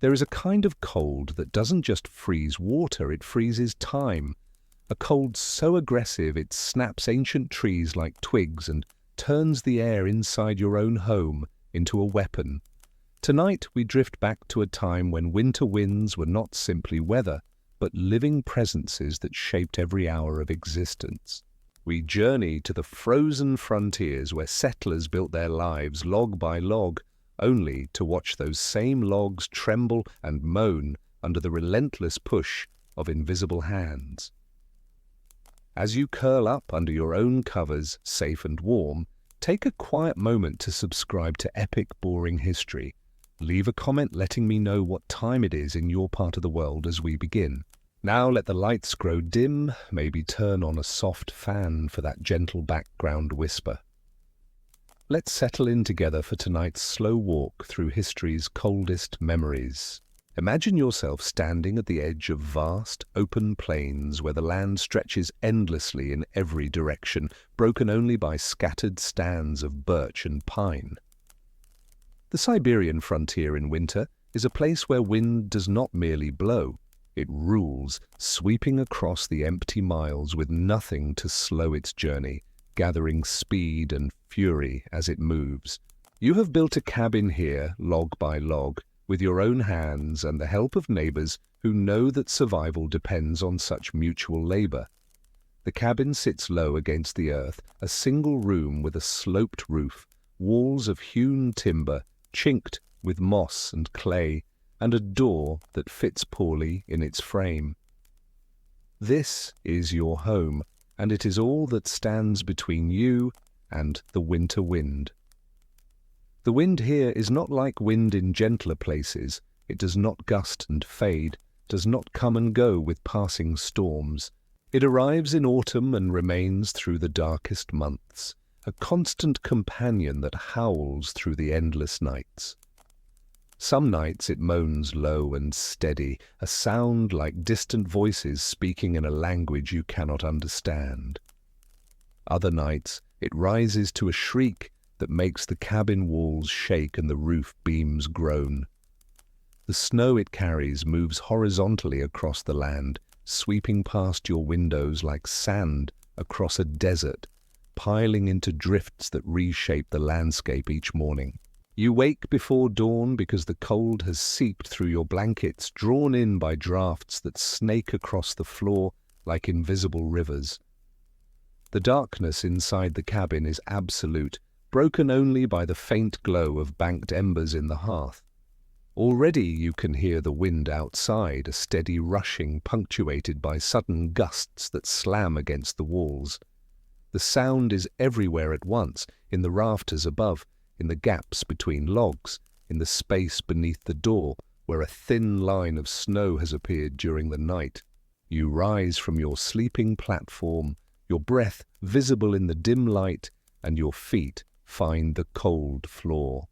There is a kind of cold that doesn't just freeze water, it freezes time. A cold so aggressive it snaps ancient trees like twigs and turns the air inside your own home into a weapon. Tonight we drift back to a time when winter winds were not simply weather, but living presences that shaped every hour of existence. We journey to the frozen frontiers where settlers built their lives log by log, only to watch those same logs tremble and moan under the relentless push of invisible hands. As you curl up under your own covers, safe and warm, take a quiet moment to subscribe to Epic Boring History. Leave a comment letting me know what time it is in your part of the world as we begin. Now let the lights grow dim, maybe turn on a soft fan for that gentle background whisper. Let's settle in together for tonight's slow walk through history's coldest memories. Imagine yourself standing at the edge of vast, open plains where the land stretches endlessly in every direction, broken only by scattered stands of birch and pine. The Siberian frontier in winter is a place where wind does not merely blow, it rules, sweeping across the empty miles with nothing to slow its journey, gathering speed and fury as it moves. You have built a cabin here, log by log, with your own hands and the help of neighbors who know that survival depends on such mutual labor. The cabin sits low against the earth, a single room with a sloped roof, walls of hewn timber, chinked with moss and clay, and a door that fits poorly in its frame. This is your home, and it is all that stands between you and the winter wind. The wind here is not like wind in gentler places. It does not gust and fade, does not come and go with passing storms. It arrives in autumn and remains through the darkest months, a constant companion that howls through the endless nights. Some nights it moans low and steady, a sound like distant voices speaking in a language you cannot understand. Other nights it rises to a shriek that makes the cabin walls shake and the roof beams groan. The snow it carries moves horizontally across the land, sweeping past your windows like sand across a desert, piling into drifts that reshape the landscape each morning. You wake before dawn because the cold has seeped through your blankets, drawn in by drafts that snake across the floor like invisible rivers. The darkness inside the cabin is absolute, broken only by the faint glow of banked embers in the hearth. Already you can hear the wind outside, a steady rushing punctuated by sudden gusts that slam against the walls. The sound is everywhere at once, in the rafters above, in the gaps between logs, in the space beneath the door where a thin line of snow has appeared during the night. You rise from your sleeping platform, your breath visible in the dim light, and your feet find the cold floor.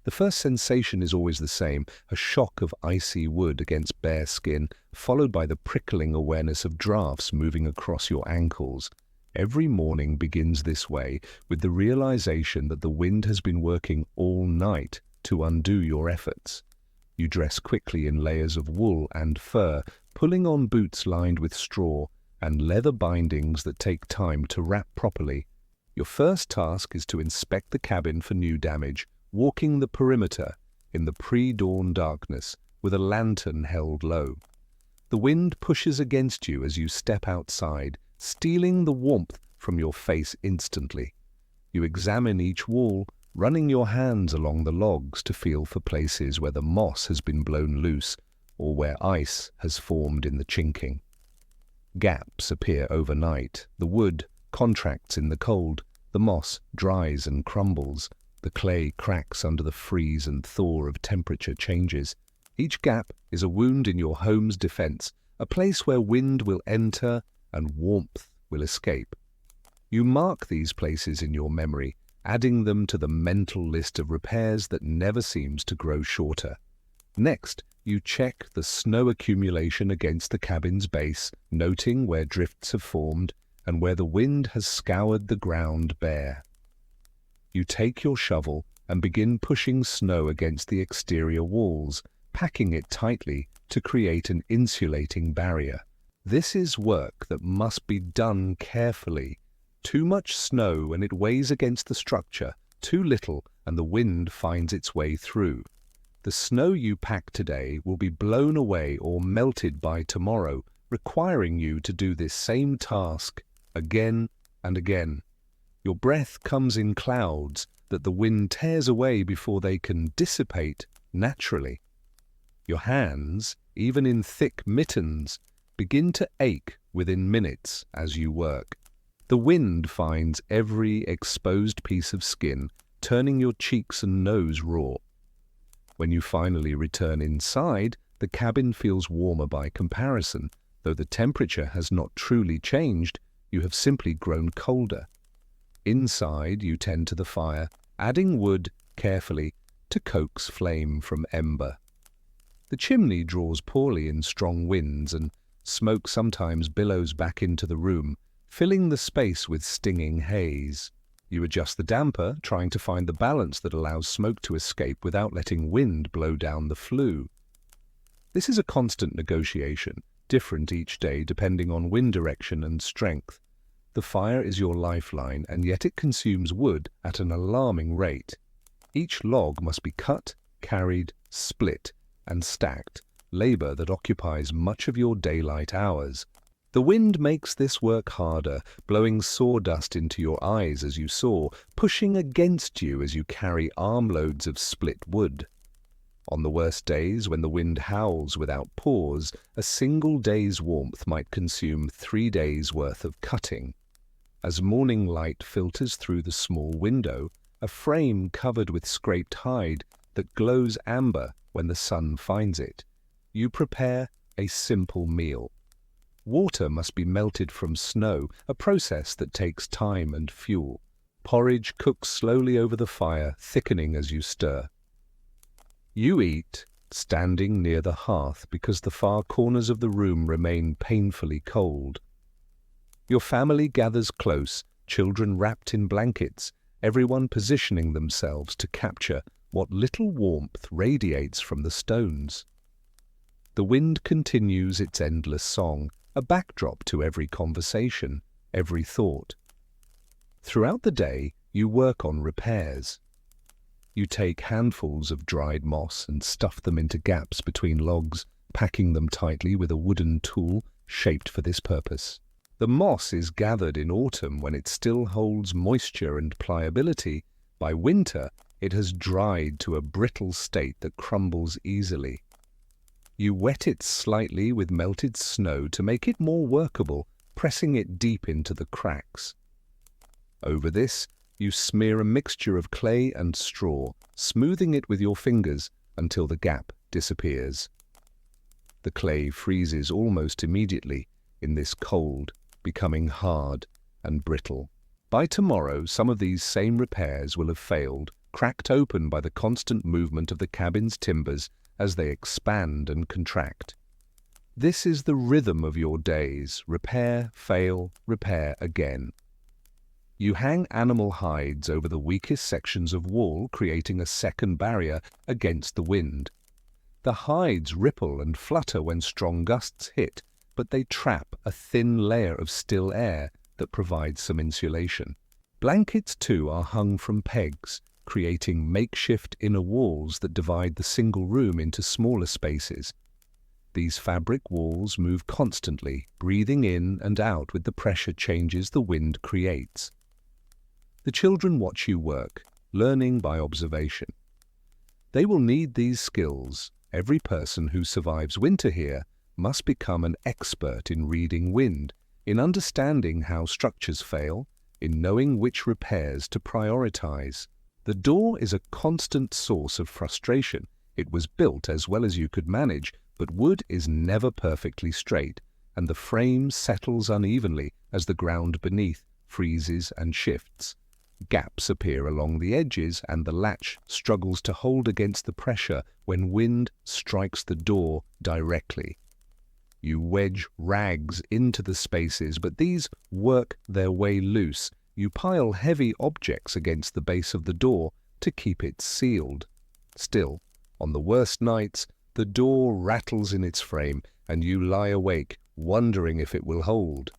The first sensation is always the same, a shock of icy wood against bare skin, followed by the prickling awareness of drafts moving across your ankles. Every morning begins this way, with the realization that the wind has been working all night to undo your efforts. You dress quickly in layers of wool and fur, pulling on boots lined with straw and leather bindings that take time to wrap properly. Your first task is to inspect the cabin for new damage, walking the perimeter in the pre-dawn darkness with a lantern held low. The wind pushes against you as you step outside, stealing the warmth from your face instantly. You examine each wall, running your hands along the logs to feel for places where the moss has been blown loose or where ice has formed in the chinking. Gaps appear overnight, the wood contracts in the cold, the moss dries and crumbles, the clay cracks under the freeze and thaw of temperature changes. Each gap is a wound in your home's defense, a place where wind will enter and warmth will escape. You mark these places in your memory, adding them to the mental list of repairs that never seems to grow shorter. Next, you check the snow accumulation against the cabin's base, noting where drifts have formed and where the wind has scoured the ground bare. You take your shovel and begin pushing snow against the exterior walls, packing it tightly to create an insulating barrier. This is work that must be done carefully. Too much snow and it weighs against the structure, too little and the wind finds its way through. The snow you pack today will be blown away or melted by tomorrow, requiring you to do this same task again and again. Your breath comes in clouds that the wind tears away before they can dissipate naturally. Your hands, even in thick mittens, begin to ache within minutes as you work. The wind finds every exposed piece of skin, turning your cheeks and nose raw. When you finally return inside, the cabin feels warmer by comparison. Though the temperature has not truly changed, you have simply grown colder. Inside, you tend to the fire, adding wood carefully to coax flame from ember. The chimney draws poorly in strong winds, and smoke sometimes billows back into the room, filling the space with stinging haze. You adjust the damper, trying to find the balance that allows smoke to escape without letting wind blow down the flue. This is a constant negotiation, different each day depending on wind direction and strength. The fire is your lifeline, and yet it consumes wood at an alarming rate. Each log must be cut, carried, split, and stacked, labor that occupies much of your daylight hours. The wind makes this work harder, blowing sawdust into your eyes as you saw, pushing against you as you carry armloads of split wood. On the worst days, when the wind howls without pause, a single day's warmth might consume 3 days' worth of cutting. As morning light filters through the small window, a frame covered with scraped hide that glows amber when the sun finds it, you prepare a simple meal. Water must be melted from snow, a process that takes time and fuel. Porridge cooks slowly over the fire, thickening as you stir. You eat, standing near the hearth because the far corners of the room remain painfully cold. Your family gathers close, children wrapped in blankets, everyone positioning themselves to capture what little warmth radiates from the stones. The wind continues its endless song, a backdrop to every conversation, every thought. Throughout the day, you work on repairs. You take handfuls of dried moss and stuff them into gaps between logs, packing them tightly with a wooden tool shaped for this purpose. The moss is gathered in autumn when it still holds moisture and pliability. By winter, it has dried to a brittle state that crumbles easily. You wet it slightly with melted snow to make it more workable, pressing it deep into the cracks. Over this, you smear a mixture of clay and straw, smoothing it with your fingers until the gap disappears. The clay freezes almost immediately in this cold, becoming hard and brittle. By tomorrow, some of these same repairs will have failed, cracked open by the constant movement of the cabin's timbers as they expand and contract. This is the rhythm of your days: repair, fail, repair again. You hang animal hides over the weakest sections of wall, creating a second barrier against the wind. The hides ripple and flutter when strong gusts hit, but they trap a thin layer of still air that provides some insulation. Blankets, too, are hung from pegs, creating makeshift inner walls that divide the single room into smaller spaces. These fabric walls move constantly, breathing in and out with the pressure changes the wind creates. The children watch you work, learning by observation. They will need these skills. Every person who survives winter here must become an expert in reading wind, in understanding how structures fail, in knowing which repairs to prioritize. The door is a constant source of frustration. It was built as well as you could manage, but wood is never perfectly straight, and the frame settles unevenly as the ground beneath freezes and shifts. Gaps appear along the edges, and the latch struggles to hold against the pressure when wind strikes the door directly. You wedge rags into the spaces, but these work their way loose. You pile heavy objects against the base of the door to keep it sealed. Still, on the worst nights, The door rattles in its frame, and you lie awake, wondering if it will hold.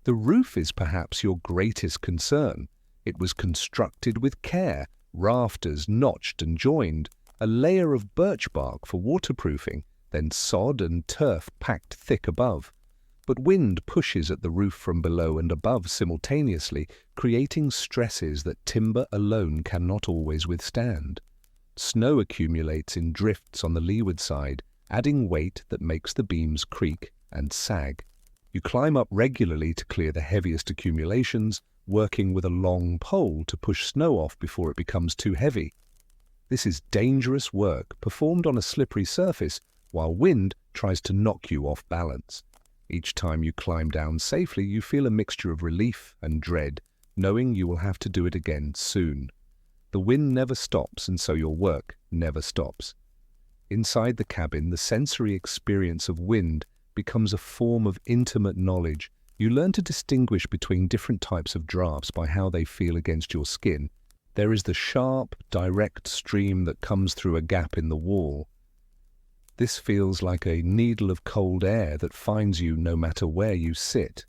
The roof is perhaps your greatest concern. It was constructed with care, rafters notched and joined, a layer of birch bark for waterproofing, then sod and turf packed thick above. But wind pushes at the roof from below and above simultaneously, creating stresses that timber alone cannot always withstand. Snow accumulates in drifts on the leeward side, adding weight that makes the beams creak and sag. You climb up regularly to clear the heaviest accumulations, working with a long pole to push snow off before it becomes too heavy. This is dangerous work performed on a slippery surface, while wind tries to knock you off balance. Each time you climb down safely, you feel a mixture of relief and dread, knowing you will have to do it again soon. The wind never stops, and so your work never stops. Inside the cabin, the sensory experience of wind becomes a form of intimate knowledge. You learn to distinguish between different types of drafts by how they feel against your skin. There is the sharp, direct stream that comes through a gap in the wall. This feels like a needle of cold air that finds you no matter where you sit.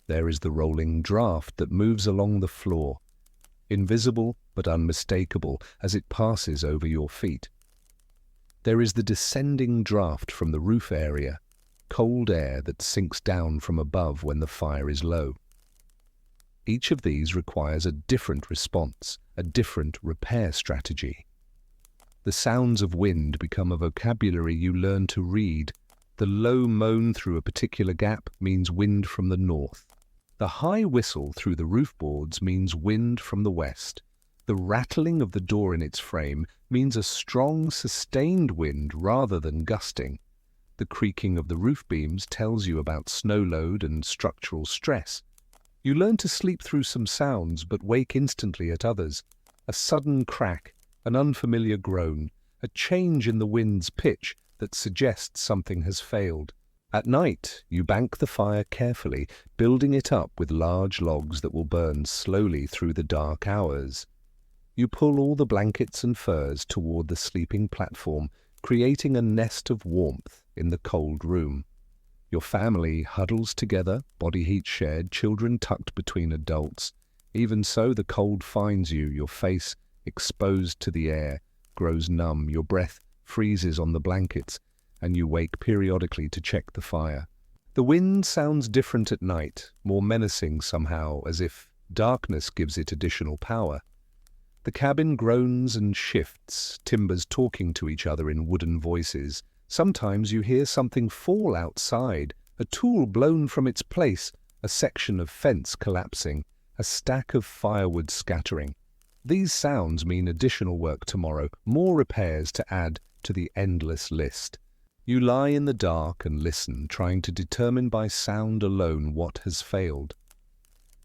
There is the rolling draft that moves along the floor, invisible but unmistakable as it passes over your feet. There is the descending draft from the roof area, cold air that sinks down from above when the fire is low. Each of these requires a different response, a different repair strategy. The sounds of wind become a vocabulary you learn to read. The low moan through a particular gap means wind from the north. The high whistle through the roof boards means wind from the west. The rattling of the door in its frame means a strong, sustained wind rather than gusting. The creaking of the roof beams tells you about snow load and structural stress. You learn to sleep through some sounds but wake instantly at others. A sudden crack, an unfamiliar groan, a change in the wind's pitch that suggests something has failed. At night, you bank the fire carefully, building it up with large logs that will burn slowly through the dark hours. You pull all the blankets and furs toward the sleeping platform, creating a nest of warmth in the cold room. Your family huddles together, body heat shared, children tucked between adults. Even so, the cold finds you, your face, exposed to the air, grows numb, your breath freezes on the blankets, and you wake periodically to check the fire. The wind sounds different at night, more menacing somehow, as if darkness gives it additional power. The cabin groans and shifts, timbers talking to each other in wooden voices. Sometimes you hear something fall outside, a tool blown from its place, a section of fence collapsing, a stack of firewood scattering. These sounds mean additional work tomorrow, more repairs to add to the endless list. You lie in the dark and listen, trying to determine by sound alone what has failed.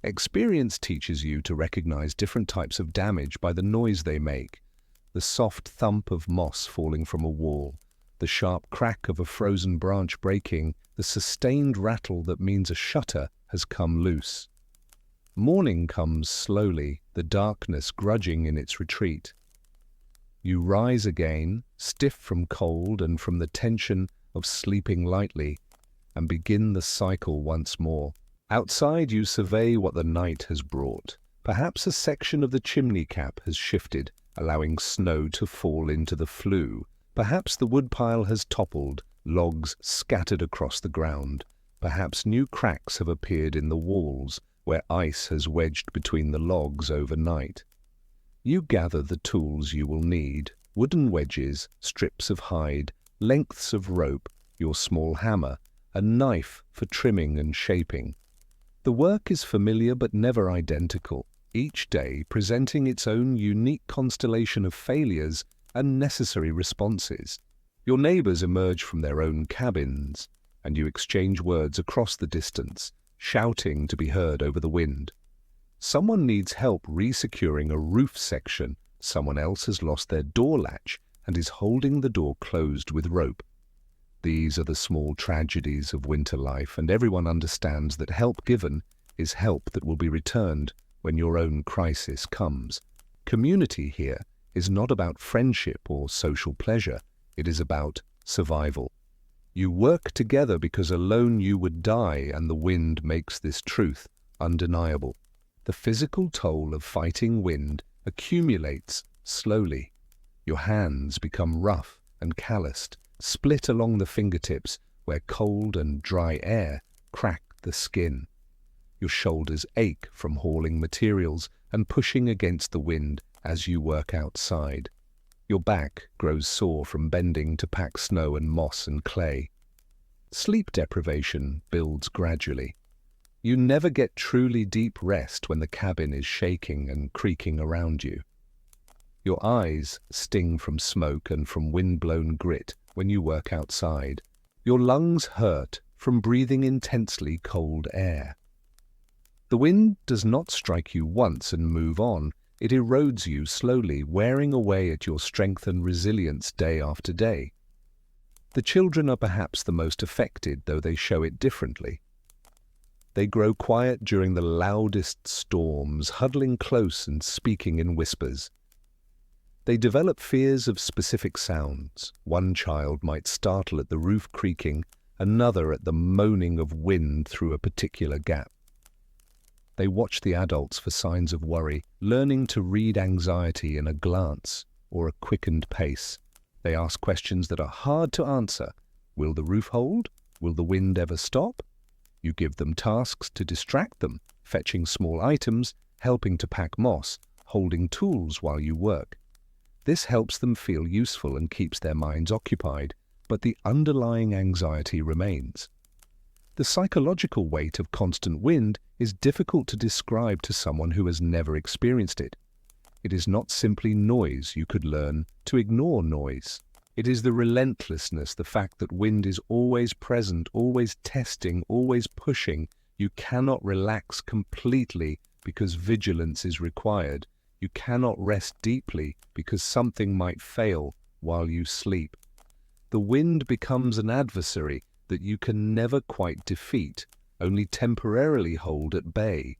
Experience teaches you to recognize different types of damage by the noise they make. The soft thump of moss falling from a wall, the sharp crack of a frozen branch breaking, the sustained rattle that means a shutter has come loose. Morning comes slowly, the darkness grudging in its retreat. You rise again, stiff from cold and from the tension of sleeping lightly, and begin the cycle once more. Outside you survey what the night has brought. Perhaps a section of the chimney cap has shifted, allowing snow to fall into the flue. Perhaps the woodpile has toppled, logs scattered across the ground. Perhaps new cracks have appeared in the walls, where ice has wedged between the logs overnight. You gather the tools you will need: wooden wedges, strips of hide, lengths of rope, your small hammer, a knife for trimming and shaping. The work is familiar but never identical, each day presenting its own unique constellation of failures and necessary responses. Your neighbors emerge from their own cabins, and you exchange words across the distance, shouting to be heard over the wind. Someone needs help re-securing a roof section. Someone else has lost their door latch and is holding the door closed with rope. These are the small tragedies of winter life, and everyone understands that help given is help that will be returned when your own crisis comes. Community here is not about friendship or social pleasure. It is about survival. You work together because alone you would die, and the wind makes this truth undeniable. The physical toll of fighting wind accumulates slowly. Your hands become rough and calloused, split along the fingertips where cold and dry air crack the skin. Your shoulders ache from hauling materials and pushing against the wind as you work outside. Your back grows sore from bending to pack snow and moss and clay. Sleep deprivation builds gradually. You never get truly deep rest when the cabin is shaking and creaking around you. Your eyes sting from smoke and from wind-blown grit when you work outside. Your lungs hurt from breathing intensely cold air. The wind does not strike you once and move on. It erodes you slowly, wearing away at your strength and resilience day after day. The children are perhaps the most affected, though they show it differently. They grow quiet during the loudest storms, huddling close and speaking in whispers. They develop fears of specific sounds. One child might startle at the roof creaking, another at the moaning of wind through a particular gap. They watch the adults for signs of worry, learning to read anxiety in a glance or a quickened pace. They ask questions that are hard to answer. Will the roof hold? Will the wind ever stop? You give them tasks to distract them, fetching small items, helping to pack moss, holding tools while you work. This helps them feel useful and keeps their minds occupied, but the underlying anxiety remains. The psychological weight of constant wind is difficult to describe to someone who has never experienced it. It is not simply noise. You could learn to ignore noise. It is the relentlessness, the fact that wind is always present, always testing, always pushing. You cannot relax completely because vigilance is required. You cannot rest deeply because something might fail while you sleep. The wind becomes an adversary that you can never quite defeat, only temporarily hold at bay.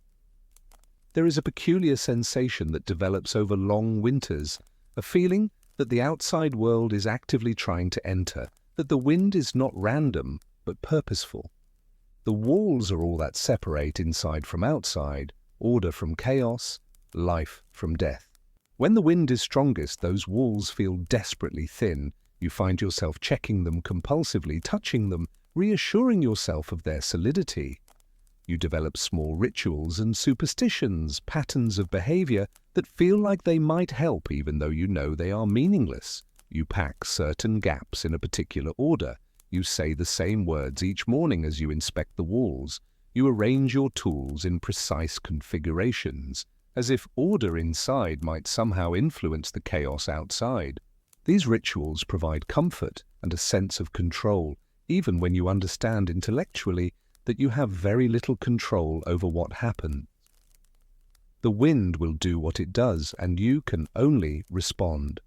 There is a peculiar sensation that develops over long winters, a feeling that the outside world is actively trying to enter, that the wind is not random but purposeful. The walls are all that separate inside from outside, order from chaos, life from death. When the wind is strongest, those walls feel desperately thin. You find yourself checking them compulsively, touching them, reassuring yourself of their solidity. You develop small rituals and superstitions, patterns of behavior that feel like they might help even though you know they are meaningless. You pack certain gaps in a particular order. You say the same words each morning as you inspect the walls. You arrange your tools in precise configurations, as if order inside might somehow influence the chaos outside. These rituals provide comfort and a sense of control, even when you understand intellectually that you have very little control over what happens. The wind will do what it does, and you can only respond.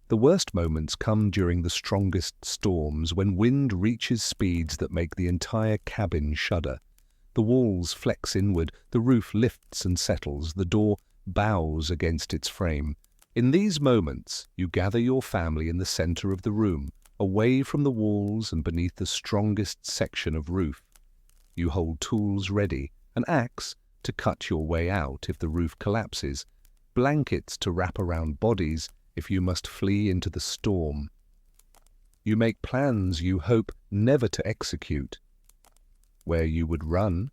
The worst moments come during the strongest storms, when wind reaches speeds that make the entire cabin shudder. The walls flex inward, the roof lifts and settles, the door bows against its frame. In these moments, you gather your family in the center of the room, away from the walls and beneath the strongest section of roof. You hold tools ready, an axe to cut your way out if the roof collapses, blankets to wrap around bodies if you must flee into the storm. You make plans you hope never to execute. Where you would run,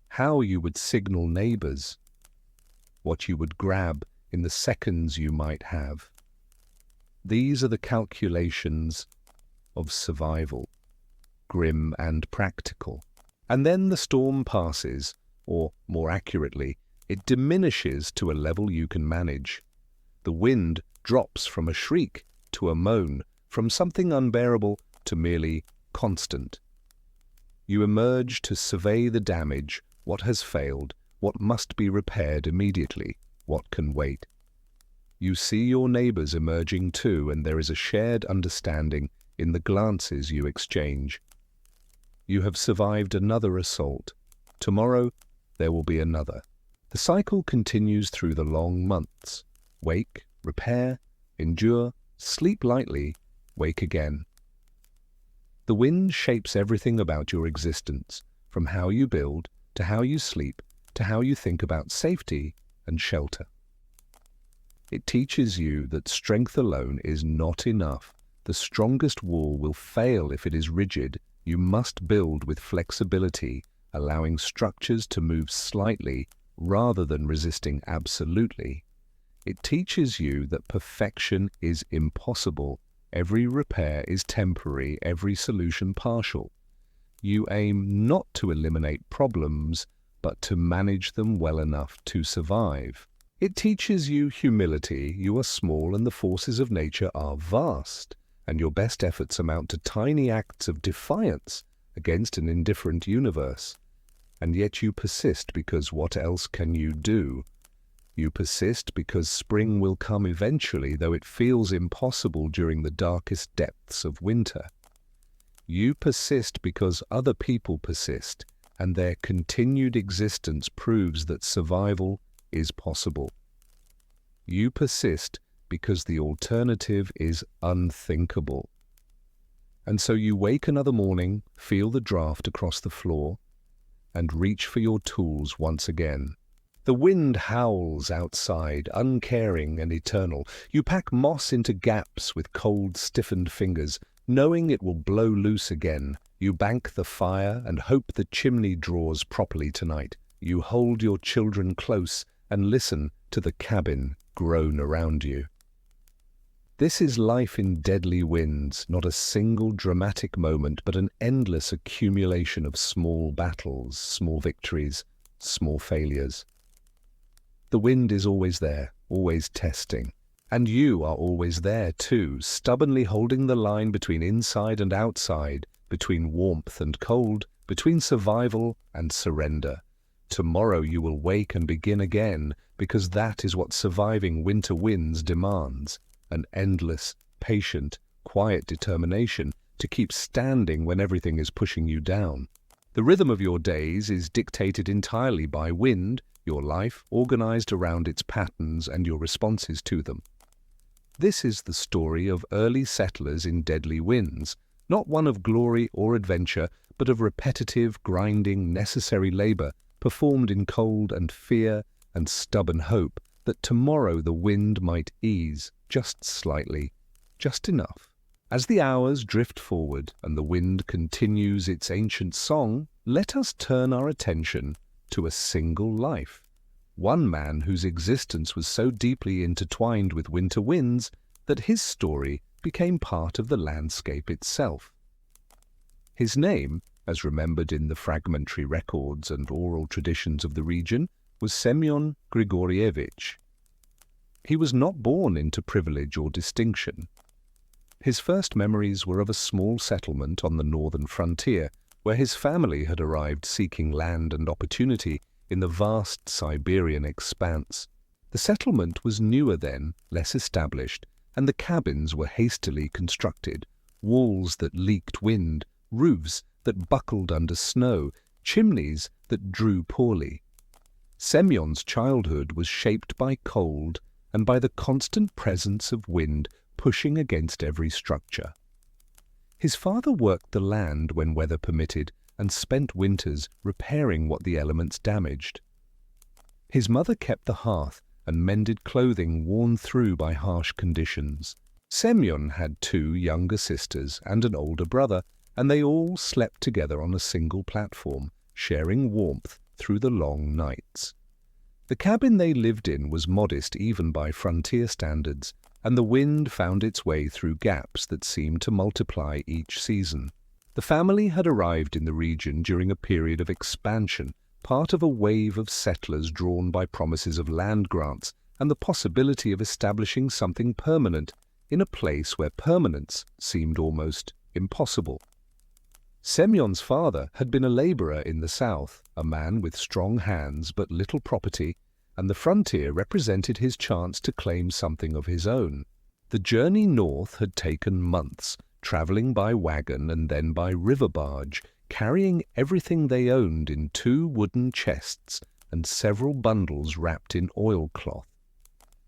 how you would signal neighbors, what you would grab in the seconds you might have. These are the calculations of survival, grim and practical. And then the storm passes, or more accurately, it diminishes to a level you can manage. The wind drops from a shriek to a moan, from something unbearable to merely constant. You emerge to survey the damage, what has failed, what must be repaired immediately, what can wait. You see your neighbors emerging too, and there is a shared understanding in the glances you exchange. You have survived another assault. Tomorrow there will be another. The cycle continues through the long months. Wake, repair, endure, sleep lightly, wake again. The wind shapes everything about your existence, from how you build, to how you sleep, to how you think about safety and shelter. It teaches you that strength alone is not enough. The strongest wall will fail if it is rigid. You must build with flexibility, allowing structures to move slightly rather than resisting absolutely. It teaches you that perfection is impossible. Every repair is temporary, every solution partial. You aim not to eliminate problems, but to manage them well enough to survive. It teaches you humility. You are small and the forces of nature are vast, and your best efforts amount to tiny acts of defiance against an indifferent universe. And yet you persist because what else can you do? You persist because spring will come eventually, though it feels impossible during the darkest depths of winter. You persist because other people persist, and their continued existence proves that survival is possible. You persist because the alternative is unthinkable. And so you wake another morning, feel the draft across the floor, and reach for your tools once again. The wind howls outside, uncaring and eternal. You pack moss into gaps with cold, stiffened fingers, knowing it will blow loose again. You bank the fire and hope the chimney draws properly tonight. You hold your children close and listen to the cabin groan around you. This is life in deadly winds, not a single dramatic moment, but an endless accumulation of small battles, small victories, small failures. The wind is always there, always testing. And you are always there too, stubbornly holding the line between inside and outside, between warmth and cold, between survival and surrender. Tomorrow you will wake and begin again, because that is what surviving winter winds demands. An endless, patient, quiet determination to keep standing when everything is pushing you down. The rhythm of your days is dictated entirely by wind, your life organized around its patterns and your responses to them. This is the story of early settlers in deadly winds, not one of glory or adventure, but of repetitive, grinding, necessary labor performed in cold and fear and stubborn hope that tomorrow the wind might ease just slightly, just enough. As the hours drift forward and the wind continues its ancient song, let us turn our attention to a single life. One man whose existence was so deeply intertwined with winter winds that his story became part of the landscape itself. His name, as remembered in the fragmentary records and oral traditions of the region, was Semyon Grigorievich. He was not born into privilege or distinction. His first memories were of a small settlement on the northern frontier, where his family had arrived seeking land and opportunity in the vast Siberian expanse. The settlement was newer then, less established, and the cabins were hastily constructed, walls that leaked wind, roofs that buckled under snow, chimneys that drew poorly. Semyon's childhood was shaped by cold and by the constant presence of wind pushing against every structure. His father worked the land when weather permitted and spent winters repairing what the elements damaged. His mother kept the hearth and mended clothing worn through by harsh conditions. Semyon had 2 younger sisters and an older brother, and they all slept together on a single platform, sharing warmth through the long nights. The cabin they lived in was modest even by frontier standards, and the wind found its way through gaps that seemed to multiply each season. The family had arrived in the region during a period of expansion, part of a wave of settlers drawn by promises of land grants and the possibility of establishing something permanent in a place where permanence seemed almost impossible. Semyon's father had been a laborer in the south, a man with strong hands but little property, and the frontier represented his chance to claim something of his own. The journey north had taken months, traveling by wagon and then by river barge, carrying everything they owned in 2 wooden chests and several bundles wrapped in oilcloth.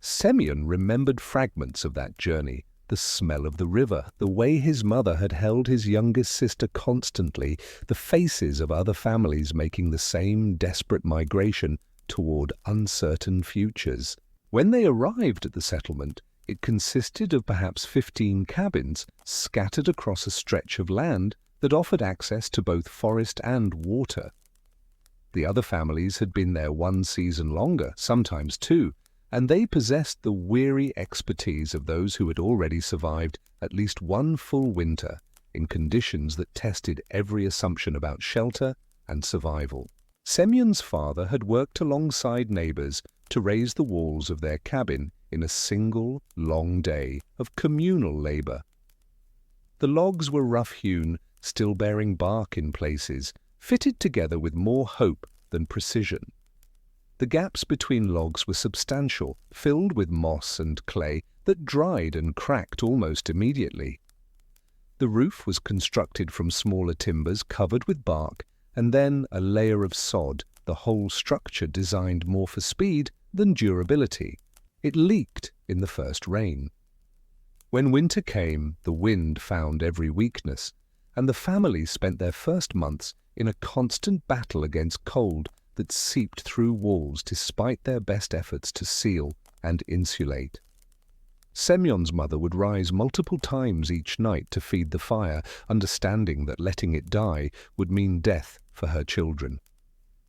Semyon remembered fragments of that journey, The smell of the river, the way his mother had held his youngest sister constantly, the faces of other families making the same desperate migration toward uncertain futures. When they arrived at the settlement, it consisted of perhaps 15 cabins scattered across a stretch of land that offered access to both forest and water. The other families had been there one season longer, sometimes two, and they possessed the weary expertise of those who had already survived at least one full winter in conditions that tested every assumption about shelter and survival. Semyon's father had worked alongside neighbors to raise the walls of their cabin in a single, long day of communal labor. The logs were rough-hewn, still bearing bark in places, fitted together with more hope than precision. The gaps between logs were substantial, filled with moss and clay that dried and cracked almost immediately. The roof was constructed from smaller timbers covered with bark, and then a layer of sod, the whole structure designed more for speed than durability. It leaked in the first rain. When winter came, the wind found every weakness, and the family spent their first months in a constant battle against cold that seeped through walls despite their best efforts to seal and insulate. Semyon's mother would rise multiple times each night to feed the fire, understanding that letting it die would mean death for her children.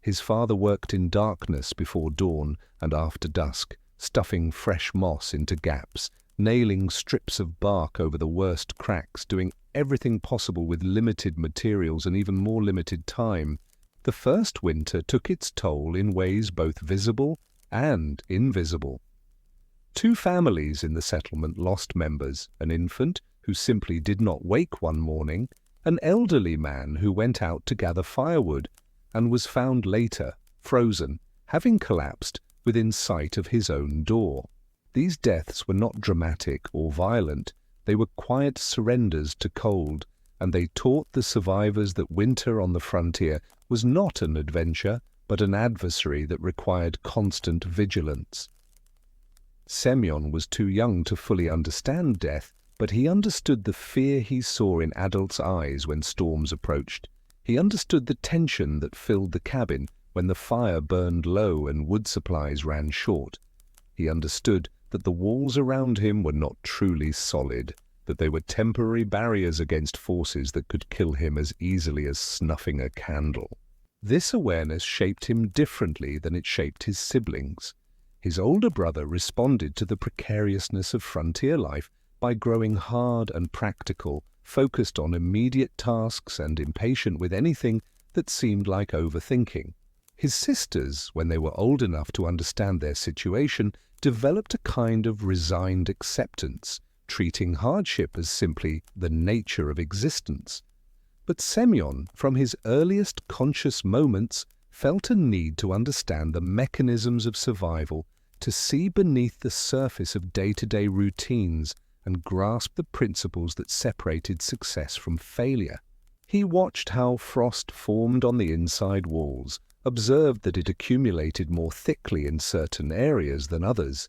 His father worked in darkness before dawn and after dusk, stuffing fresh moss into gaps, nailing strips of bark over the worst cracks, doing everything possible with limited materials and even more limited time. The first winter took its toll in ways both visible and invisible. 2 families in the settlement lost members, an infant who simply did not wake one morning, an elderly man who went out to gather firewood and was found later, frozen, having collapsed within sight of his own door. These deaths were not dramatic or violent, they were quiet surrenders to cold, and they taught the survivors that winter on the frontier was not an adventure, but an adversary that required constant vigilance. Semyon was too young to fully understand death, but he understood the fear he saw in adults' eyes when storms approached. He understood the tension that filled the cabin when the fire burned low and wood supplies ran short. He understood that the walls around him were not truly solid, that they were temporary barriers against forces that could kill him as easily as snuffing a candle. This awareness shaped him differently than it shaped his siblings. His older brother responded to the precariousness of frontier life by growing hard and practical, focused on immediate tasks and impatient with anything that seemed like overthinking. His sisters, when they were old enough to understand their situation, developed a kind of resigned acceptance, treating hardship as simply the nature of existence. But Semyon, from his earliest conscious moments, felt a need to understand the mechanisms of survival, to see beneath the surface of day-to-day routines and grasp the principles that separated success from failure. He watched how frost formed on the inside walls, observed that it accumulated more thickly in certain areas than others.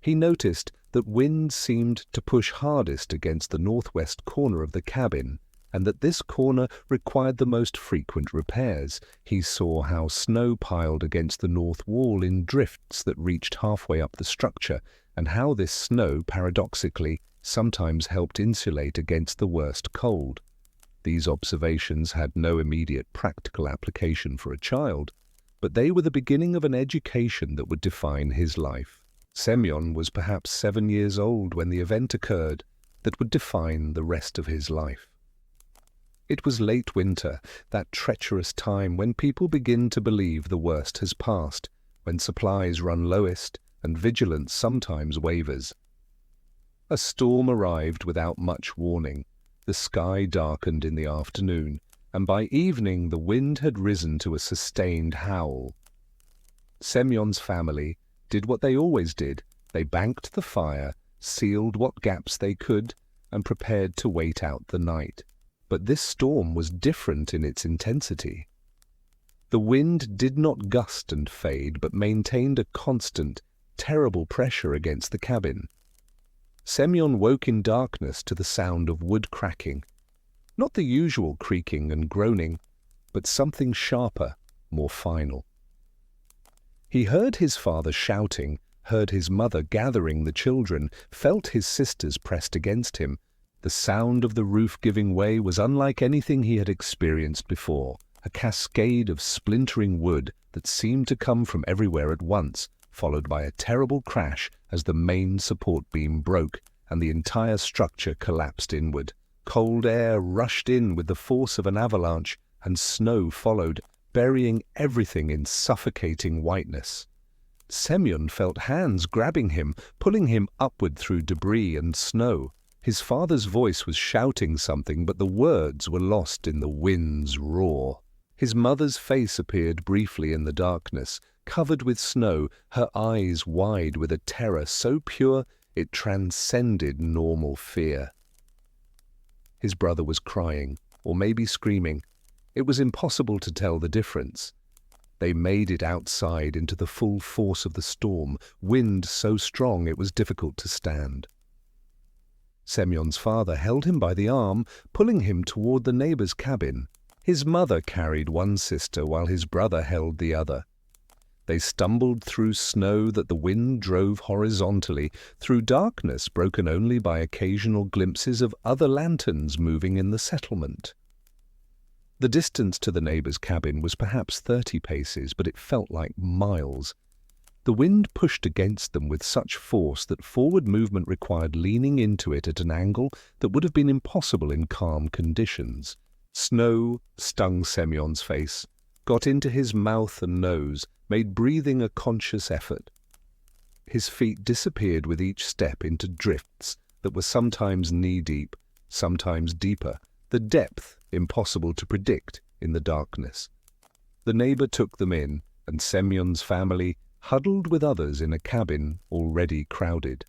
He noticed that wind seemed to push hardest against the northwest corner of the cabin, and that this corner required the most frequent repairs. He saw how snow piled against the north wall in drifts that reached halfway up the structure, and how this snow, paradoxically, sometimes helped insulate against the worst cold. These observations had no immediate practical application for a child, but they were the beginning of an education that would define his life. Semyon was perhaps 7 years old when the event occurred that would define the rest of his life. It was late winter, that treacherous time when people begin to believe the worst has passed, when supplies run lowest and vigilance sometimes wavers. A storm arrived without much warning. The sky darkened in the afternoon, and by evening the wind had risen to a sustained howl. Semyon's family did what they always did. They banked the fire, sealed what gaps they could, and prepared to wait out the night. But this storm was different in its intensity. The wind did not gust and fade, but maintained a constant, terrible pressure against the cabin. Semyon woke in darkness to the sound of wood cracking. Not the usual creaking and groaning, but something sharper, more final. He heard his father shouting, heard his mother gathering the children, felt his sisters pressed against him. The sound of the roof giving way was unlike anything he had experienced before, a cascade of splintering wood that seemed to come from everywhere at once, followed by a terrible crash as the main support beam broke and the entire structure collapsed inward. Cold air rushed in with the force of an avalanche, and snow followed, burying everything in suffocating whiteness. Semyon felt hands grabbing him, pulling him upward through debris and snow. His father's voice was shouting something, but the words were lost in the wind's roar. His mother's face appeared briefly in the darkness, covered with snow, her eyes wide with a terror so pure it transcended normal fear. His brother was crying, or maybe screaming. It was impossible to tell the difference. They made it outside into the full force of the storm, wind so strong it was difficult to stand. Semyon's father held him by the arm, pulling him toward the neighbor's cabin. His mother carried one sister while his brother held the other. They stumbled through snow that the wind drove horizontally, through darkness broken only by occasional glimpses of other lanterns moving in the settlement. The distance to the neighbor's cabin was perhaps 30 paces, but it felt like miles. The wind pushed against them with such force that forward movement required leaning into it at an angle that would have been impossible in calm conditions. Snow stung Semyon's face, got into his mouth and nose, made breathing a conscious effort. His feet disappeared with each step into drifts that were sometimes knee-deep, sometimes deeper, the depth impossible to predict in the darkness. The neighbor took them in, and Semyon's family huddled with others in a cabin already crowded.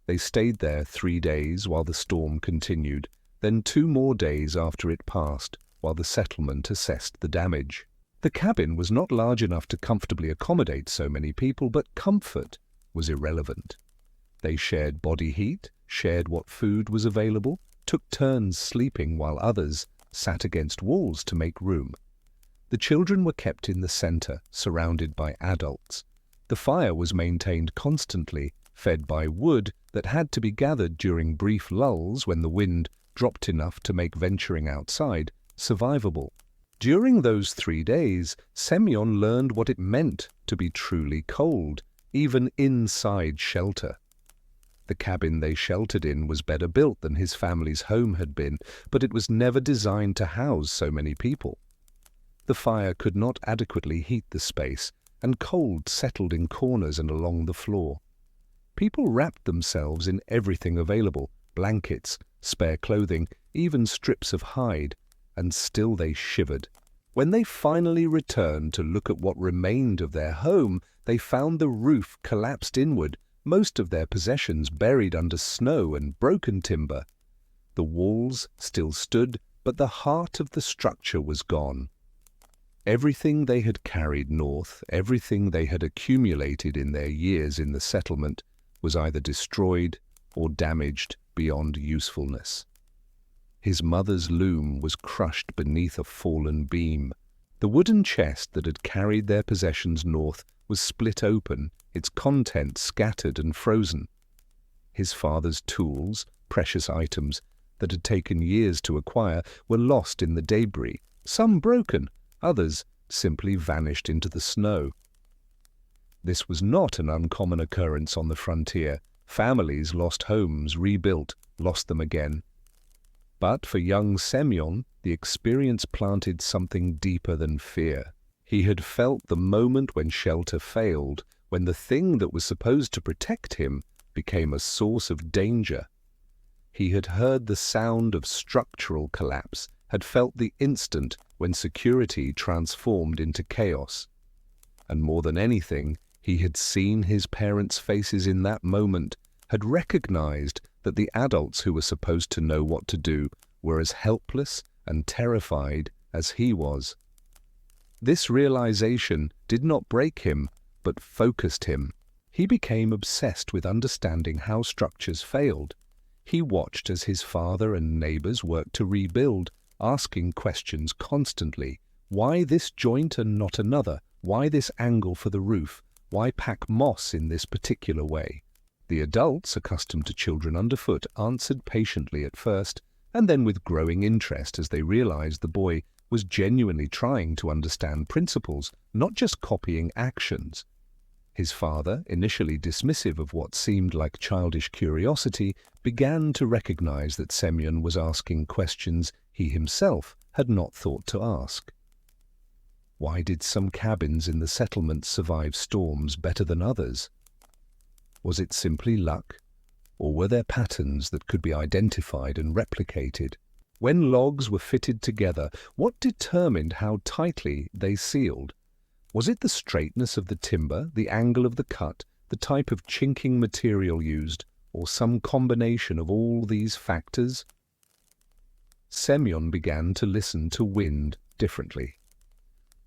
They stayed there 3 days while the storm continued, then 2 more days after it passed, while the settlement assessed the damage. The cabin was not large enough to comfortably accommodate so many people, but comfort was irrelevant. They shared body heat, shared what food was available, took turns sleeping while others sat against walls to make room. The children were kept in the center, surrounded by adults. The fire was maintained constantly, fed by wood that had to be gathered during brief lulls when the wind dropped enough to make venturing outside survivable. During those 3 days, Semyon learned what it meant to be truly cold, even inside shelter. The cabin they sheltered in was better built than his family's home had been, but it was never designed to house so many people. The fire could not adequately heat the space, and cold settled in corners and along the floor. People wrapped themselves in everything available, blankets, spare clothing, even strips of hide, and still they shivered. When they finally returned to look at what remained of their home, they found the roof collapsed inward, most of their possessions buried under snow and broken timber. The walls still stood, but the heart of the structure was gone. Everything they had carried north, everything they had accumulated in their years in the settlement, was either destroyed or damaged beyond usefulness. His mother's loom was crushed beneath a fallen beam. The wooden chest that had carried their possessions north was split open, its contents scattered and frozen. His father's tools, precious items that had taken years to acquire, were lost in the debris, some broken, others simply vanished into the snow. This was not an uncommon occurrence on the frontier. Families lost homes, rebuilt, lost them again. But for young Semyon, the experience planted something deeper than fear. He had felt the moment when shelter failed, when the thing that was supposed to protect him became a source of danger. He had heard the sound of structural collapse, had felt the instant when security transformed into chaos. And more than anything, he had seen his parents' faces in that moment, had recognized that the adults who were supposed to know what to do were as helpless and terrified as he was. This realization did not break him, but focused him. He became obsessed with understanding how structures failed. He watched as his father and neighbors worked to rebuild, asking questions constantly. Why this joint and not another? Why this angle for the roof? Why pack moss in this particular way? The adults, accustomed to children underfoot, answered patiently at first, and then with growing interest as they realized the boy was genuinely trying to understand principles, not just copying actions. His father, initially dismissive of what seemed like childish curiosity, began to recognize that Semyon was asking questions he himself had not thought to ask. Why did some cabins in the settlement survive storms better than others? Was it simply luck? Or were there patterns that could be identified and replicated? When logs were fitted together, what determined how tightly they sealed? Was it the straightness of the timber, the angle of the cut, the type of chinking material used, or some combination of all these factors? Semyon began to listen to wind differently.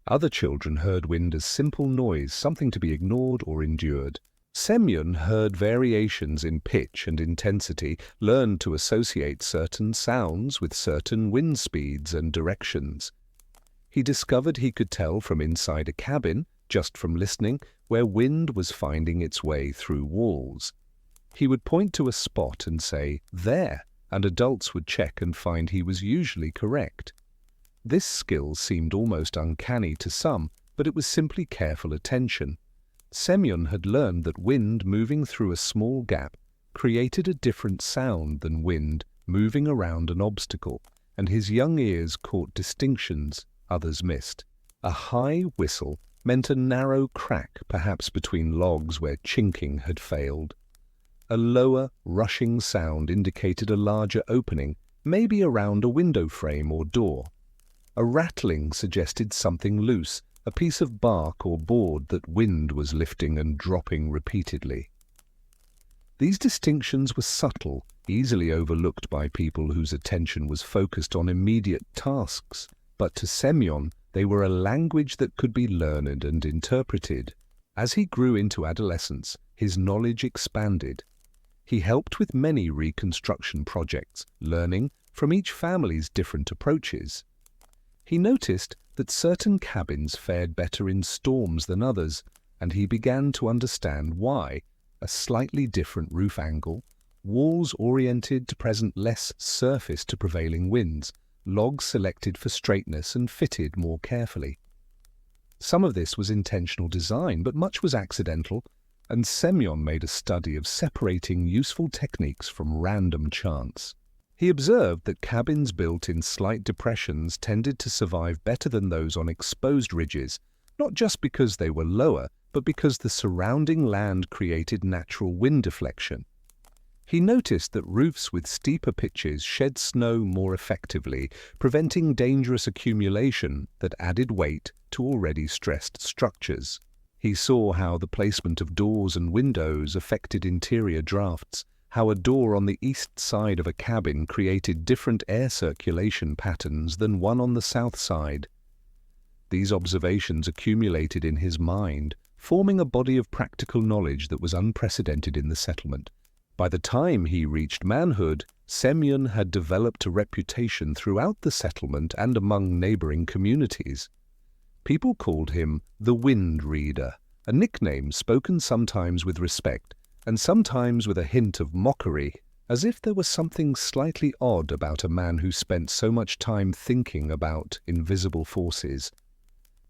Other children heard wind as simple noise, something to be ignored or endured. Semyon heard variations in pitch and intensity, learned to associate certain sounds with certain wind speeds and directions. He discovered he could tell from inside a cabin, just from listening, where wind was finding its way through walls. He would point to a spot and say, "There," and adults would check and find he was usually correct. This skill seemed almost uncanny to some, but it was simply careful attention. Semyon had learned that wind moving through a small gap created a different sound than wind moving around an obstacle, and his young ears caught distinctions others missed. A high whistle meant a narrow crack, perhaps between logs where chinking had failed. A lower, rushing sound indicated a larger opening, maybe around a window frame or door. A rattling suggested something loose, a piece of bark or board that wind was lifting and dropping repeatedly. These distinctions were subtle, easily overlooked by people whose attention was focused on immediate tasks, but to Semyon they were a language that could be learned and interpreted. As he grew into adolescence, his knowledge expanded. He helped with many reconstruction projects, learning from each family's different approaches. He noticed that certain cabins fared better in storms than others, and he began to understand why. A slightly different roof angle, walls oriented to present less surface to prevailing winds, logs selected for straightness and fitted more carefully. Some of this was intentional design, but much was accidental, and Semyon made a study of separating useful techniques from random chance. He observed that cabins built in slight depressions tended to survive better than those on exposed ridges, not just because they were lower, but because the surrounding land created natural wind deflection. He noticed that roofs with steeper pitches shed snow more effectively, preventing dangerous accumulation that added weight to already stressed structures. He saw how the placement of doors and windows affected interior drafts, how a door on the east side of a cabin created different air circulation patterns than one on the south side. These observations accumulated in his mind, forming a body of practical knowledge that was unprecedented in the settlement. By the time he reached manhood, Semyon had developed a reputation throughout the settlement and among neighboring communities. People called him the Wind Reader, a nickname spoken sometimes with respect and sometimes with a hint of mockery, as if there was something slightly odd about a man who spent so much time thinking about invisible forces.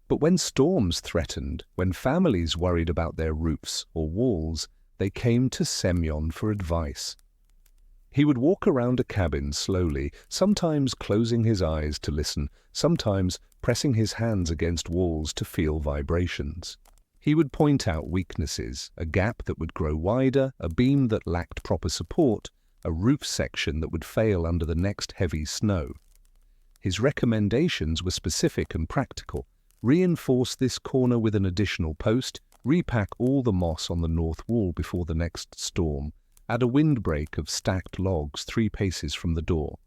But when storms threatened, when families worried about their roofs or walls, they came to Semyon for advice. He would walk around a cabin slowly, sometimes closing his eyes to listen, sometimes pressing his hands against walls to feel vibrations. He would point out weaknesses, a gap that would grow wider, a beam that lacked proper support, a roof section that would fail under the next heavy snow. His recommendations were specific and practical. Reinforce this corner with an additional post, repack all the moss on the north wall before the next storm, add a windbreak of stacked logs 3 paces from the door.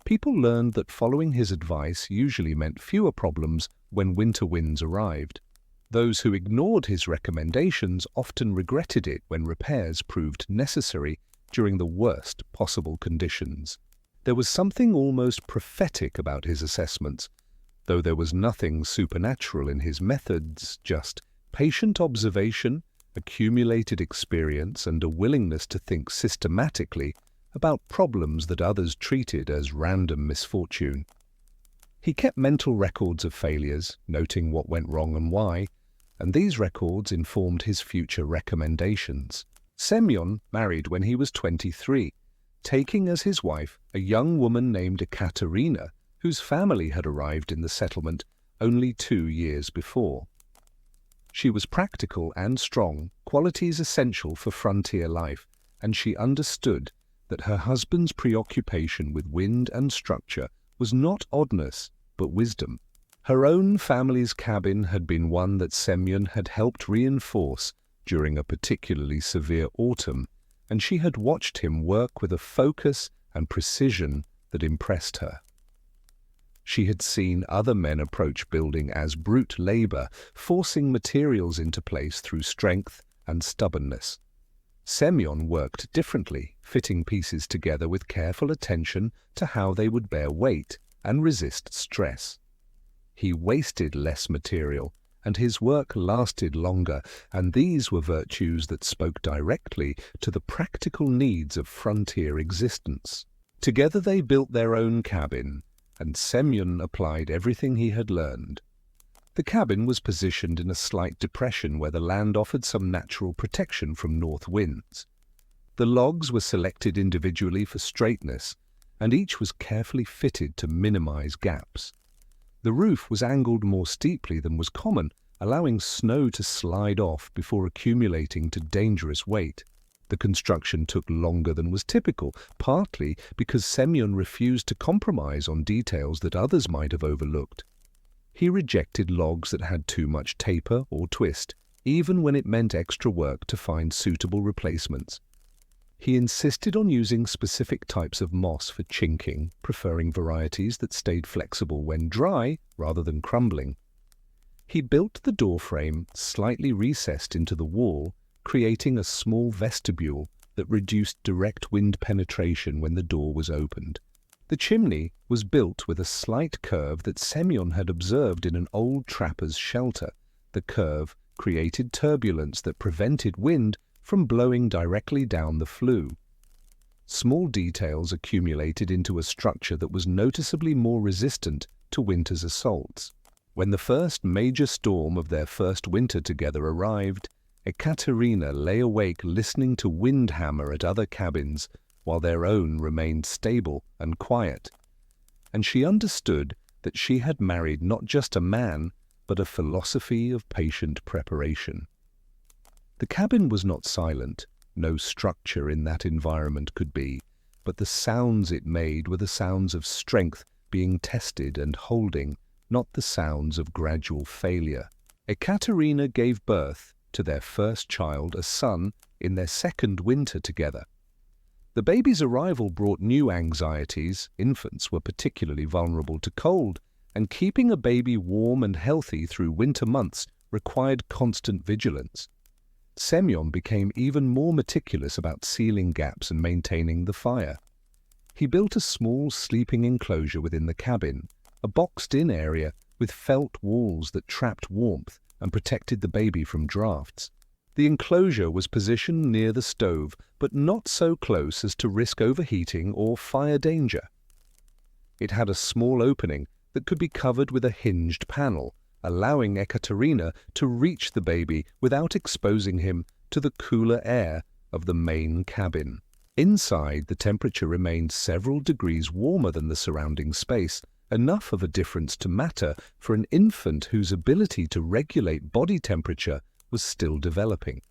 People learned that following his advice usually meant fewer problems when winter winds arrived. Those who ignored his recommendations often regretted it when repairs proved necessary during the worst possible conditions. There was something almost prophetic about his assessments, though there was nothing supernatural in his methods, just patient observation, accumulated experience, and a willingness to think systematically about problems that others treated as random misfortune. He kept mental records of failures, noting what went wrong and why, and these records informed his future recommendations. Semyon married when he was 23, taking as his wife a young woman named Ekaterina, whose family had arrived in the settlement only 2 years before. She was practical and strong, qualities essential for frontier life, and she understood that her husband's preoccupation with wind and structure was not oddness, but wisdom. Her own family's cabin had been one that Semyon had helped reinforce during a particularly severe autumn, and she had watched him work with a focus and precision that impressed her. She had seen other men approach building as brute labor, forcing materials into place through strength and stubbornness. Semyon worked differently, fitting pieces together with careful attention to how they would bear weight and resist stress. He wasted less material, and his work lasted longer, and these were virtues that spoke directly to the practical needs of frontier existence. Together they built their own cabin, and Semyon applied everything he had learned. The cabin was positioned in a slight depression where the land offered some natural protection from north winds. The logs were selected individually for straightness, and each was carefully fitted to minimize gaps. The roof was angled more steeply than was common, allowing snow to slide off before accumulating to dangerous weight. The construction took longer than was typical, partly because Semyon refused to compromise on details that others might have overlooked. He rejected logs that had too much taper or twist, even when it meant extra work to find suitable replacements. He insisted on using specific types of moss for chinking, preferring varieties that stayed flexible when dry rather than crumbling. He built the door frame slightly recessed into the wall, creating a small vestibule that reduced direct wind penetration when the door was opened. The chimney was built with a slight curve that Semyon had observed in an old trapper's shelter. The curve created turbulence that prevented wind from blowing directly down the flue. Small details accumulated into a structure that was noticeably more resistant to winter's assaults. When the first major storm of their first winter together arrived, Ekaterina lay awake listening to wind hammer at other cabins while their own remained stable and quiet. And she understood that she had married not just a man, but a philosophy of patient preparation. The cabin was not silent, no structure in that environment could be, but the sounds it made were the sounds of strength being tested and holding, not the sounds of gradual failure. Ekaterina gave birth to their first child, a son, in their second winter together. The baby's arrival brought new anxieties. Infants were particularly vulnerable to cold, and keeping a baby warm and healthy through winter months required constant vigilance. Semyon became even more meticulous about sealing gaps and maintaining the fire. He built a small sleeping enclosure within the cabin, a boxed-in area with felt walls that trapped warmth and protected the baby from drafts. The enclosure was positioned near the stove, but not so close as to risk overheating or fire danger. It had a small opening that could be covered with a hinged panel, allowing Ekaterina to reach the baby without exposing him to the cooler air of the main cabin. Inside, the temperature remained several degrees warmer than the surrounding space, enough of a difference to matter for an infant whose ability to regulate body temperature was still developing.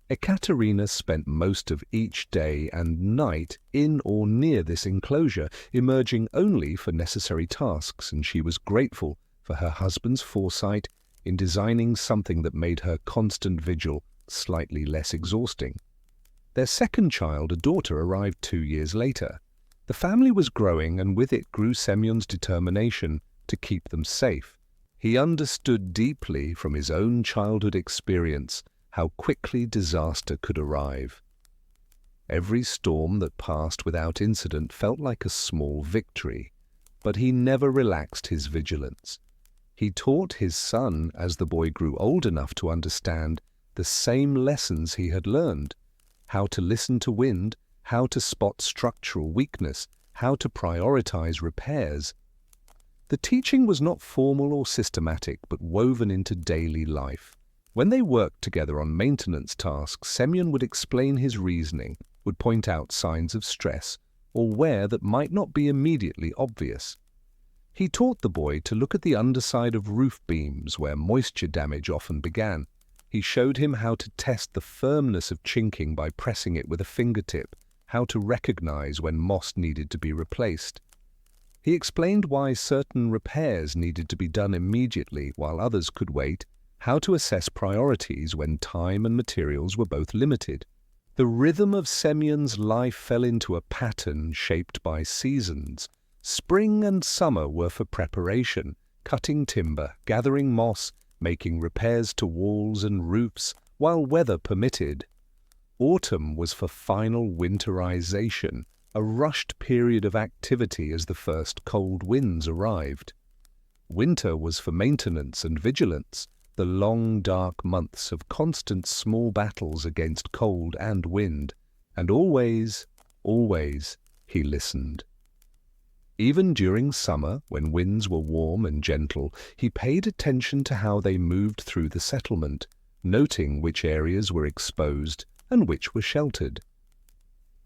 Ekaterina spent most of each day and night in or near this enclosure, emerging only for necessary tasks, and she was grateful for her husband's foresight in designing something that made her constant vigil slightly less exhausting. Their second child, a daughter, arrived 2 years later. The family was growing, and with it grew Semyon's determination to keep them safe. He understood deeply from his own childhood experience how quickly disaster could arrive. Every storm that passed without incident felt like a small victory, but he never relaxed his vigilance. He taught his son, as the boy grew old enough to understand, the same lessons he had learned: how to listen to wind, how to spot structural weakness, how to prioritize repairs. The teaching was not formal or systematic, but woven into daily life. When they worked together on maintenance tasks, Semyon would explain his reasoning, would point out signs of stress or wear that might not be immediately obvious. He taught the boy to look at the underside of roof beams where moisture damage often began. He showed him how to test the firmness of chinking by pressing it with a fingertip, how to recognize when moss needed to be replaced. He explained why certain repairs needed to be done immediately while others could wait, how to assess priorities when time and materials were both limited. The rhythm of Semyon's life fell into a pattern shaped by seasons. Spring and summer were for preparation, cutting timber, gathering moss, making repairs to walls and roofs, while weather permitted. Autumn was for final winterization, a rushed period of activity as the first cold winds arrived. Winter was for maintenance and vigilance, the long, dark months of constant small battles against cold and wind. And always, always, he listened. Even during summer, when winds were warm and gentle, he paid attention to how they moved through the settlement, noting which areas were exposed and which were sheltered.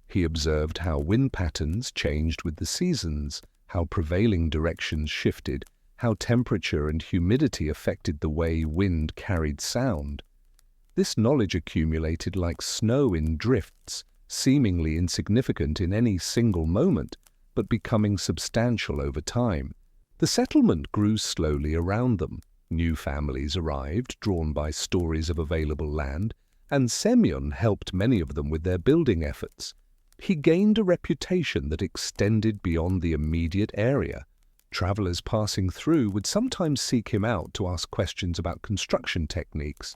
He observed how wind patterns changed with the seasons, how prevailing directions shifted, how temperature and humidity affected the way wind carried sound. This knowledge accumulated like snow in drifts, seemingly insignificant in any single moment, but becoming substantial over time. The settlement grew slowly around them. New families arrived, drawn by stories of available land, and Semyon helped many of them with their building efforts. He gained a reputation that extended beyond the immediate area. Travelers passing through would sometimes seek him out to ask questions about construction techniques.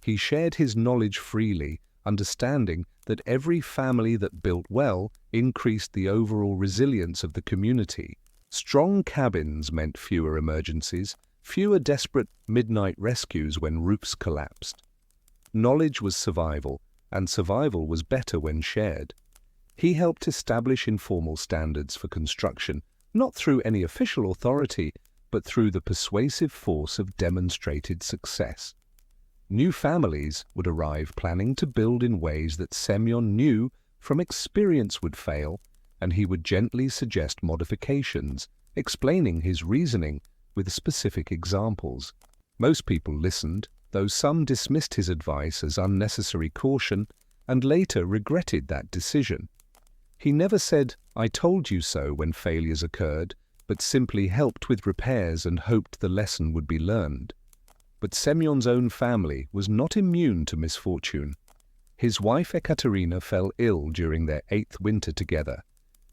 He shared his knowledge freely, understanding that every family that built well increased the overall resilience of the community. Strong cabins meant fewer emergencies, fewer desperate midnight rescues when roofs collapsed. Knowledge was survival, and survival was better when shared. He helped establish informal standards for construction, not through any official authority, but through the persuasive force of demonstrated success. New families would arrive planning to build in ways that Semyon knew from experience would fail, and he would gently suggest modifications, explaining his reasoning with specific examples. Most people listened, though some dismissed his advice as unnecessary caution and later regretted that decision. He never said, "I told you so," when failures occurred, but simply helped with repairs and hoped the lesson would be learned. But Semyon's own family was not immune to misfortune. His wife Ekaterina fell ill during their 8th winter together.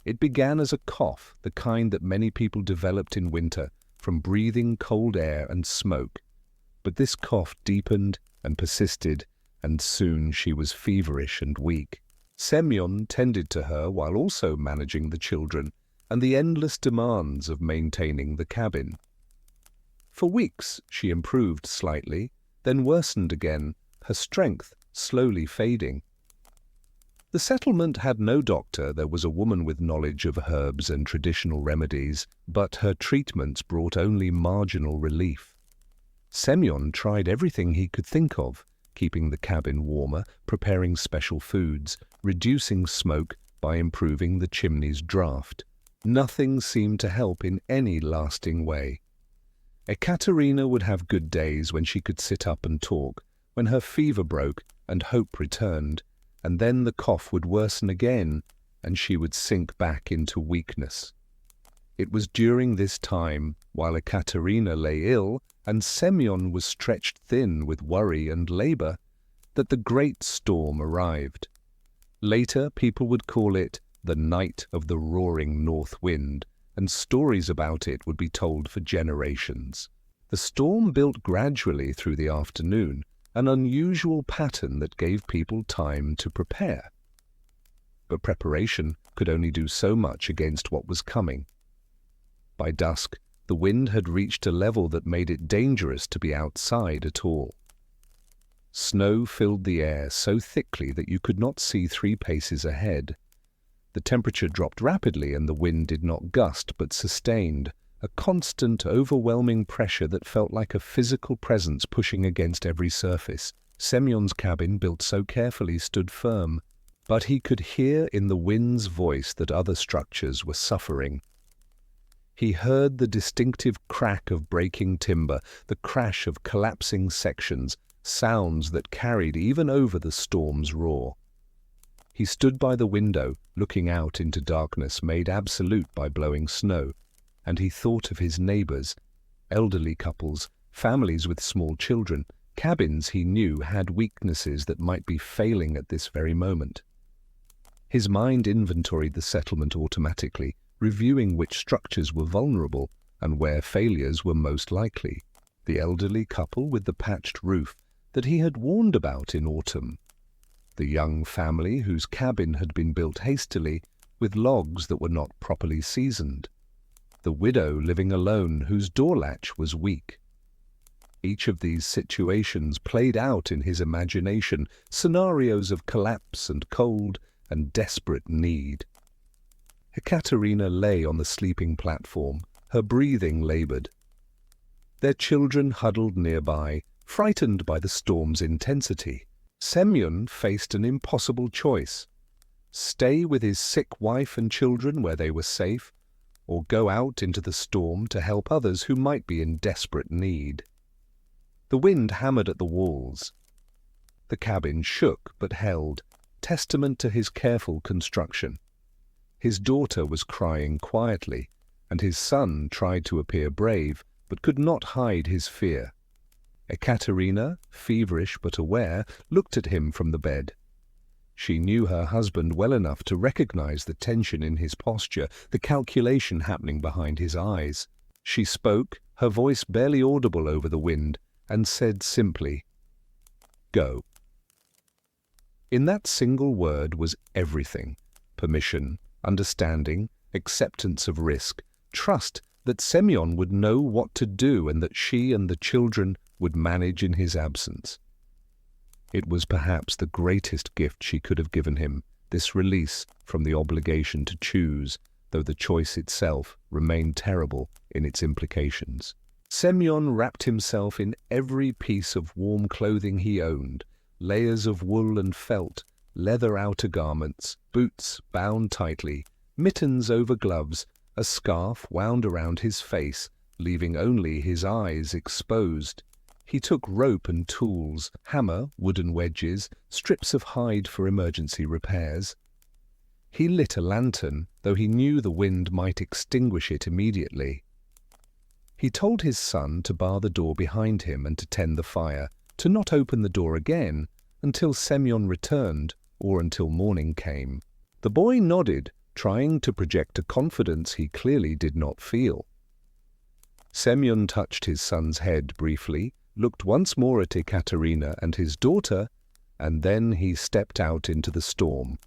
It began as a cough, the kind that many people developed in winter from breathing cold air and smoke. But this cough deepened and persisted, and soon she was feverish and weak. Semyon tended to her while also managing the children and the endless demands of maintaining the cabin. For weeks she improved slightly, then worsened again, her strength slowly fading. The settlement had no doctor. There was a woman with knowledge of herbs and traditional remedies, but her treatments brought only marginal relief. Semyon tried everything he could think of, keeping the cabin warmer, preparing special foods, reducing smoke by improving the chimney's draft. Nothing seemed to help in any lasting way. Ekaterina would have good days when she could sit up and talk, when her fever broke and hope returned, and then the cough would worsen again, and she would sink back into weakness. It was during this time, while Ekaterina lay ill and Semyon was stretched thin with worry and labor, that the great storm arrived. Later, people would call it the Night of the Roaring North Wind, and stories about it would be told for generations. The storm built gradually through the afternoon, an unusual pattern that gave people time to prepare. But preparation could only do so much against what was coming. By dusk, the wind had reached a level that made it dangerous to be outside at all. Snow filled the air so thickly that you could not see 3 paces ahead. The temperature dropped rapidly and the wind did not gust but sustained, a constant, overwhelming pressure that felt like a physical presence pushing against every surface. Semyon's cabin, built so carefully, stood firm, but he could hear in the wind's voice that other structures were suffering. He heard the distinctive crack of breaking timber, the crash of collapsing sections, sounds that carried even over the storm's roar. He stood by the window, looking out into darkness made absolute by blowing snow, and he thought of his neighbors, elderly couples, families with small children, cabins he knew had weaknesses that might be failing at this very moment. His mind inventoried the settlement automatically, reviewing which structures were vulnerable and where failures were most likely. The elderly couple with the patched roof that he had warned about in autumn. The young family whose cabin had been built hastily with logs that were not properly seasoned. The widow living alone whose door latch was weak. Each of these situations played out in his imagination, scenarios of collapse and cold and desperate need. Ekaterina lay on the sleeping platform, her breathing labored. Their children huddled nearby, frightened by the storm's intensity. Semyon faced an impossible choice: stay with his sick wife and children where they were safe, or go out into the storm to help others who might be in desperate need. The wind hammered at the walls. The cabin shook but held, testament to his careful construction. His daughter was crying quietly, and his son tried to appear brave, but could not hide his fear. Ekaterina, feverish but aware, looked at him from the bed. She knew her husband well enough to recognize the tension in his posture, the calculation happening behind his eyes. She spoke, her voice barely audible over the wind, and said simply, "Go." In that single word was everything: permission, understanding, acceptance of risk, trust that Semyon would know what to do and that she and the children would manage in his absence. It was perhaps the greatest gift she could have given him, this release from the obligation to choose, though the choice itself remained terrible in its implications. Semyon wrapped himself in every piece of warm clothing he owned, layers of wool and felt, leather outer garments, boots bound tightly, mittens over gloves, a scarf wound around his face, leaving only his eyes exposed. He took rope and tools, hammer, wooden wedges, strips of hide for emergency repairs. He lit a lantern, though he knew the wind might extinguish it immediately. He told his son to bar the door behind him and to tend the fire, to not open the door again until Semyon returned or until morning came. The boy nodded, trying to project a confidence he clearly did not feel. Semyon touched his son's head briefly, looked once more at Ekaterina and his daughter, and then he stepped out into the storm.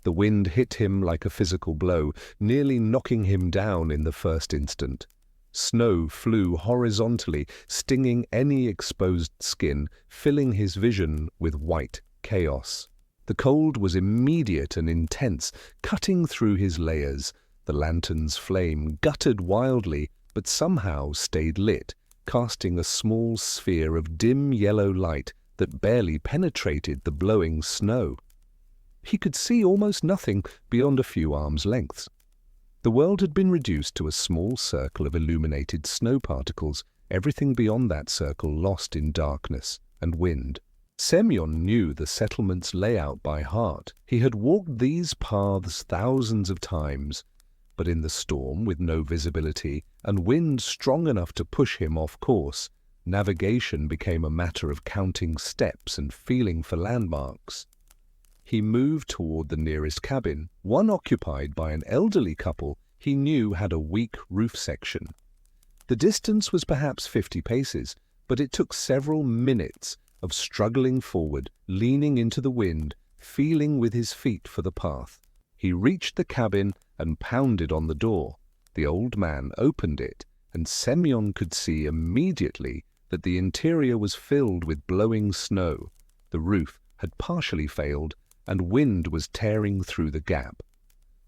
The wind hit him like a physical blow, nearly knocking him down in the first instant. Snow flew horizontally, stinging any exposed skin, filling his vision with white chaos. The cold was immediate and intense, cutting through his layers. The lantern's flame guttered wildly, but somehow stayed lit, casting a small sphere of dim yellow light that barely penetrated the blowing snow. He could see almost nothing beyond a few arms' lengths. The world had been reduced to a small circle of illuminated snow particles, everything beyond that circle lost in darkness and wind. Semyon knew the settlement's layout by heart. He had walked these paths thousands of times, but in the storm, with no visibility and wind strong enough to push him off course, navigation became a matter of counting steps and feeling for landmarks. He moved toward the nearest cabin, one occupied by an elderly couple he knew had a weak roof section. The distance was perhaps 50 paces, but it took several minutes of struggling forward, leaning into the wind, feeling with his feet for the path. He reached the cabin and pounded on the door. The old man opened it, and Semyon could see immediately that the interior was filled with blowing snow. The roof had partially failed, and wind was tearing through the gap.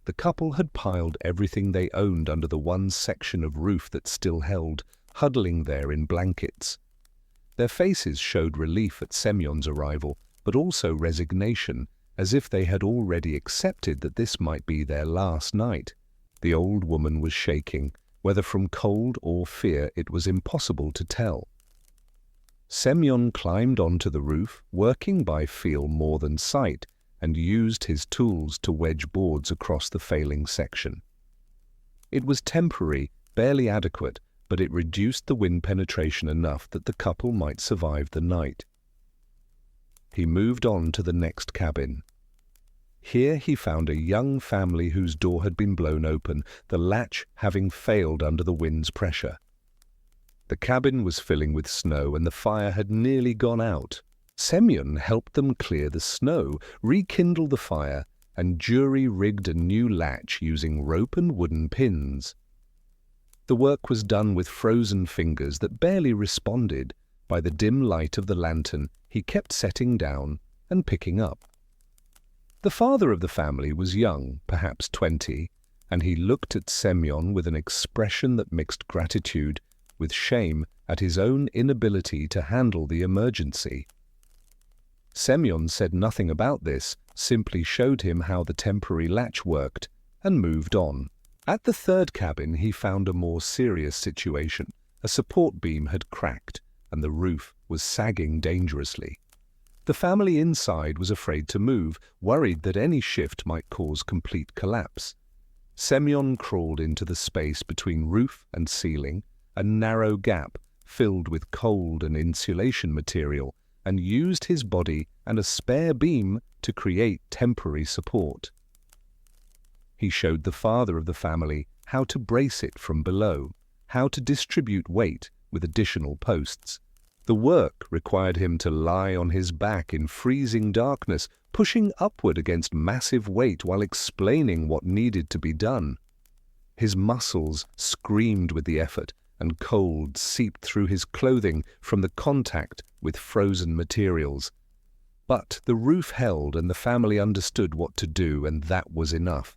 The couple had piled everything they owned under the one section of roof that still held, huddling there in blankets. Their faces showed relief at Semyon's arrival, but also resignation, as if they had already accepted that this might be their last night. The old woman was shaking. Whether from cold or fear, it was impossible to tell. Semyon climbed onto the roof, working by feel more than sight, and used his tools to wedge boards across the failing section. It was temporary, barely adequate, but it reduced the wind penetration enough that the couple might survive the night. He moved on to the next cabin. Here he found a young family whose door had been blown open, the latch having failed under the wind's pressure. The cabin was filling with snow, and the fire had nearly gone out. Semyon helped them clear the snow, rekindle the fire, and jury-rigged a new latch using rope and wooden pins. The work was done with frozen fingers that barely responded. By the dim light of the lantern, he kept setting down and picking up. The father of the family was young, perhaps 20, and he looked at Semyon with an expression that mixed gratitude with shame at his own inability to handle the emergency. Semyon said nothing about this, simply showed him how the temporary latch worked, and moved on. At the third cabin he found a more serious situation. A support beam had cracked, and the roof was sagging dangerously. The family inside was afraid to move, worried that any shift might cause complete collapse. Semyon crawled into the space between roof and ceiling, a narrow gap filled with cold and insulation material, and used his body and a spare beam to create temporary support. He showed the father of the family how to brace it from below, how to distribute weight with additional posts. The work required him to lie on his back in freezing darkness, pushing upward against massive weight while explaining what needed to be done. His muscles screamed with the effort, and cold seeped through his clothing from the contact with frozen materials. But the roof held, and the family understood what to do, and that was enough.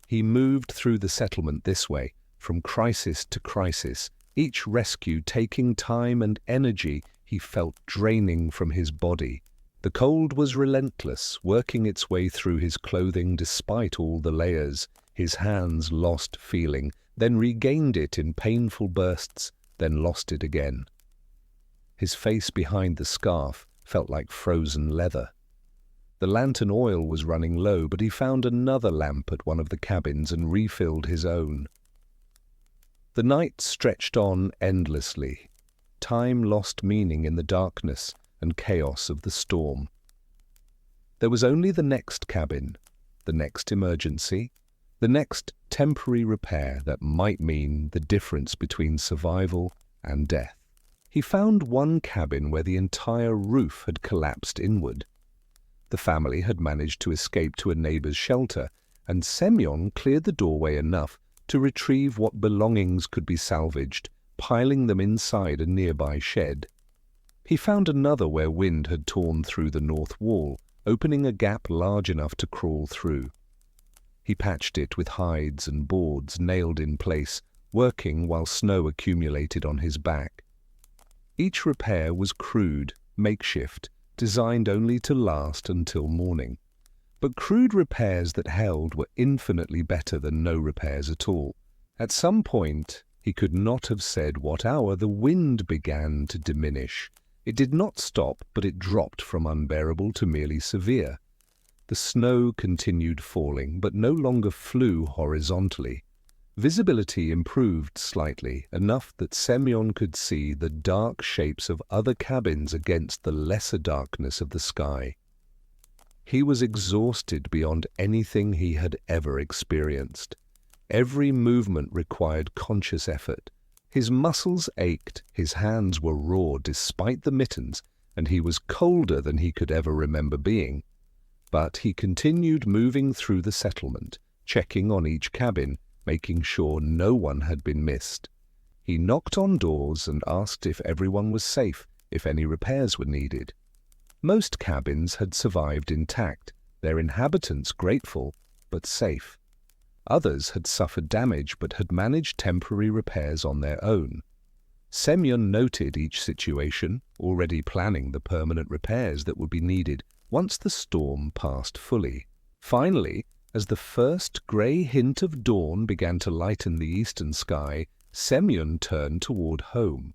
He moved through the settlement this way, from crisis to crisis, each rescue taking time and energy he felt draining from his body. The cold was relentless, working its way through his clothing despite all the layers. His hands lost feeling, then regained it in painful bursts, then lost it again. His face behind the scarf felt like frozen leather. The lantern oil was running low, but he found another lamp at one of the cabins and refilled his own. The night stretched on endlessly. Time lost meaning in the darkness and chaos of the storm. There was only the next cabin, the next emergency, the next temporary repair that might mean the difference between survival and death. He found one cabin where the entire roof had collapsed inward. The family had managed to escape to a neighbor's shelter, and Semyon cleared the doorway enough to retrieve what belongings could be salvaged, piling them inside a nearby shed. He found another where wind had torn through the north wall, opening a gap large enough to crawl through. He patched it with hides and boards nailed in place, working while snow accumulated on his back. Each repair was crude, makeshift, designed only to last until morning. But crude repairs that held were infinitely better than no repairs at all. At some point, he could not have said what hour, the wind began to diminish. It did not stop, but it dropped from unbearable to merely severe. The snow continued falling, but no longer flew horizontally. Visibility improved slightly, enough that Semyon could see the dark shapes of other cabins against the lesser darkness of the sky. He was exhausted beyond anything he had ever experienced. Every movement required conscious effort. His muscles ached, his hands were raw despite the mittens, and he was colder than he could ever remember being. But he continued moving through the settlement, checking on each cabin, making sure no one had been missed. He knocked on doors and asked if everyone was safe, if any repairs were needed. Most cabins had survived intact, their inhabitants grateful, but safe. Others had suffered damage but had managed temporary repairs on their own. Semyon noted each situation, already planning the permanent repairs that would be needed once the storm passed fully. Finally, as the first grey hint of dawn began to lighten the eastern sky, Semyon turned toward home.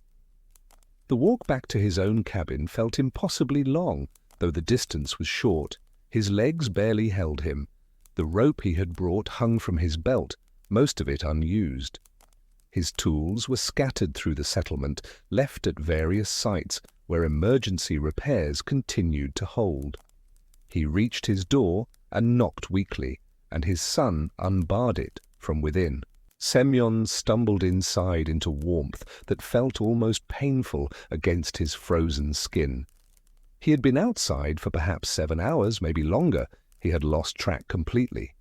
The walk back to his own cabin felt impossibly long, though the distance was short. His legs barely held him. The rope he had brought hung from his belt, most of it unused. His tools were scattered through the settlement, left at various sites where emergency repairs continued to hold. He reached his door and knocked weakly, and his son unbarred it from within. Semyon stumbled inside into warmth that felt almost painful against his frozen skin. He had been outside for perhaps 7 hours, maybe longer. He had lost track completely.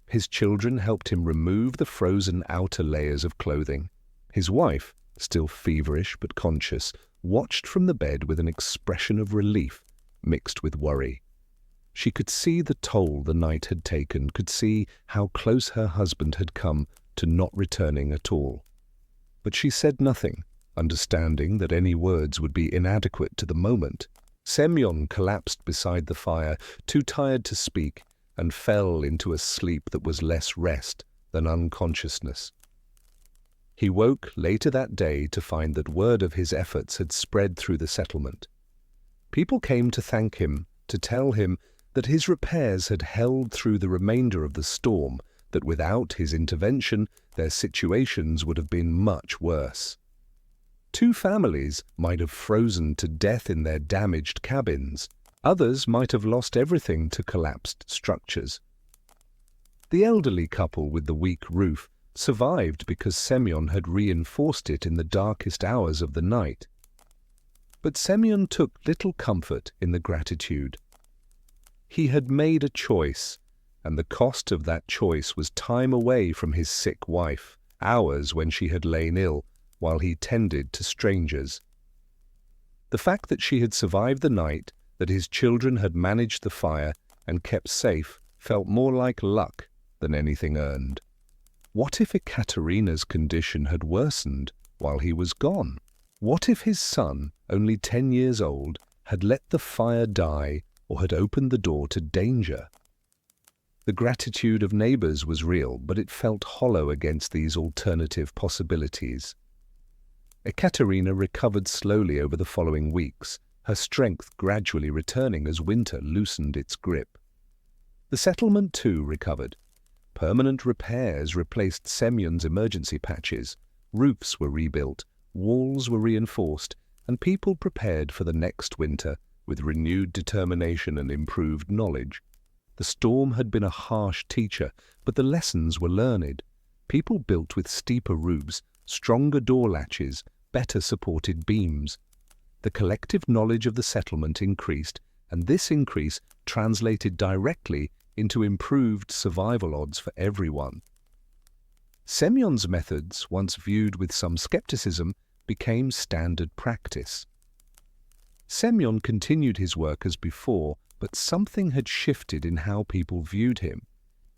His children helped him remove the frozen outer layers of clothing. His wife, still feverish but conscious, watched from the bed with an expression of relief mixed with worry. She could see the toll the night had taken, could see how close her husband had come to not returning at all. But she said nothing, understanding that any words would be inadequate to the moment. Semyon collapsed beside the fire, too tired to speak, and fell into a sleep that was less rest than unconsciousness. He woke later that day to find that word of his efforts had spread through the settlement. People came to thank him, to tell him that his repairs had held through the remainder of the storm, that without his intervention their situations would have been much worse. 2 families might have frozen to death in their damaged cabins. Others might have lost everything to collapsed structures. The elderly couple with the weak roof survived because Semyon had reinforced it in the darkest hours of the night. But Semyon took little comfort in the gratitude. He had made a choice, and the cost of that choice was time away from his sick wife, hours when she had lain ill, while he tended to strangers. The fact that she had survived the night, that his children had managed the fire and kept safe, felt more like luck than anything earned. What if Ekaterina's condition had worsened while he was gone? What if his son, only 10 years old, had let the fire die or had opened the door to danger? The gratitude of neighbors was real, but it felt hollow against these alternative possibilities. Ekaterina recovered slowly over the following weeks, her strength gradually returning as winter loosened its grip. The settlement too recovered. Permanent repairs replaced Semyon's emergency patches, roofs were rebuilt, walls were reinforced, and people prepared for the next winter with renewed determination and improved knowledge. The storm had been a harsh teacher, but the lessons were learned. People built with steeper roofs, stronger door latches, better supported beams. The collective knowledge of the settlement increased, and this increase translated directly into improved survival odds for everyone. Semyon's methods, once viewed with some skepticism, became standard practice. Semyon continued his work as before, but something had shifted in how people viewed him.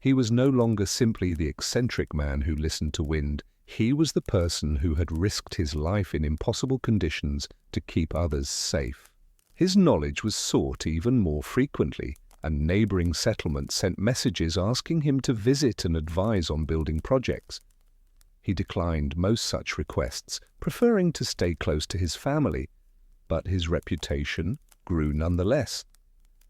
He was no longer simply the eccentric man who listened to wind. He was the person who had risked his life in impossible conditions to keep others safe. His knowledge was sought even more frequently, and neighboring settlements sent messages asking him to visit and advise on building projects. He declined most such requests, preferring to stay close to his family, but his reputation grew nonetheless.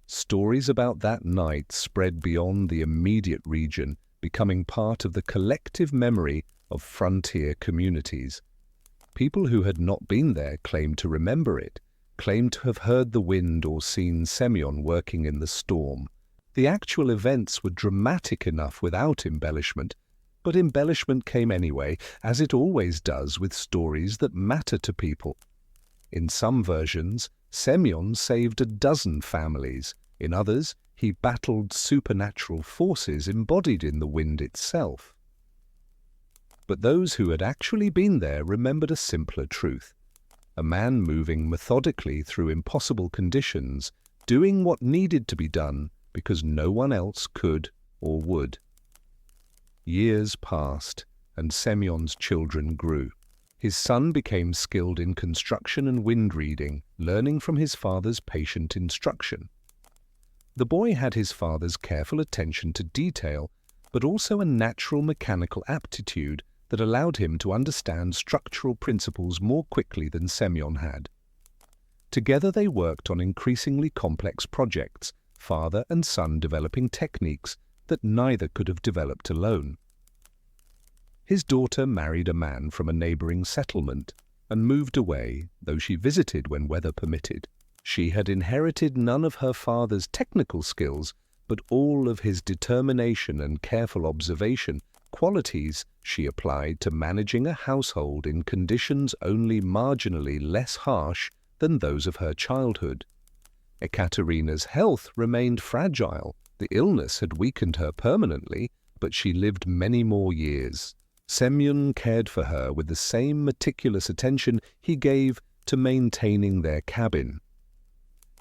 Stories about that night spread beyond the immediate region, becoming part of the collective memory of frontier communities. People who had not been there claimed to remember it, claimed to have heard the wind or seen Semyon working in the storm. The actual events were dramatic enough without embellishment, But embellishment came anyway, as it always does with stories that matter to people. In some versions, Semyon saved a dozen families. In others, he battled supernatural forces embodied in the wind itself. But those who had actually been there remembered a simpler truth. A man moving methodically through impossible conditions, doing what needed to be done because no one else could or would. Years passed, and Semyon's children grew. His son became skilled in construction and wind reading, learning from his father's patient instruction. The boy had his father's careful attention to detail, but also a natural mechanical aptitude that allowed him to understand structural principles more quickly than Semyon had. Together they worked on increasingly complex projects, father and son developing techniques that neither could have developed alone. His daughter married a man from a neighboring settlement and moved away, though she visited when weather permitted. She had inherited none of her father's technical skills, but all of his determination and careful observation, qualities she applied to managing a household in conditions only marginally less harsh than those of her childhood. Ekaterina's health remained fragile. The illness had weakened her permanently, but she lived many more years. Semyon cared for her with the same meticulous attention he gave to maintaining their cabin.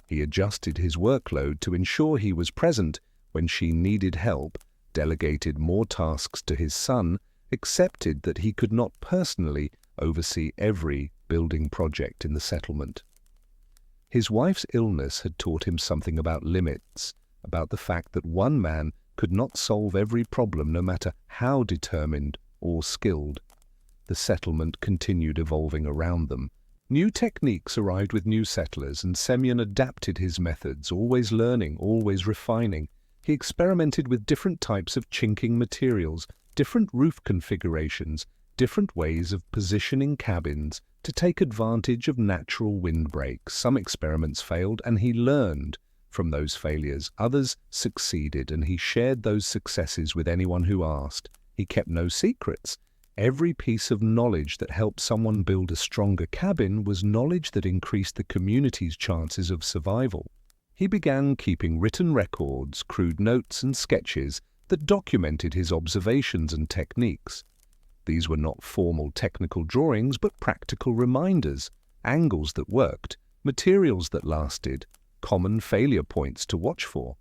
He adjusted his workload to ensure he was present when she needed help, delegated more tasks to his son, accepted that he could not personally oversee every building project in the settlement. His wife's illness had taught him something about limits, about the fact that one man could not solve every problem no matter how determined or skilled. The settlement continued evolving around them. New techniques arrived with new settlers, and Semyon adapted his methods, always learning, always refining. He experimented with different types of chinking materials, different roof configurations, different ways of positioning cabins to take advantage of natural windbreaks. Some experiments failed, and he learned from those failures. Others succeeded, and he shared those successes with anyone who asked. He kept no secrets. Every piece of knowledge that helped someone build a stronger cabin was knowledge that increased the community's chances of survival. He began keeping written records, crude notes and sketches that documented his observations and techniques. These were not formal technical drawings, but practical reminders, angles that worked, materials that lasted, common failure points to watch for.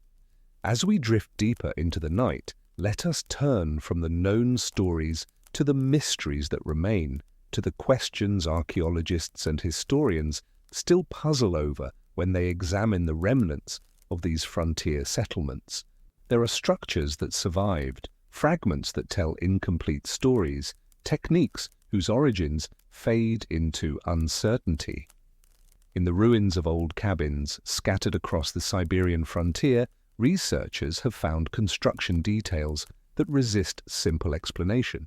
As we drift deeper into the night, let us turn from the known stories to the mysteries that remain, to the questions archaeologists and historians still puzzle over when they examine the remnants of these frontier settlements. There are structures that survived, fragments that tell incomplete stories, techniques whose origins fade into uncertainty. In the ruins of old cabins scattered across the Siberian frontier, researchers have found construction details that resist simple explanation.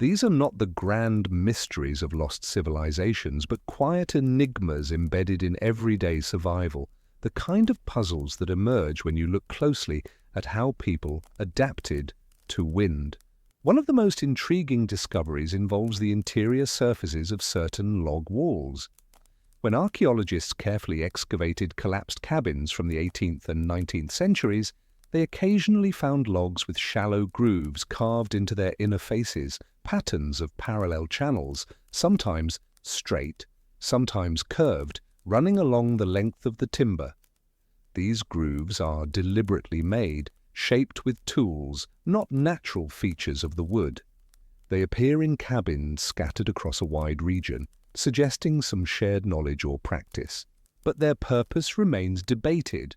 These are not the grand mysteries of lost civilizations, but quiet enigmas embedded in everyday survival, the kind of puzzles that emerge when you look closely at how people adapted to wind. One of the most intriguing discoveries involves the interior surfaces of certain log walls. When archaeologists carefully excavated collapsed cabins from the 18th and 19th centuries, they occasionally found logs with shallow grooves carved into their inner faces, patterns of parallel channels, sometimes straight, sometimes curved, running along the length of the timber. These grooves are deliberately made, shaped with tools, not natural features of the wood. They appear in cabins scattered across a wide region, suggesting some shared knowledge or practice. But their purpose remains debated.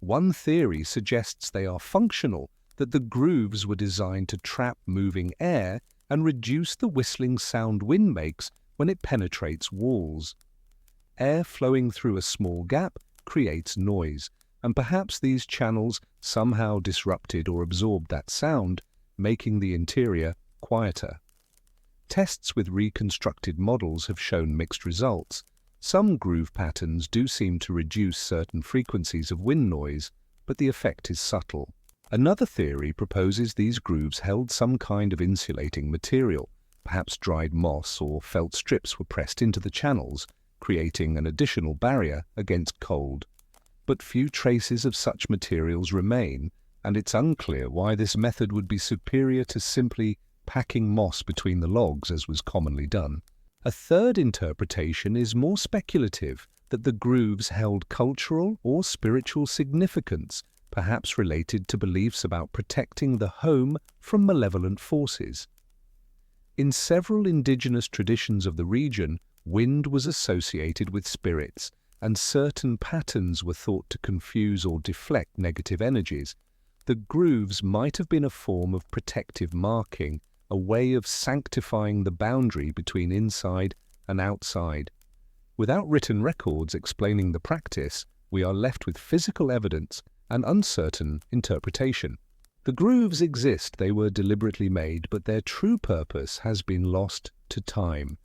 One theory suggests they are functional, that the grooves were designed to trap moving air and reduce the whistling sound wind makes when it penetrates walls. Air flowing through a small gap creates noise, and perhaps these channels somehow disrupted or absorbed that sound, making the interior quieter. Tests with reconstructed models have shown mixed results. Some groove patterns do seem to reduce certain frequencies of wind noise, but the effect is subtle. Another theory proposes these grooves held some kind of insulating material. Perhaps dried moss or felt strips were pressed into the channels, creating an additional barrier against cold. But few traces of such materials remain, and it's unclear why this method would be superior to simply packing moss between the logs as was commonly done. A third interpretation is more speculative, that the grooves held cultural or spiritual significance, perhaps related to beliefs about protecting the home from malevolent forces. In several indigenous traditions of the region, wind was associated with spirits, and certain patterns were thought to confuse or deflect negative energies. The grooves might have been a form of protective marking, a way of sanctifying the boundary between inside and outside. Without written records explaining the practice, we are left with physical evidence and uncertain interpretation. The grooves exist, they were deliberately made, but their true purpose has been lost to time.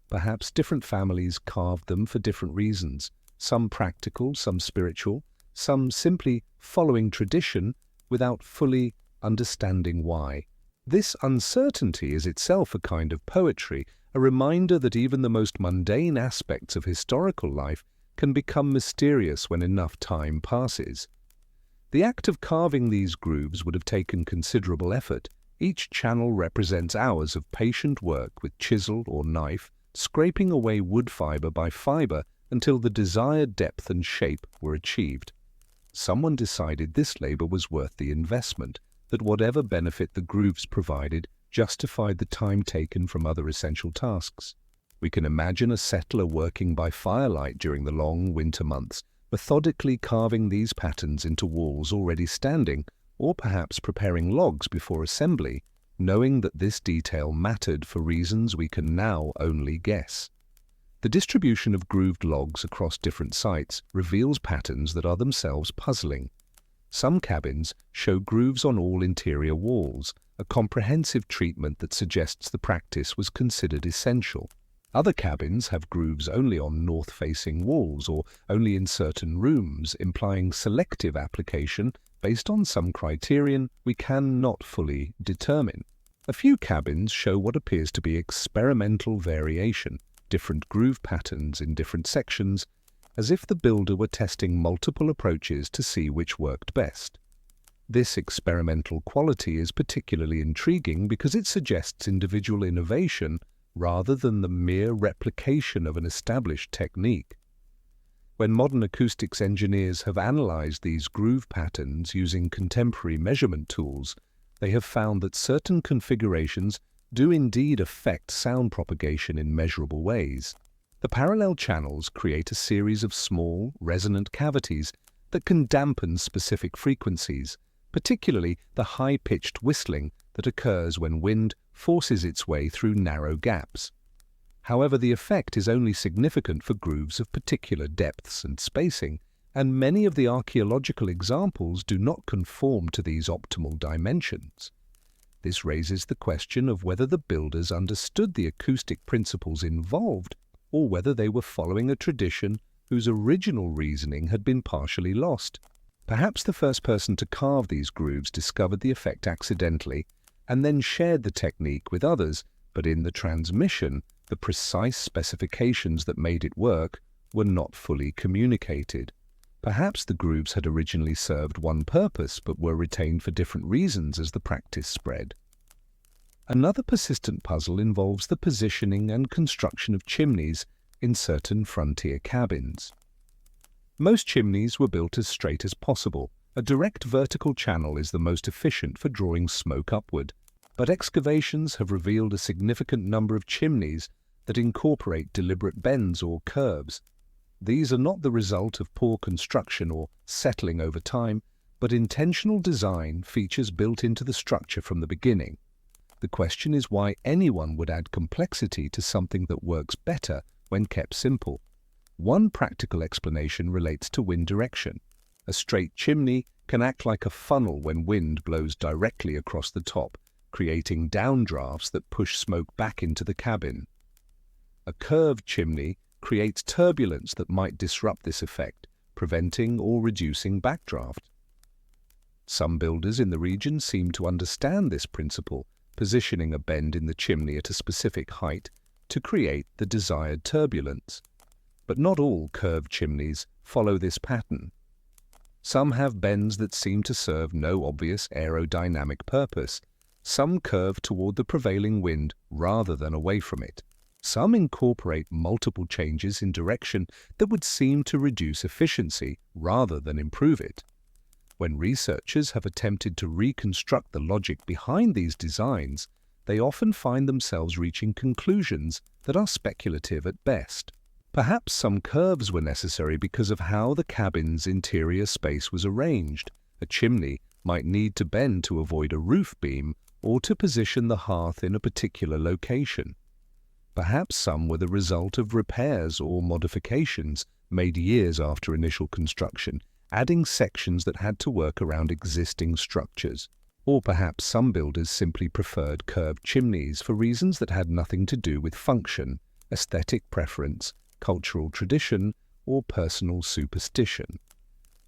Perhaps different families carved them for different reasons, some practical, some spiritual, some simply following tradition without fully understanding why. This uncertainty is itself a kind of poetry, a reminder that even the most mundane aspects of historical life can become mysterious when enough time passes. The act of carving these grooves would have taken considerable effort. Each channel represents hours of patient work with chisel or knife, scraping away wood fiber by fiber until the desired depth and shape were achieved. Someone decided this labor was worth the investment, that whatever benefit the grooves provided justified the time taken from other essential tasks. We can imagine a settler working by firelight during the long winter months, methodically carving these patterns into walls already standing, or perhaps preparing logs before assembly, knowing that this detail mattered for reasons we can now only guess. The distribution of grooved logs across different sites reveals patterns that are themselves puzzling. Some cabins show grooves on all interior walls, a comprehensive treatment that suggests the practice was considered essential. Other cabins have grooves only on north-facing walls or only in certain rooms, implying selective application based on some criterion we cannot fully determine. A few cabins show what appears to be experimental variation, different groove patterns in different sections, as if the builder were testing multiple approaches to see which worked best. This experimental quality is particularly intriguing because it suggests individual innovation rather than the mere replication of an established technique. When modern acoustics engineers have analyzed these groove patterns using contemporary measurement tools, they have found that certain configurations do indeed affect sound propagation in measurable ways. The parallel channels create a series of small, resonant cavities that can dampen specific frequencies, particularly the high-pitched whistling that occurs when wind forces its way through narrow gaps. However, the effect is only significant for grooves of particular depths and spacing, and many of the archaeological examples do not conform to these optimal dimensions. This raises the question of whether the builders understood the acoustic principles involved, or whether they were following a tradition whose original reasoning had been partially lost. Perhaps the first person to carve these grooves discovered the effect accidentally and then shared the technique with others, but in the transmission, the precise specifications that made it work were not fully communicated. Perhaps the grooves had originally served one purpose but were retained for different reasons as the practice spread. Another persistent puzzle involves the positioning and construction of chimneys in certain frontier cabins. Most chimneys were built as straight as possible. A direct vertical channel is the most efficient for drawing smoke upward, but excavations have revealed a significant number of chimneys that incorporate deliberate bends or curves. These are not the result of poor construction or settling over time, but intentional design features built into the structure from the beginning. The question is why anyone would add complexity to something that works better when kept simple. One practical explanation relates to wind direction. A straight chimney can act like a funnel when wind blows directly across the top, creating downdrafts that push smoke back into the cabin. A curved chimney creates turbulence that might disrupt this effect, preventing or reducing backdraft. Some builders in the region seem to understand this principle, positioning a bend in the chimney at a specific height to create the desired turbulence. But not all curved chimneys follow this pattern. Some have bends that seem to serve no obvious aerodynamic purpose. Some curve toward the prevailing wind rather than away from it. Some incorporate multiple changes in direction that would seem to reduce efficiency rather than improve it. When researchers have attempted to reconstruct the logic behind these designs, they often find themselves reaching conclusions that are speculative at best. Perhaps some curves were necessary because of how the cabin's interior space was arranged. A chimney might need to bend to avoid a roof beam or to position the hearth in a particular location. Perhaps some were the result of repairs or modifications made years after initial construction, adding sections that had to work around existing structures. Or perhaps some builders simply preferred curved chimneys for reasons that had nothing to do with function, aesthetic preference, cultural tradition, or personal superstition.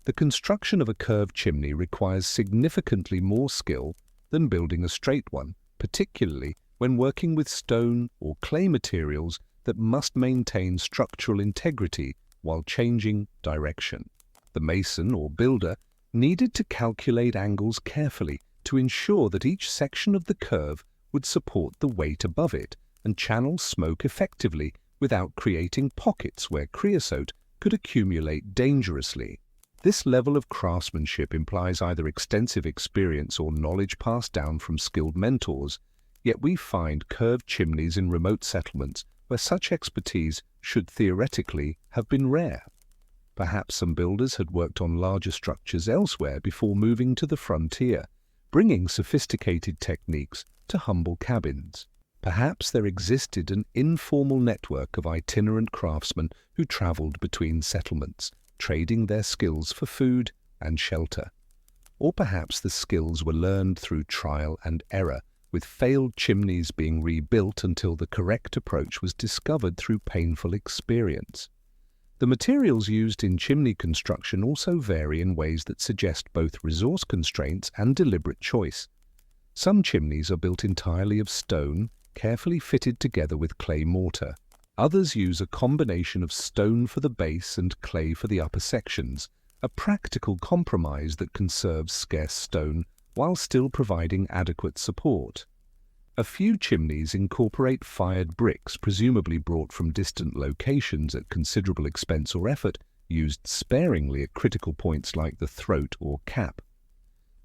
The construction of a curved chimney requires significantly more skill than building a straight one, particularly when working with stone or clay materials that must maintain structural integrity while changing direction. The mason or builder needed to calculate angles carefully to ensure that each section of the curve would support the weight above it and channel smoke effectively without creating pockets where creosote could accumulate dangerously. This level of craftsmanship implies either extensive experience or knowledge passed down from skilled mentors, yet we find curved chimneys in remote settlements where such expertise should theoretically have been rare. Perhaps some builders had worked on larger structures elsewhere before moving to the frontier, bringing sophisticated techniques to humble cabins. Perhaps there existed an informal network of itinerant craftsmen who traveled between settlements, trading their skills for food and shelter. Or perhaps the skills were learned through trial and error, with failed chimneys being rebuilt until the correct approach was discovered through painful experience. The materials used in chimney construction also vary in ways that suggest both resource constraints and deliberate choice. Some chimneys are built entirely of stone, carefully fitted together with clay mortar. Others use a combination of stone for the base and clay for the upper sections, a practical compromise that conserves scarce stone while still providing adequate support. A few chimneys incorporate fired bricks, presumably brought from distant locations at considerable expense or effort, used sparingly at critical points like the throat or cap.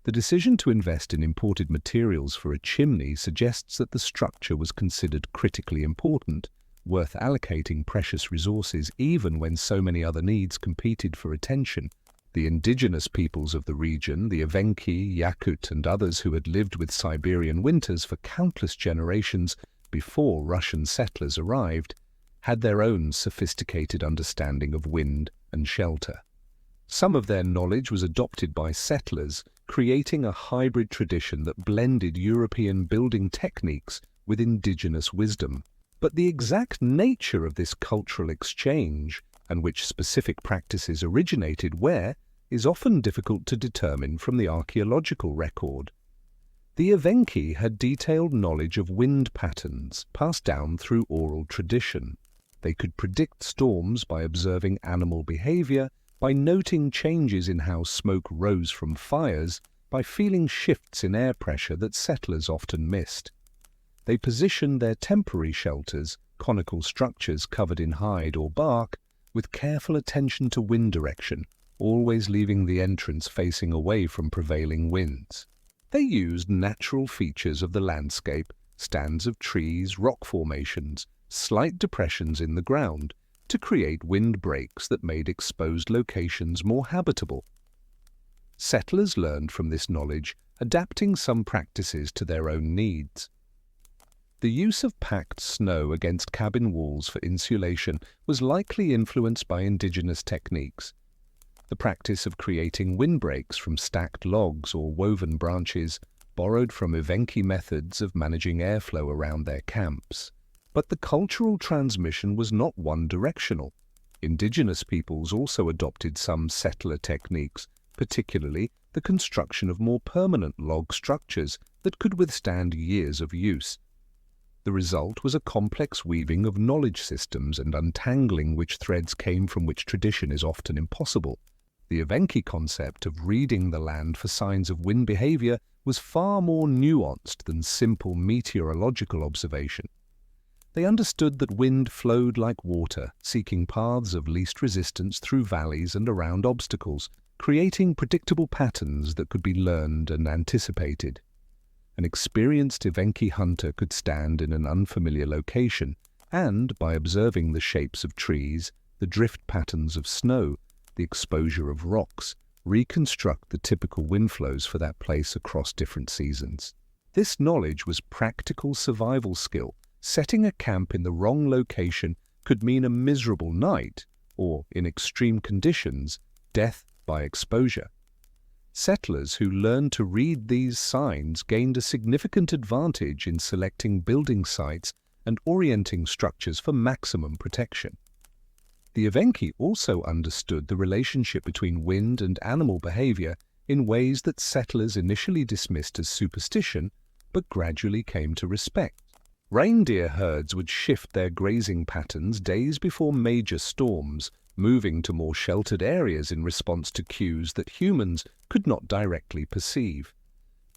The decision to invest in imported materials for a chimney suggests that the structure was considered critically important, worth allocating precious resources even when so many other needs competed for attention. The indigenous peoples of the region, the Evenki, Yakut, and others who had lived with Siberian winters for countless generations before Russian settlers arrived, had their own sophisticated understanding of wind and shelter. Some of their knowledge was adopted by settlers, creating a hybrid tradition that blended European building techniques with indigenous wisdom. But the exact nature of this cultural exchange, and which specific practices originated where, is often difficult to determine from the archaeological record. The Evenki had detailed knowledge of wind patterns passed down through oral tradition. They could predict storms by observing animal behavior, by noting changes in how smoke rose from fires, by feeling shifts in air pressure that settlers often missed. They positioned their temporary shelters, conical structures covered in hide or bark, with careful attention to wind direction, always leaving the entrance facing away from prevailing winds. They used natural features of the landscape, stands of trees, rock formations, slight depressions in the ground, to create wind breaks that made exposed locations more habitable. Settlers learned from this knowledge, adapting some practices to their own needs. The use of packed snow against cabin walls for insulation was likely influenced by indigenous techniques. The practice of creating windbreaks from stacked logs or woven branches borrowed from Evenki methods of managing airflow around their camps. But the cultural transmission was not one-directional. Indigenous peoples also adopted some settler techniques, particularly the construction of more permanent log structures that could withstand years of use. The result was a complex weaving of knowledge systems and untangling which threads came from which tradition is often impossible. The Evenki concept of reading the land for signs of wind behavior was far more nuanced than simple meteorological observation. They understood that wind flowed like water, seeking paths of least resistance through valleys and around obstacles, creating predictable patterns that could be learned and anticipated. An experienced Evenki hunter could stand in an unfamiliar location and, by observing the shapes of trees, the drift patterns of snow, the exposure of rocks, reconstruct the typical wind flows for that place across different seasons. This knowledge was practical survival skill. Setting a camp in the wrong location could mean a miserable night, or, in extreme conditions, death by exposure. Settlers who learned to read these signs gained a significant advantage in selecting building sites and orienting structures for maximum protection. The Evenki also understood the relationship between wind and animal behavior in ways that settlers initially dismissed as superstition, but gradually came to respect. Reindeer herds would shift their grazing patterns days before major storms, moving to more sheltered areas in response to cues that humans could not directly perceive.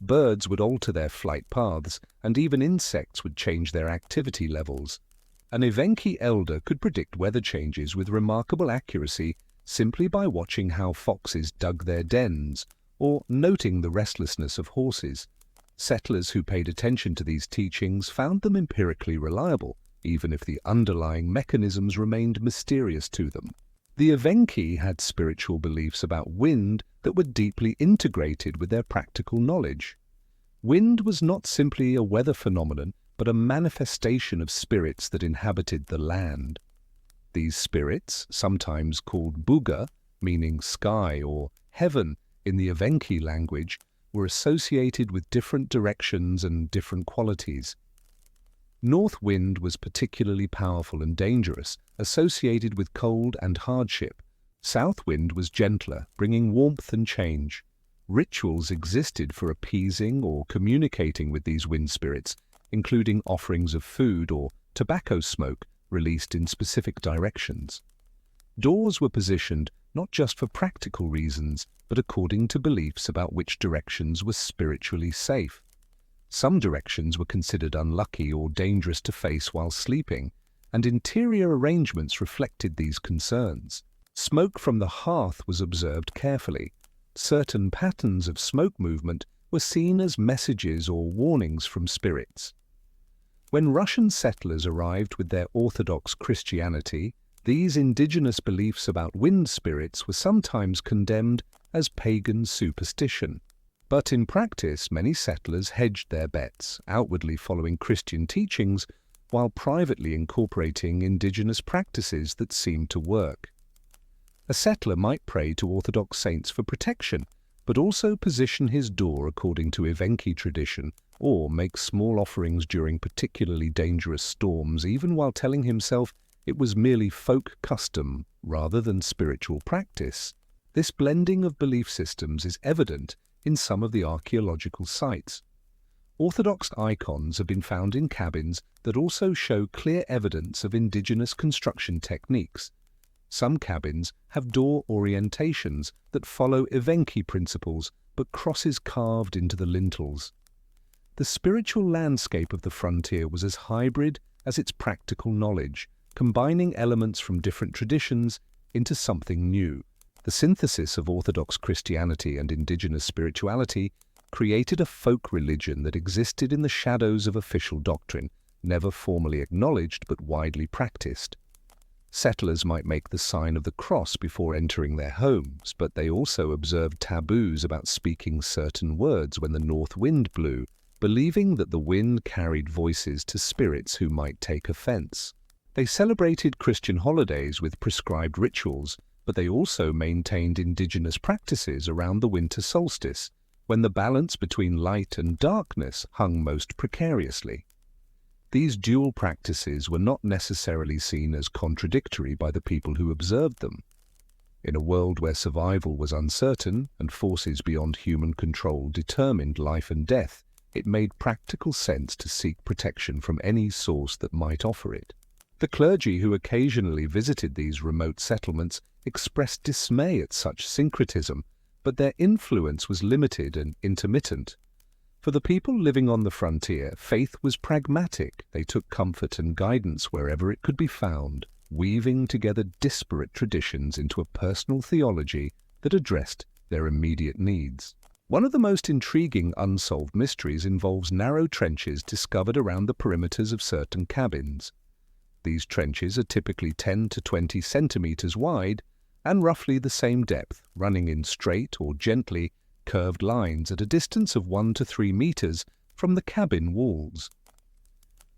Birds would alter their flight paths, and even insects would change their activity levels. An Evenki elder could predict weather changes with remarkable accuracy simply by watching how foxes dug their dens or noting the restlessness of horses. Settlers who paid attention to these teachings found them empirically reliable, even if the underlying mechanisms remained mysterious to them. The Evenki had spiritual beliefs about wind that were deeply integrated with their practical knowledge. Wind was not simply a weather phenomenon, but a manifestation of spirits that inhabited the land. These spirits, sometimes called buga, meaning sky or heaven in the Evenki language, were associated with different directions and different qualities. North wind was particularly powerful and dangerous, associated with cold and hardship. South wind was gentler, bringing warmth and change. Rituals existed for appeasing or communicating with these wind spirits, including offerings of food or tobacco smoke released in specific directions. Doors were positioned not just for practical reasons, but according to beliefs about which directions were spiritually safe. Some directions were considered unlucky or dangerous to face while sleeping, and interior arrangements reflected these concerns. Smoke from the hearth was observed carefully. Certain patterns of smoke movement were seen as messages or warnings from spirits. When Russian settlers arrived with their Orthodox Christianity, these indigenous beliefs about wind spirits were sometimes condemned as pagan superstition. But in practice, many settlers hedged their bets, outwardly following Christian teachings while privately incorporating indigenous practices that seemed to work. A settler might pray to Orthodox saints for protection, but also position his door according to Evenki tradition, or make small offerings during particularly dangerous storms, even while telling himself it was merely folk custom rather than spiritual practice. This blending of belief systems is evident in some of the archaeological sites. Orthodox icons have been found in cabins that also show clear evidence of indigenous construction techniques. Some cabins have door orientations that follow Evenki principles, but crosses carved into the lintels. The spiritual landscape of the frontier was as hybrid as its practical knowledge, combining elements from different traditions into something new. The synthesis of Orthodox Christianity and indigenous spirituality created a folk religion that existed in the shadows of official doctrine, never formally acknowledged but widely practiced. Settlers might make the sign of the cross before entering their homes, but they also observed taboos about speaking certain words when the north wind blew, believing that the wind carried voices to spirits who might take offense. They celebrated Christian holidays with prescribed rituals, but they also maintained indigenous practices around the winter solstice, when the balance between light and darkness hung most precariously. These dual practices were not necessarily seen as contradictory by the people who observed them. In a world where survival was uncertain and forces beyond human control determined life and death, it made practical sense to seek protection from any source that might offer it. The clergy who occasionally visited these remote settlements expressed dismay at such syncretism, but their influence was limited and intermittent. For the people living on the frontier, faith was pragmatic. They took comfort and guidance wherever it could be found, weaving together disparate traditions into a personal theology that addressed their immediate needs. One of the most intriguing unsolved mysteries involves narrow trenches discovered around the perimeters of certain cabins. These trenches are typically 10 to 20 centimeters wide and roughly the same depth, running in straight or gently curved lines at a distance of 1 to 3 meters from the cabin walls.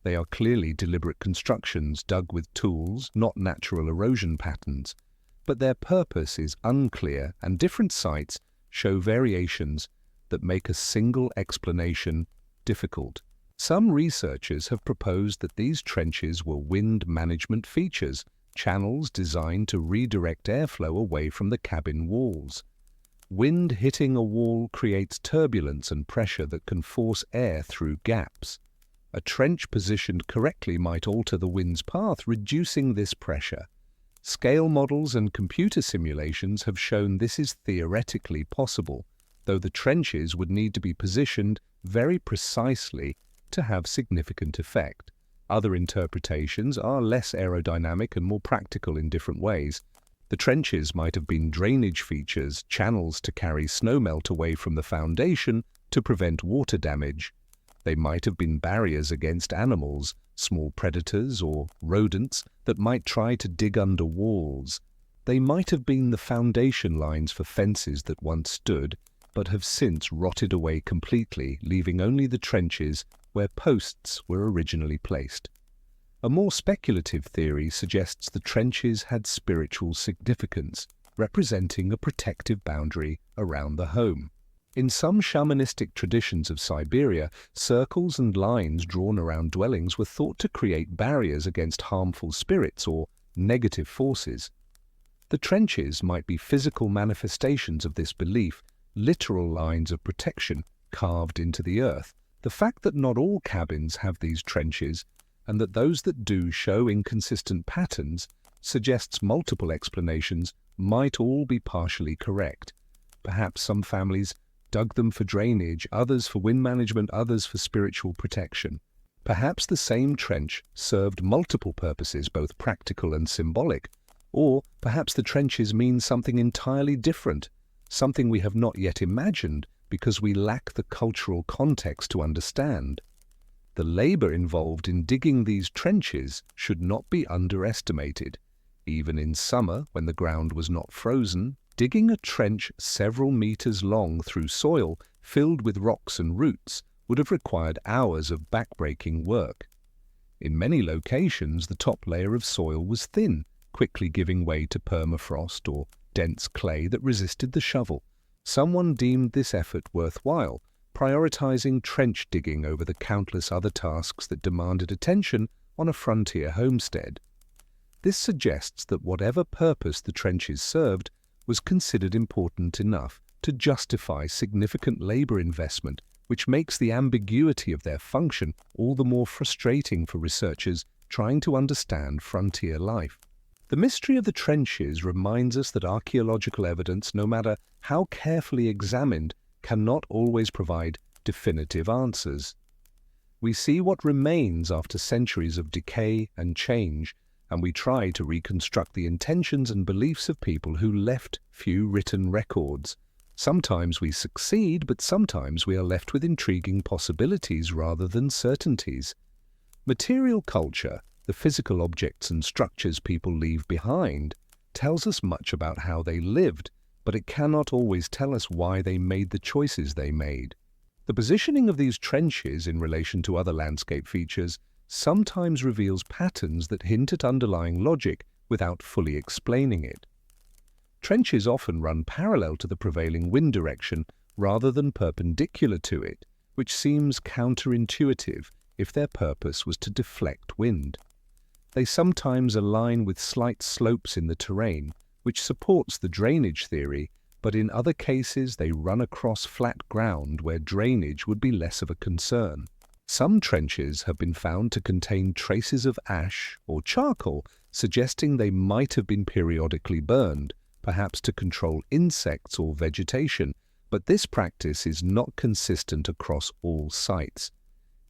They are clearly deliberate constructions dug with tools, not natural erosion patterns, but their purpose is unclear and different sites show variations that make a single explanation difficult. Some researchers have proposed that these trenches were wind management features, channels designed to redirect airflow away from the cabin walls. Wind hitting a wall creates turbulence and pressure that can force air through gaps. A trench positioned correctly might alter the wind's path, reducing this pressure. Scale models and computer simulations have shown this is theoretically possible, though the trenches would need to be positioned very precisely to have significant effect. Other interpretations are less aerodynamic and more practical in different ways. The trenches might have been drainage features, channels to carry snowmelt away from the foundation to prevent water damage. They might have been barriers against animals, small predators or rodents that might try to dig under walls. They might have been the foundation lines for fences that once stood, but have since rotted away completely, leaving only the trenches where posts were originally placed. A more speculative theory suggests the trenches had spiritual significance, representing a protective boundary around the home. In some shamanistic traditions of Siberia, circles and lines drawn around dwellings were thought to create barriers against harmful spirits or negative forces. The trenches might be physical manifestations of this belief, literal lines of protection carved into the earth. The fact that not all cabins have these trenches, and that those that do show inconsistent patterns, suggests multiple explanations might all be partially correct. Perhaps some families dug them for drainage, others for wind management, others for spiritual protection. Perhaps the same trench served multiple purposes, both practical and symbolic. Or perhaps the trenches mean something entirely different, something we have not yet imagined because we lack the cultural context to understand. The labor involved in digging these trenches should not be underestimated. Even in summer, when the ground was not frozen, digging a trench several meters long through soil filled with rocks and roots would have required hours of backbreaking work. In many locations, the top layer of soil was thin, quickly giving way to permafrost or dense clay that resisted the shovel. Someone deemed this effort worthwhile, prioritizing trench digging over the countless other tasks that demanded attention on a frontier homestead. This suggests that whatever purpose the trenches served was considered important enough to justify significant labor investment, which makes the ambiguity of their function all the more frustrating for researchers trying to understand frontier life. The mystery of the trenches reminds us that archaeological evidence, no matter how carefully examined, cannot always provide definitive answers. We see what remains after centuries of decay and change, and we try to reconstruct the intentions and beliefs of people who left few written records. Sometimes we succeed, but sometimes we are left with intriguing possibilities rather than certainties. Material culture, the physical objects and structures people leave behind, tells us much about how they lived, but it cannot always tell us why they made the choices they made. The positioning of these trenches in relation to other landscape features sometimes reveals patterns that hint at underlying logic without fully explaining it. Trenches often run parallel to the prevailing wind direction rather than perpendicular to it, which seems counterintuitive if their purpose was to deflect wind. They sometimes align with slight slopes in the terrain, which supports the drainage theory, but in other cases they run across flat ground where drainage would be less of a concern. Some trenches have been found to contain traces of ash or charcoal, suggesting they might have been periodically burned, perhaps to control insects or vegetation, but this practice is not consistent across all sites.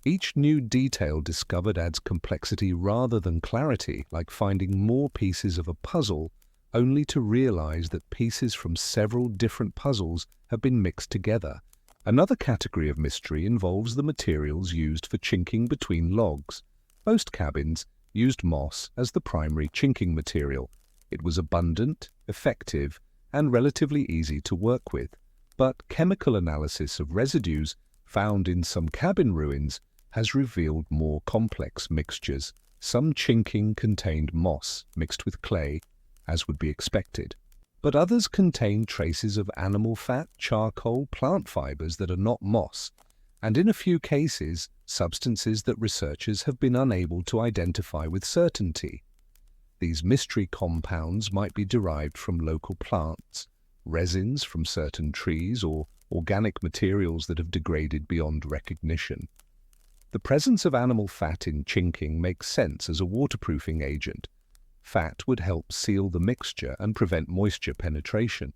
Each new detail discovered adds complexity rather than clarity, like finding more pieces of a puzzle, only to realize that pieces from several different puzzles have been mixed together. Another category of mystery involves the materials used for chinking between logs. Most cabins used moss as the primary chinking material. It was abundant, effective, and relatively easy to work with. But chemical analysis of residues found in some cabin ruins has revealed more complex mixtures. Some chinking contained moss mixed with clay, as would be expected, but others contain traces of animal fat, charcoal, plant fibers that are not moss, and in a few cases, substances that researchers have been unable to identify with certainty. These mystery compounds might be derived from local plants, resins from certain trees, or organic materials that have degraded beyond recognition. The presence of animal fat in chinking makes sense as a waterproofing agent. Fat would help seal the mixture and prevent moisture penetration.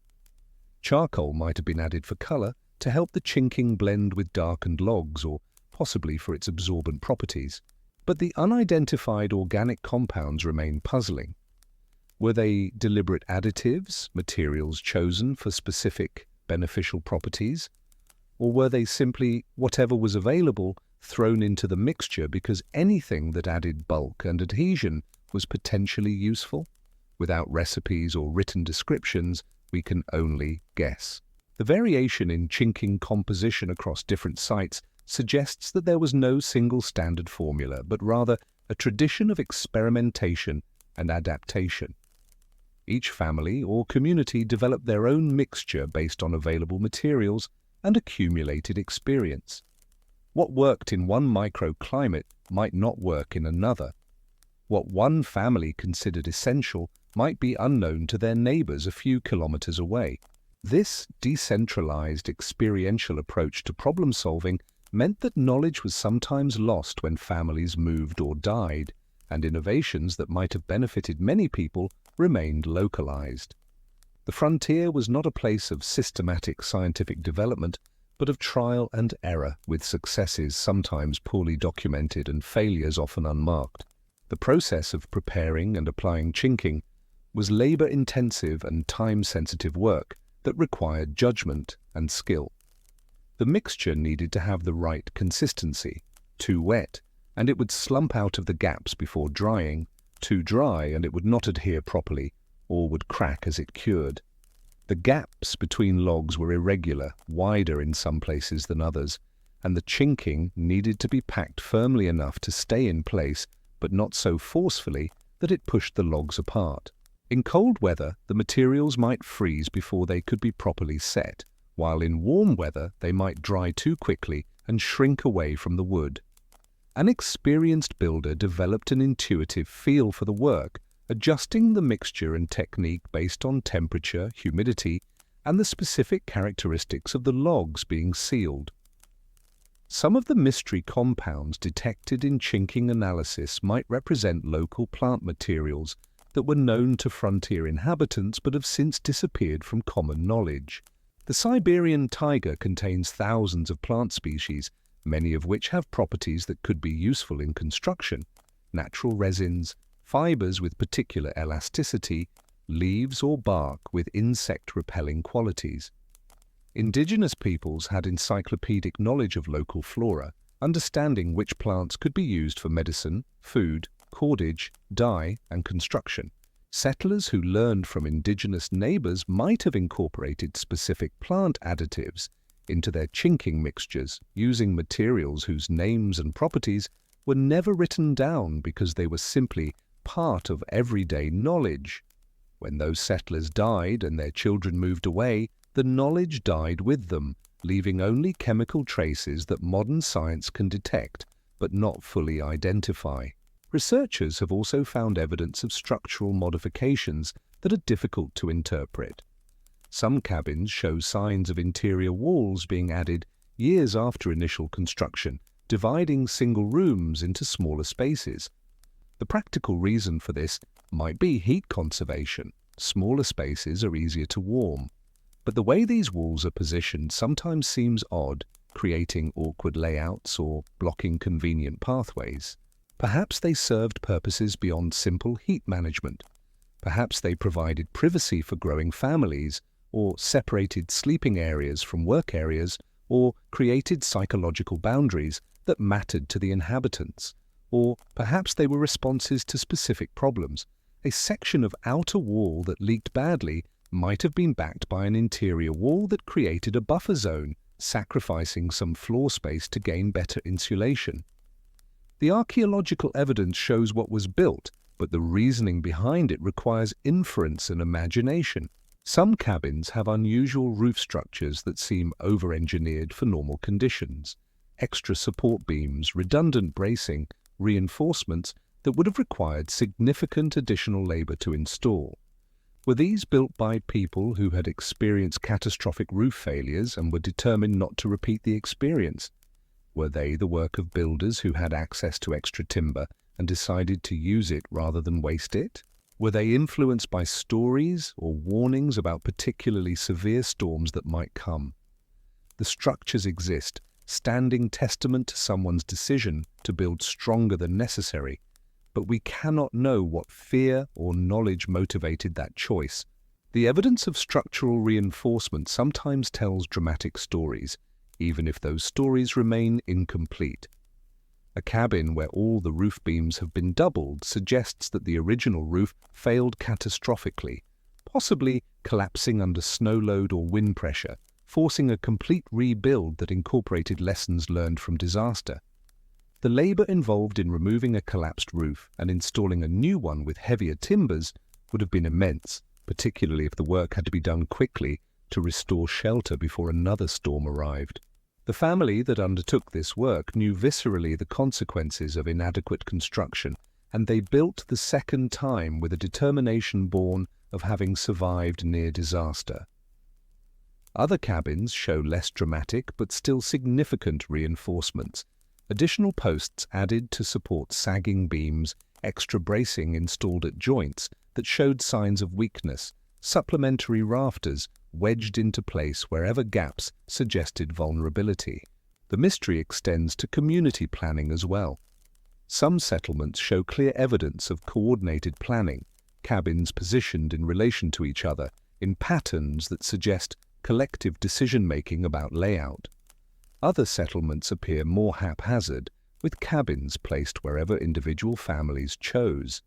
Charcoal might have been added for color to help the chinking blend with darkened logs, or possibly for its absorbent properties. But the unidentified organic compounds remain puzzling. Were they deliberate additives, materials chosen for specific beneficial properties? Or were they simply whatever was available thrown into the mixture because anything that added bulk and adhesion was potentially useful? Without recipes or written descriptions, we can only guess. The variation in chinking composition across different sites suggests that there was no single standard formula, but rather a tradition of experimentation and adaptation. Each family or community developed their own mixture based on available materials and accumulated experience. What worked in one microclimate might not work in another. What one family considered essential might be unknown to their neighbors a few kilometers away. This decentralized experiential approach to problem solving meant that knowledge was sometimes lost when families moved or died, and innovations that might have benefited many people remained localized. The frontier was not a place of systematic scientific development, but of trial and error, with successes sometimes poorly documented and failures often unmarked. The process of preparing and applying chinking was labor-intensive and time-sensitive work that required judgment and skill. The mixture needed to have the right consistency. Too wet, and it would slump out of the gaps before drying. Too dry, and it would not adhere properly, or would crack as it cured. The gaps between logs were irregular, wider in some places than others, and the chinking needed to be packed firmly enough to stay in place, but not so forcefully that it pushed the logs apart. In cold weather, the materials might freeze before they could be properly set, while in warm weather they might dry too quickly and shrink away from the wood. An experienced builder developed an intuitive feel for the work, adjusting the mixture and technique based on temperature, humidity, and the specific characteristics of the logs being sealed. Some of the mystery compounds detected in chinking analysis might represent local plant materials that were known to frontier inhabitants but have since disappeared from common knowledge. The Siberian taiga contains thousands of plant species, many of which have properties that could be useful in construction: natural resins, fibers with particular elasticity, leaves or bark with insect-repelling qualities. Indigenous peoples had encyclopedic knowledge of local flora, understanding which plants could be used for medicine, food, cordage, dye, and construction. Settlers who learned from indigenous neighbors might have incorporated specific plant additives into their chinking mixtures, using materials whose names and properties were never written down because they were simply part of everyday knowledge. When those settlers died and their children moved away, the knowledge died with them, leaving only chemical traces that modern science can detect but not fully identify. Researchers have also found evidence of structural modifications that are difficult to interpret. Some cabins show signs of interior walls being added years after initial construction, dividing single rooms into smaller spaces. The practical reason for this might be heat conservation. Smaller spaces are easier to warm. But the way these walls are positioned sometimes seems odd, creating awkward layouts or blocking convenient pathways. Perhaps they served purposes beyond simple heat management. Perhaps they provided privacy for growing families, or separated sleeping areas from work areas, or created psychological boundaries that mattered to the inhabitants. Or perhaps they were responses to specific problems. A section of outer wall that leaked badly might have been backed by an interior wall that created a buffer zone, sacrificing some floor space to gain better insulation. The archaeological evidence shows what was built, but the reasoning behind it requires inference and imagination. Some cabins have unusual roof structures that seem over-engineered for normal conditions. Extra support beams, redundant bracing, reinforcements that would have required significant additional labor to install. Were these built by people who had experienced catastrophic roof failures and were determined not to repeat the experience? Were they the work of builders who had access to extra timber and decided to use it rather than waste it? Were they influenced by stories or warnings about particularly severe storms that might come? The structures exist, standing testament to someone's decision to build stronger than necessary, but we cannot know what fear or knowledge motivated that choice. The evidence of structural reinforcement sometimes tells dramatic stories, even if those stories remain incomplete. A cabin where all the roof beams have been doubled suggests that the original roof failed catastrophically, possibly collapsing under snow load or wind pressure, forcing a complete rebuild that incorporated lessons learned from disaster. The labor involved in removing a collapsed roof and installing a new one with heavier timbers would have been immense, particularly if the work had to be done quickly to restore shelter before another storm arrived. The family that undertook this work knew viscerally the consequences of inadequate construction, and they built the second time with a determination born of having survived near disaster. Other cabins show less dramatic but still significant reinforcements. Additional posts added to support sagging beams, extra bracing installed at joints that showed signs of weakness, supplementary rafters wedged into place wherever gaps suggested vulnerability. The mystery extends to community planning as well. Some settlements show clear evidence of coordinated planning, cabins positioned in relation to each other in patterns that suggest collective decision-making about layout. Other settlements appear more haphazard, with cabins placed wherever individual families chose.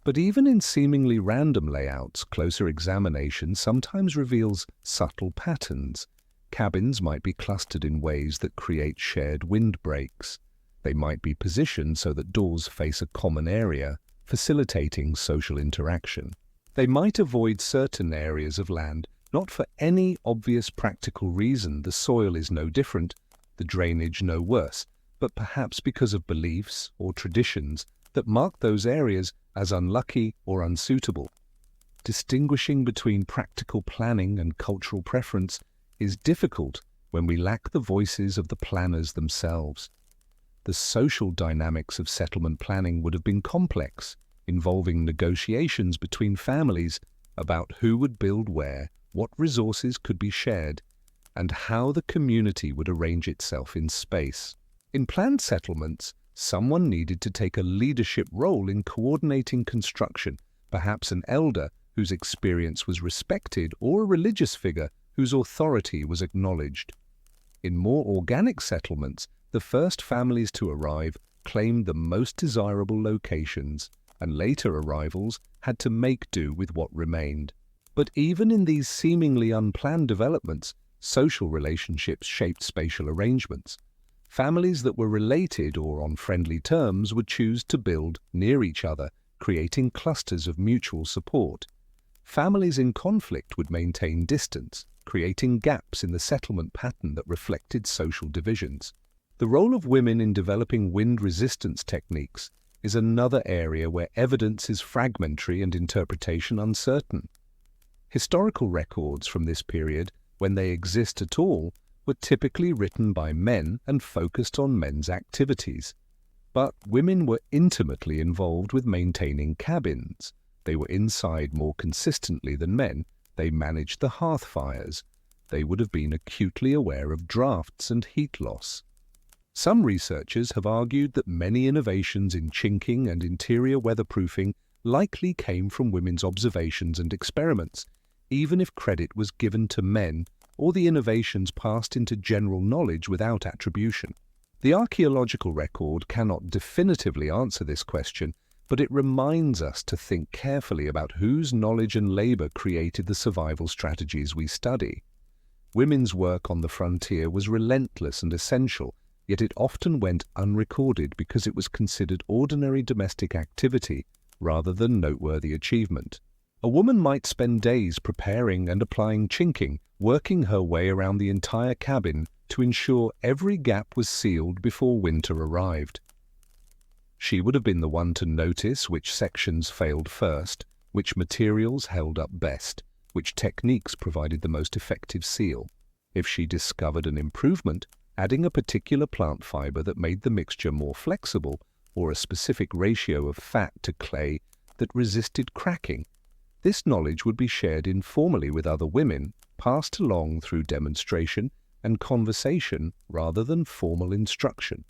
But even in seemingly random layouts, closer examination sometimes reveals subtle patterns. Cabins might be clustered in ways that create shared windbreaks. They might be positioned so that doors face a common area, facilitating social interaction. They might avoid certain areas of land, not for any obvious practical reason. The soil is no different, the drainage no worse, but perhaps because of beliefs or traditions that mark those areas as unlucky or unsuitable. Distinguishing between practical planning and cultural preference is difficult when we lack the voices of the planners themselves. The social dynamics of settlement planning would have been complex, involving negotiations between families about who would build where, what resources could be shared, and how the community would arrange itself in space. In planned settlements, someone needed to take a leadership role in coordinating construction, perhaps an elder whose experience was respected or a religious figure whose authority was acknowledged. In more organic settlements, the first families to arrive claimed the most desirable locations, and later arrivals had to make do with what remained. But even in these seemingly unplanned developments, social relationships shaped spatial arrangements. Families that were related or on friendly terms would choose to build near each other, creating clusters of mutual support. Families in conflict would maintain distance, creating gaps in the settlement pattern that reflected social divisions. The role of women in developing wind resistance techniques is another area where evidence is fragmentary and interpretation uncertain. Historical records from this period, when they exist at all, were typically written by men and focused on men's activities. But women were intimately involved with maintaining cabins. They were inside more consistently than men. They managed the hearth fires. They would have been acutely aware of drafts and heat loss. Some researchers have argued that many innovations in chinking and interior weatherproofing likely came from women's observations and experiments, even if credit was given to men or the innovations passed into general knowledge without attribution. The archaeological record cannot definitively answer this question, but it reminds us to think carefully about whose knowledge and labor created the survival strategies we study. Women's work on the frontier was relentless and essential, yet it often went unrecorded because it was considered ordinary domestic activity rather than noteworthy achievement. A woman might spend days preparing and applying chinking, working her way around the entire cabin to ensure every gap was sealed before winter arrived. She would have been the one to notice which sections failed first, which materials held up best, which techniques provided the most effective seal. If she discovered an improvement, adding a particular plant fiber that made the mixture more flexible, or a specific ratio of fat to clay that resisted cracking, this knowledge would be shared informally with other women, passed along through demonstration and conversation rather than formal instruction.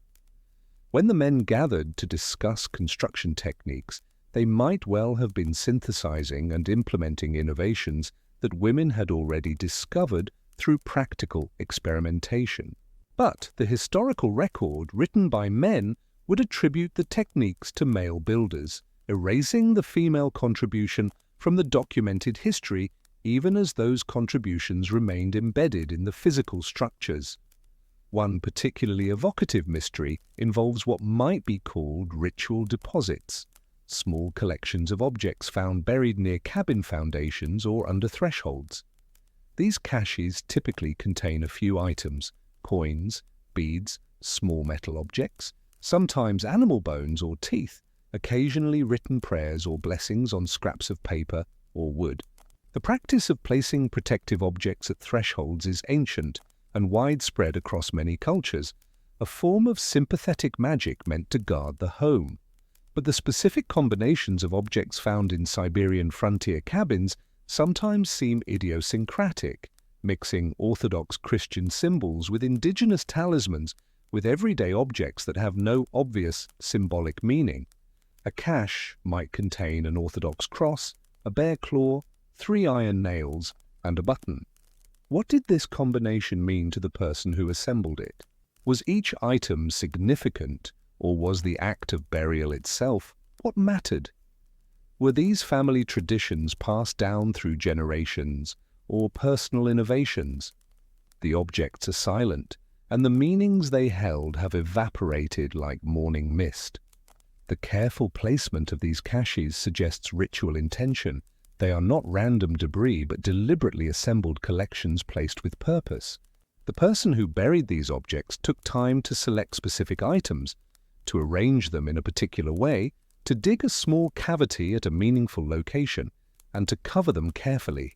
When the men gathered to discuss construction techniques, they might well have been synthesizing and implementing innovations that women had already discovered through practical experimentation. But the historical record written by men would attribute the techniques to male builders, erasing the female contribution from the documented history, even as those contributions remained embedded in the physical structures. One particularly evocative mystery involves what might be called ritual deposits, small collections of objects found buried near cabin foundations or under thresholds. These caches typically contain a few items: coins, beads, small metal objects, sometimes animal bones or teeth, occasionally written prayers or blessings on scraps of paper or wood. The practice of placing protective objects at thresholds is ancient and widespread across many cultures, a form of sympathetic magic meant to guard the home. But the specific combinations of objects found in Siberian frontier cabins sometimes seem idiosyncratic, mixing Orthodox Christian symbols with indigenous talismans with everyday objects that have no obvious symbolic meaning. A cache might contain an Orthodox cross, a bear claw, 3 iron nails, and a button. What did this combination mean to the person who assembled it? Was each item significant, or was the act of burial itself what mattered? Were these family traditions passed down through generations, or personal innovations? The objects are silent, and the meanings they held have evaporated like morning mist. The careful placement of these caches suggests ritual intention. They are not random debris, but deliberately assembled collections placed with purpose. The person who buried these objects took time to select specific items, to arrange them in a particular way, to dig a small cavity at a meaningful location, and to cover them carefully.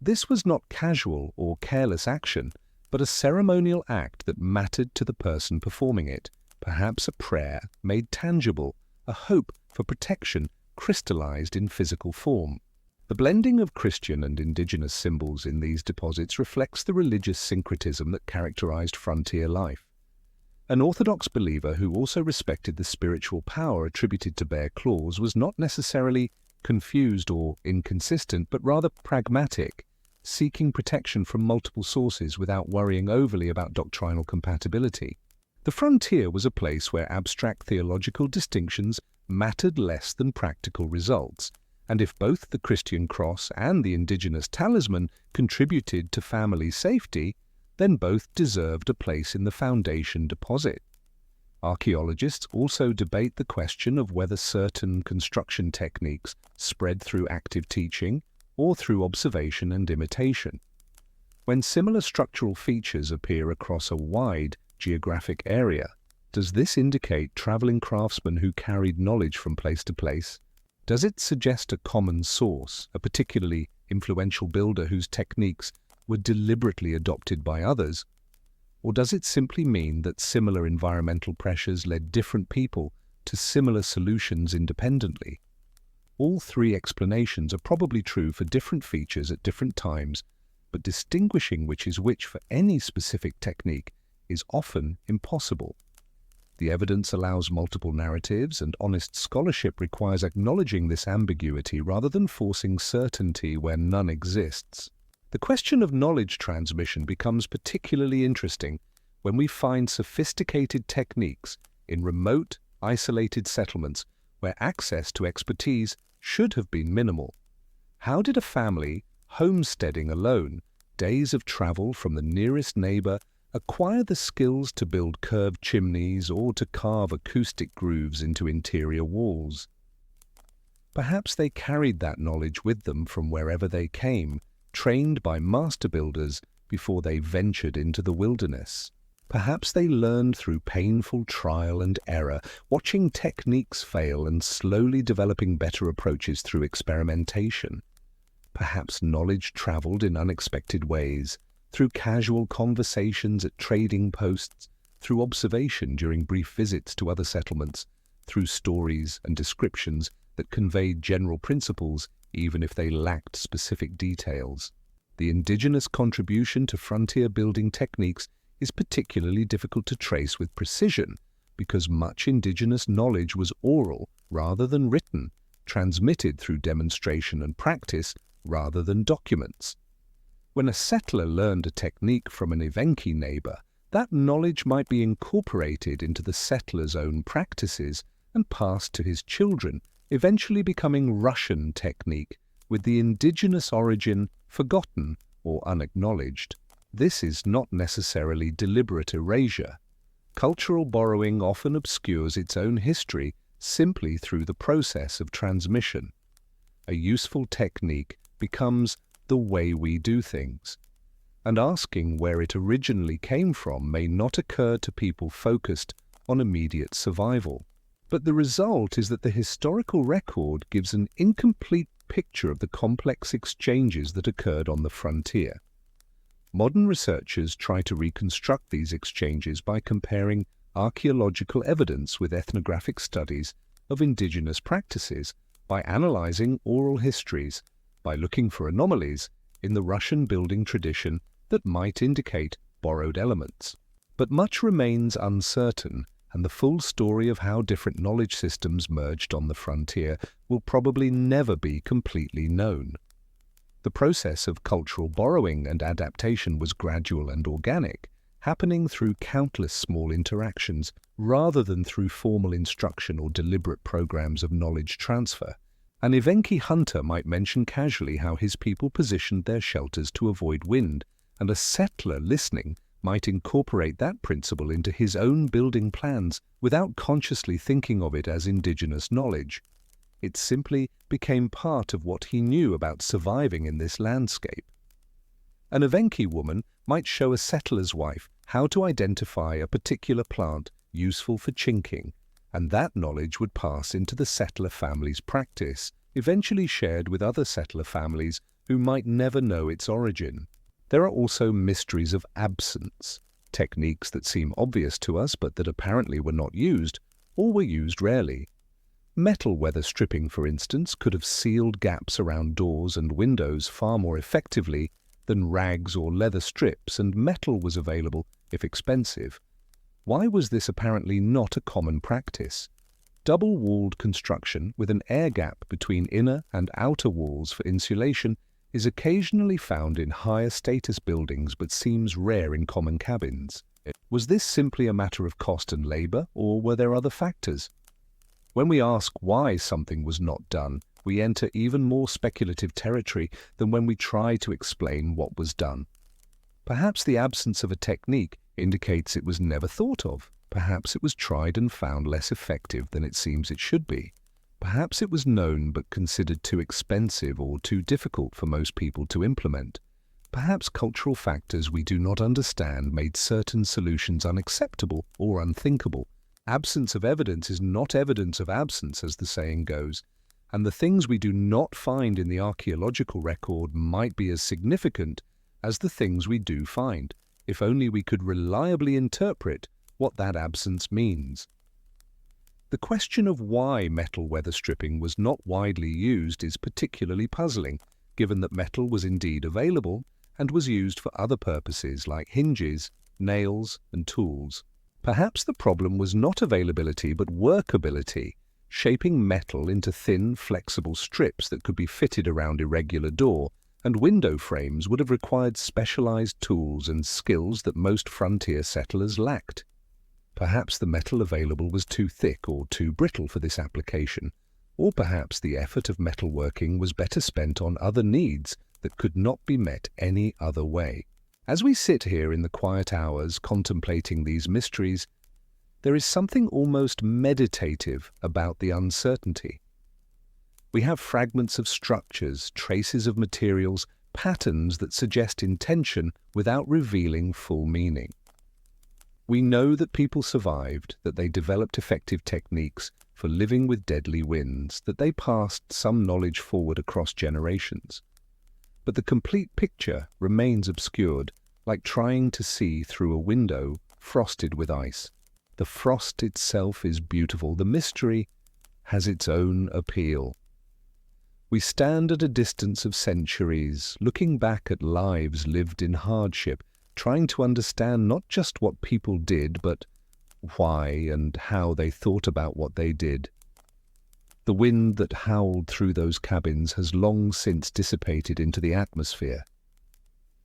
This was not casual or careless action, but a ceremonial act that mattered to the person performing it, perhaps a prayer made tangible, a hope for protection crystallized in physical form. The blending of Christian and indigenous symbols in these deposits reflects the religious syncretism that characterized frontier life. An Orthodox believer who also respected the spiritual power attributed to bear claws was not necessarily confused or inconsistent, but rather pragmatic, seeking protection from multiple sources without worrying overly about doctrinal compatibility. The frontier was a place where abstract theological distinctions mattered less than practical results, and if both the Christian cross and the indigenous talisman contributed to family safety, then both deserved a place in the foundation deposit. Archaeologists also debate the question of whether certain construction techniques spread through active teaching or through observation and imitation. When similar structural features appear across a wide geographic area, Does this indicate traveling craftsmen who carried knowledge from place to place? Does it suggest a common source, a particularly influential builder whose techniques were deliberately adopted by others? Or does it simply mean that similar environmental pressures led different people to similar solutions independently? All three explanations are probably true for different features at different times, but distinguishing which is which for any specific technique is often impossible. The evidence allows multiple narratives, and honest scholarship requires acknowledging this ambiguity rather than forcing certainty where none exists. The question of knowledge transmission becomes particularly interesting when we find sophisticated techniques in remote, isolated settlements where access to expertise should have been minimal. How did a family, homesteading alone, days of travel from the nearest neighbor, acquire the skills to build curved chimneys or to carve acoustic grooves into interior walls? Perhaps they carried that knowledge with them from wherever they came, trained by master builders before they ventured into the wilderness. Perhaps they learned through painful trial and error, watching techniques fail and slowly developing better approaches through experimentation. Perhaps knowledge traveled in unexpected ways, through casual conversations at trading posts, through observation during brief visits to other settlements, through stories and descriptions that conveyed general principles even if they lacked specific details. The indigenous contribution to frontier building techniques is particularly difficult to trace with precision because much indigenous knowledge was oral rather than written, transmitted through demonstration and practice rather than documents. When a settler learned a technique from an Evenki neighbor, that knowledge might be incorporated into the settler's own practices and passed to his children, eventually becoming Russian technique, with the indigenous origin forgotten or unacknowledged. This is not necessarily deliberate erasure. Cultural borrowing often obscures its own history simply through the process of transmission. A useful technique becomes the way we do things, and asking where it originally came from may not occur to people focused on immediate survival. But the result is that the historical record gives an incomplete picture of the complex exchanges that occurred on the frontier. Modern researchers try to reconstruct these exchanges by comparing archaeological evidence with ethnographic studies of indigenous practices, by analyzing oral histories, by looking for anomalies in the Russian building tradition that might indicate borrowed elements. But much remains uncertain, and the full story of how different knowledge systems merged on the frontier will probably never be completely known. The process of cultural borrowing and adaptation was gradual and organic, happening through countless small interactions rather than through formal instruction or deliberate programs of knowledge transfer. An Evenki hunter might mention casually how his people positioned their shelters to avoid wind, and a settler listening might incorporate that principle into his own building plans without consciously thinking of it as indigenous knowledge. It simply became part of what he knew about surviving in this landscape. An Evenki woman might show a settler's wife how to identify a particular plant useful for chinking, and that knowledge would pass into the settler family's practice, eventually shared with other settler families who might never know its origin. There are also mysteries of absence, techniques that seem obvious to us but that apparently were not used, or were used rarely. Metal weather stripping, for instance, could have sealed gaps around doors and windows far more effectively than rags or leather strips, and metal was available if expensive. Why was this apparently not a common practice? Double-walled construction with an air gap between inner and outer walls for insulation is occasionally found in higher status buildings but seems rare in common cabins. Was this simply a matter of cost and labor, or were there other factors? When we ask why something was not done, we enter even more speculative territory than when we try to explain what was done. Perhaps the absence of a technique indicates it was never thought of. Perhaps it was tried and found less effective than it seems it should be. Perhaps it was known but considered too expensive or too difficult for most people to implement. Perhaps cultural factors we do not understand made certain solutions unacceptable or unthinkable, Absence of evidence is not evidence of absence, as the saying goes, and the things we do not find in the archaeological record might be as significant as the things we do find, if only we could reliably interpret what that absence means. The question of why metal weather stripping was not widely used is particularly puzzling, given that metal was indeed available and was used for other purposes like hinges, nails, and tools. Perhaps the problem was not availability but workability. Shaping metal into thin, flexible strips that could be fitted around irregular door and window frames would have required specialized tools and skills that most frontier settlers lacked. Perhaps the metal available was too thick or too brittle for this application, or perhaps the effort of metalworking was better spent on other needs that could not be met any other way. As we sit here in the quiet hours contemplating these mysteries, there is something almost meditative about the uncertainty. We have fragments of structures, traces of materials, patterns that suggest intention without revealing full meaning. We know that people survived, that they developed effective techniques for living with deadly winds, that they passed some knowledge forward across generations. But the complete picture remains obscured, like trying to see through a window frosted with ice. The frost itself is beautiful. The mystery has its own appeal. We stand at a distance of centuries, looking back at lives lived in hardship, trying to understand not just what people did, but why and how they thought about what they did. The wind that howled through those cabins has long since dissipated into the atmosphere.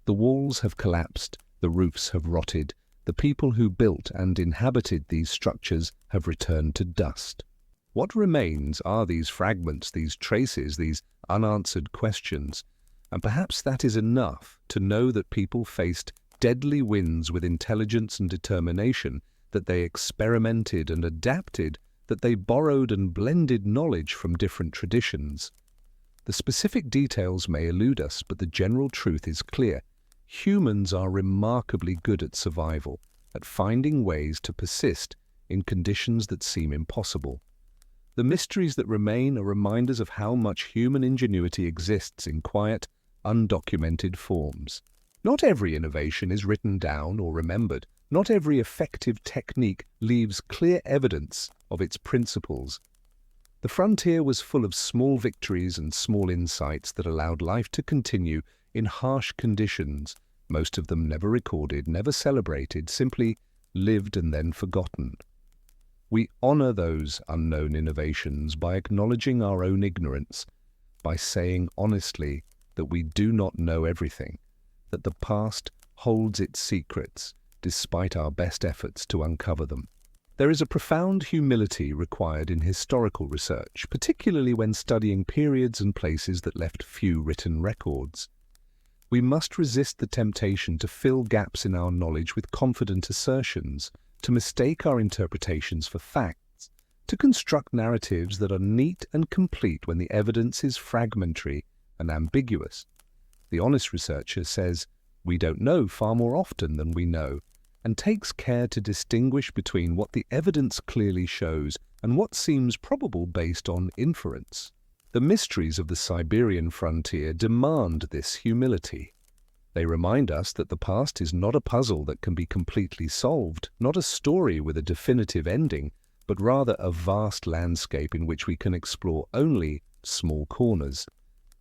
The walls have collapsed, the roofs have rotted, the people who built and inhabited these structures have returned to dust. What remains are these fragments, these traces, these unanswered questions, and perhaps that is enough to know that people faced deadly winds with intelligence and determination, that they experimented and adapted, that they borrowed and blended knowledge from different traditions. The specific details may elude us, but the general truth is clear. Humans are remarkably good at survival, at finding ways to persist in conditions that seem impossible. The mysteries that remain are reminders of how much human ingenuity exists in quiet, undocumented forms. Not every innovation is written down or remembered. Not every effective technique leaves clear evidence of its principles. The frontier was full of small victories and small insights that allowed life to continue in harsh conditions, most of them never recorded, never celebrated, simply lived and then forgotten. We honor those unknown innovations by acknowledging our own ignorance, by saying honestly that we do not know everything, that the past holds its secrets despite our best efforts to uncover them. There is a profound humility required in historical research, particularly when studying periods and places that left few written records. We must resist the temptation to fill gaps in our knowledge with confident assertions, to mistake our interpretations for facts, to construct narratives that are neat and complete when the evidence is fragmentary and ambiguous. The honest researcher says, "We don't know" far more often than we know, and takes care to distinguish between what the evidence clearly shows and what seems probable based on inference. The mysteries of the Siberian frontier demand this humility. They remind us that the past is not a puzzle that can be completely solved, not a story with a definitive ending, but rather a vast landscape in which we can explore only small corners.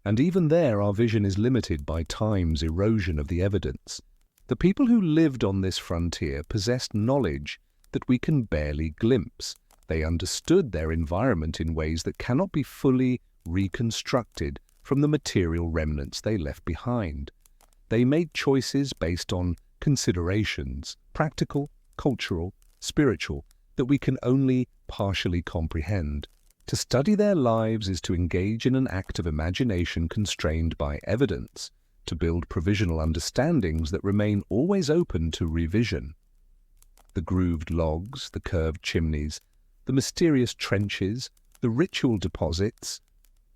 And even there, our vision is limited by time's erosion of the evidence. The people who lived on this frontier possessed knowledge that we can barely glimpse. They understood their environment in ways that cannot be fully reconstructed from the material remnants they left behind. They made choices based on considerations, practical, cultural, spiritual, that we can only partially comprehend. To study their lives is to engage in an act of imagination constrained by evidence, to build provisional understandings that remain always open to revision. The grooved logs, the curved chimneys, the mysterious trenches, the ritual deposits,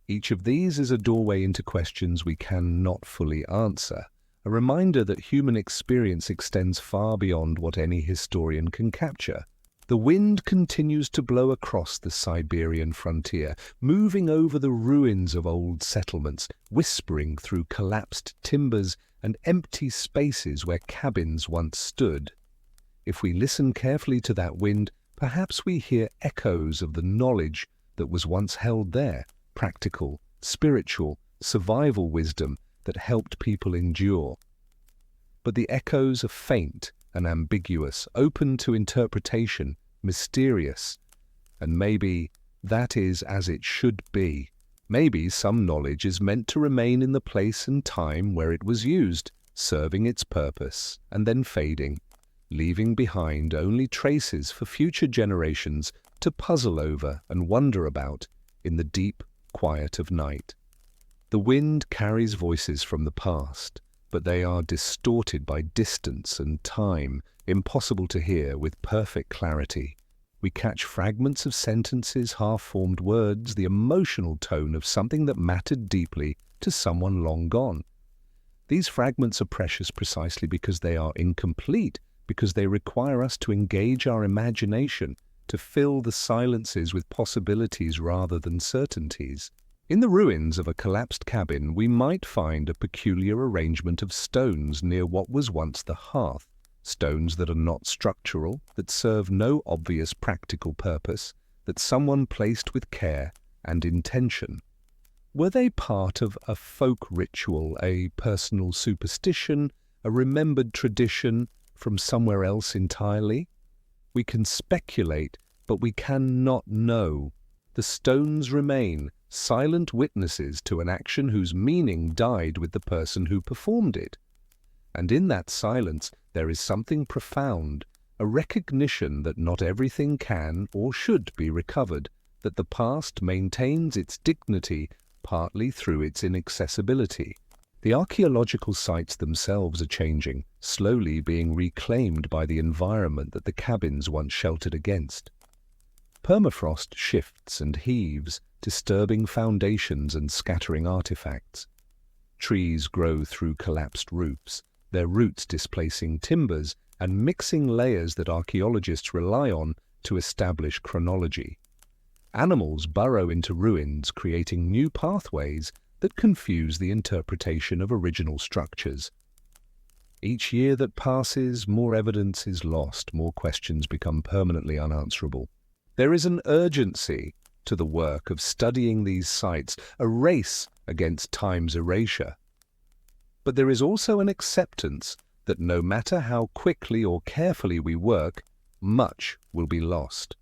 each of these is a doorway into questions we cannot fully answer, a reminder that human experience extends far beyond what any historian can capture. The wind continues to blow across the Siberian frontier, moving over the ruins of old settlements, whispering through collapsed timbers and empty spaces where cabins once stood. If we listen carefully to that wind, perhaps we hear echoes of the knowledge that was once held there, practical, spiritual, survival wisdom that helped people endure. But the echoes are faint and ambiguous, open to interpretation, mysterious, and maybe that is as it should be. Maybe some knowledge is meant to remain in the place and time where it was used, serving its purpose and then fading, leaving behind only traces for future generations to puzzle over and wonder about in the deep quiet of night. The wind carries voices from the past, but they are distorted by distance and time, impossible to hear with perfect clarity. We catch fragments of sentences, half-formed words, the emotional tone of something that mattered deeply to someone long gone. These fragments are precious precisely because they are incomplete, because they require us to engage our imagination, to fill the silences with possibilities rather than certainties. In the ruins of a collapsed cabin, we might find a peculiar arrangement of stones near what was once the hearth, stones that are not structural, that serve no obvious practical purpose, that someone placed with care and intention. Were they part of a folk ritual, a personal superstition, a remembered tradition from somewhere else entirely? We can speculate, but we cannot know. The stones remain, silent witnesses to an action whose meaning died with the person who performed it. And in that silence there is something profound, a recognition that not everything can or should be recovered, that the past maintains its dignity partly through its inaccessibility. The archaeological sites themselves are changing, slowly being reclaimed by the environment that the cabins once sheltered against. Permafrost shifts and heaves, disturbing foundations and scattering artifacts. Trees grow through collapsed roofs, their roots displacing timbers and mixing layers that archaeologists rely on to establish chronology. Animals burrow into ruins, creating new pathways that confuse the interpretation of original structures. Each year that passes, more evidence is lost, more questions become permanently unanswerable. There is an urgency to the work of studying these sites, a race against time's erasure. But there is also an acceptance that no matter how quickly or carefully we work, much will be lost.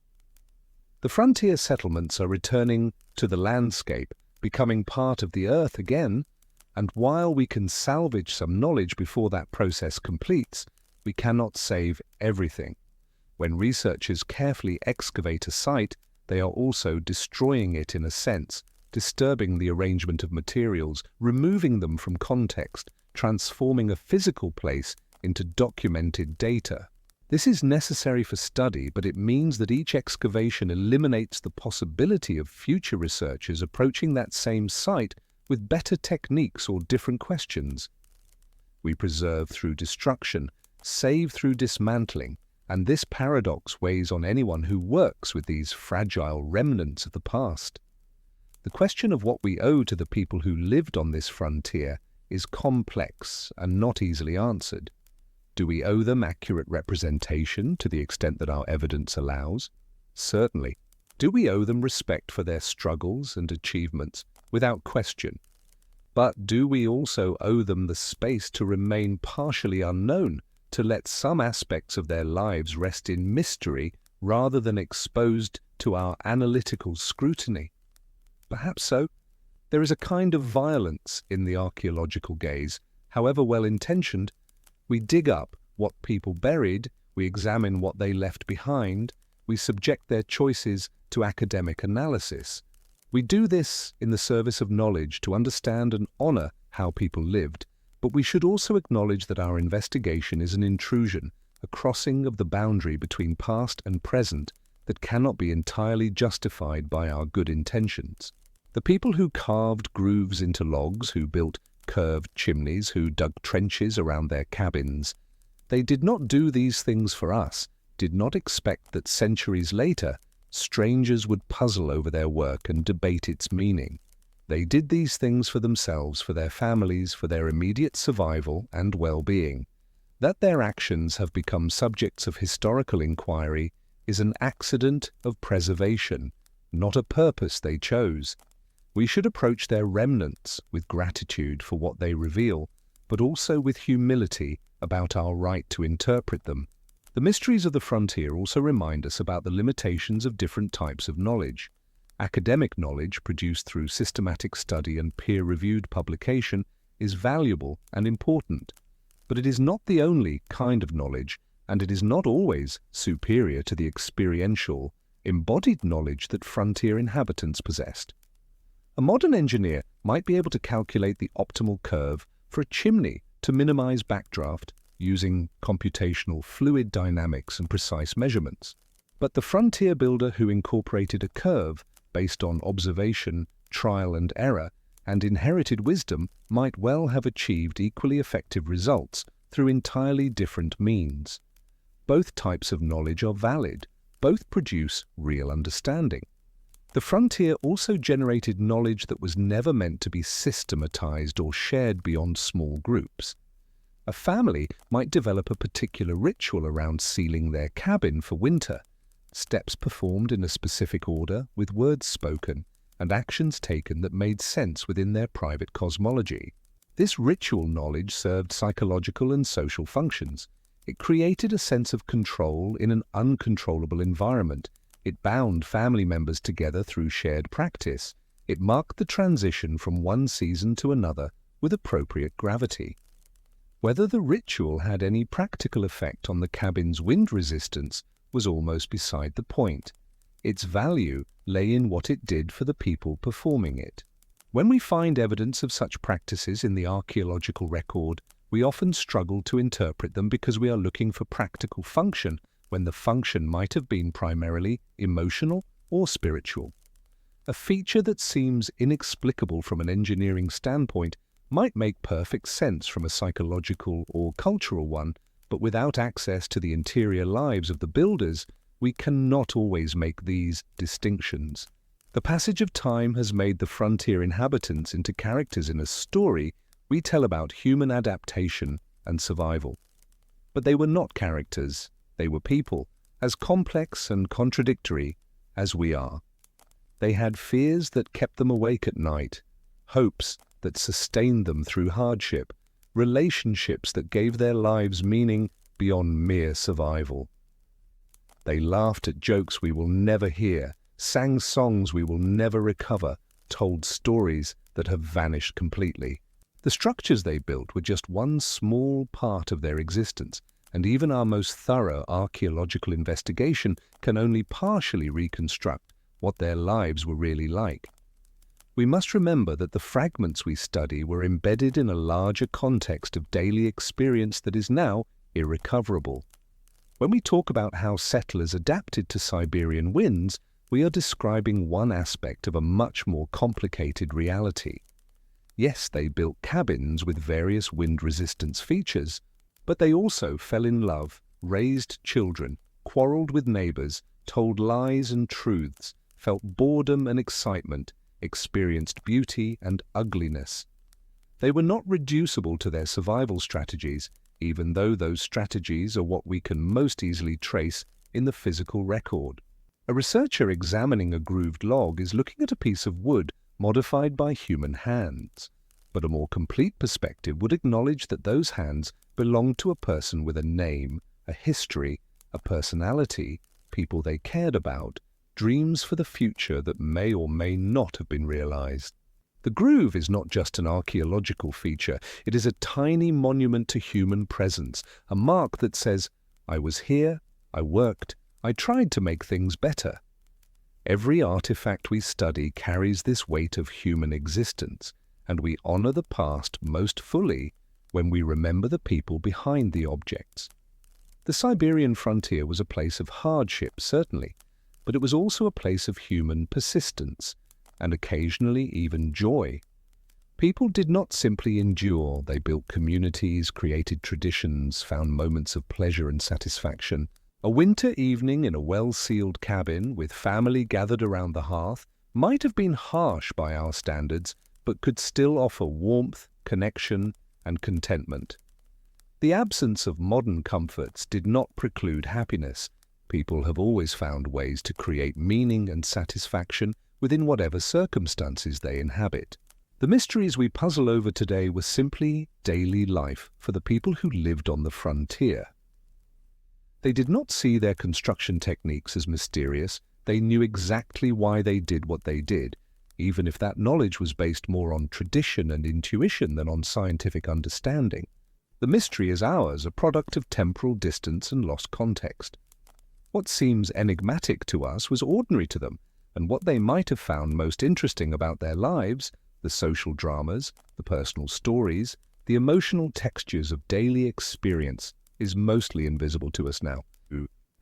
The frontier settlements are returning to the landscape, becoming part of the earth again, and while we can salvage some knowledge before that process completes, we cannot save everything. When researchers carefully excavate a site, they are also destroying it in a sense, disturbing the arrangement of materials, removing them from context, transforming a physical place into documented data. This is necessary for study, but it means that each excavation eliminates the possibility of future researchers approaching that same site with better techniques or different questions. We preserve through destruction, save through dismantling, and this paradox weighs on anyone who works with these fragile remnants of the past. The question of what we owe to the people who lived on this frontier is complex and not easily answered. Do we owe them accurate representation to the extent that our evidence allows? Certainly. Do we owe them respect for their struggles and achievements? Without question. But do we also owe them the space to remain partially unknown, to let some aspects of their lives rest in mystery rather than exposed to our analytical scrutiny? Perhaps so. There is a kind of violence in the archaeological gaze, however well-intentioned. We dig up what people buried, we examine what they left behind, we subject their choices to academic analysis. We do this in the service of knowledge to understand and honor how people lived, but we should also acknowledge that our investigation is an intrusion, a crossing of the boundary between past and present that cannot be entirely justified by our good intentions. The people who carved grooves into logs, who built curved chimneys, who dug trenches around their cabins, they did not do these things for us. did not expect that centuries later, strangers would puzzle over their work and debate its meaning. They did these things for themselves, for their families, for their immediate survival and well-being. That their actions have become subjects of historical inquiry is an accident of preservation, not a purpose they chose. We should approach their remnants with gratitude for what they reveal, but also with humility about our right to interpret them. The mysteries of the frontier also remind us about the limitations of different types of knowledge. Academic knowledge produced through systematic study and peer-reviewed publication is valuable and important, but it is not the only kind of knowledge, and it is not always superior to the experiential, embodied knowledge that frontier inhabitants possessed. A modern engineer might be able to calculate the optimal curve for a chimney to minimize backdraft using computational fluid dynamics and precise measurements. But the frontier builder who incorporated a curve based on observation, trial and error, and inherited wisdom might well have achieved equally effective results through entirely different means. Both types of knowledge are valid. Both produce real understanding. The frontier also generated knowledge that was never meant to be systematized or shared beyond small groups. A family might develop a particular ritual around sealing their cabin for winter, steps performed in a specific order with words spoken and actions taken that made sense within their private cosmology. This ritual knowledge served psychological and social functions. It created a sense of control in an uncontrollable environment. It bound family members together through shared practice. It marked the transition from one season to another with appropriate gravity. Whether the ritual had any practical effect on the cabin's wind resistance was almost beside the point. Its value lay in what it did for the people performing it. When we find evidence of such practices in the archaeological record, we often struggle to interpret them because we are looking for practical function when the function might have been primarily emotional or spiritual. A feature that seems inexplicable from an engineering standpoint might make perfect sense from a psychological or cultural one, but without access to the interior lives of the builders, we cannot always make these distinctions. The passage of time has made the frontier inhabitants into characters in a story we tell about human adaptation and survival. But they were not characters, they were people, as complex and contradictory as we are. They had fears that kept them awake at night, hopes that sustained them through hardship, relationships that gave their lives meaning beyond mere survival. They laughed at jokes we will never hear, sang songs we will never recover, told stories that have vanished completely. The structures they built were just one small part of their existence, and even our most thorough archaeological investigation can only partially reconstruct what their lives were really like. We must remember that the fragments we study were embedded in a larger context of daily experience that is now irrecoverable. When we talk about how settlers adapted to Siberian winds, we are describing one aspect of a much more complicated reality. Yes, they built cabins with various wind resistance features, but they also fell in love, raised children, quarreled with neighbors, told lies and truths, felt boredom and excitement, experienced beauty and ugliness. They were not reducible to their survival strategies, even though those strategies are what we can most easily trace in the physical record. A researcher examining a grooved log is looking at a piece of wood modified by human hands, but a more complete perspective would acknowledge that those hands belonged to a person with a name, a history, a personality, people they cared about, dreams for the future that may or may not have been realized. The groove is not just an archaeological feature, it is a tiny monument to human presence, a mark that says, I was here, I worked, I tried to make things better. Every artifact we study carries this weight of human existence, and we honor the past most fully when we remember the people behind the objects. The Siberian frontier was a place of hardship, certainly, but it was also a place of human persistence, and occasionally even joy. People did not simply endure, they built communities, created traditions, found moments of pleasure and satisfaction A winter evening in a well-sealed cabin with family gathered around the hearth might have been harsh by our standards, but could still offer warmth, connection, and contentment. The absence of modern comforts did not preclude happiness. People have always found ways to create meaning and satisfaction within whatever circumstances they inhabit. The mysteries we puzzle over today were simply daily life for the people who lived on the frontier. They did not see their construction techniques as mysterious. They knew exactly why they did what they did, even if that knowledge was based more on tradition and intuition than on scientific understanding. The mystery is ours, a product of temporal distance and lost context. What seems enigmatic to us was ordinary to them, and what they might have found most interesting about their lives, the social dramas, the personal stories, the emotional textures of daily experience, is mostly invisible to us now.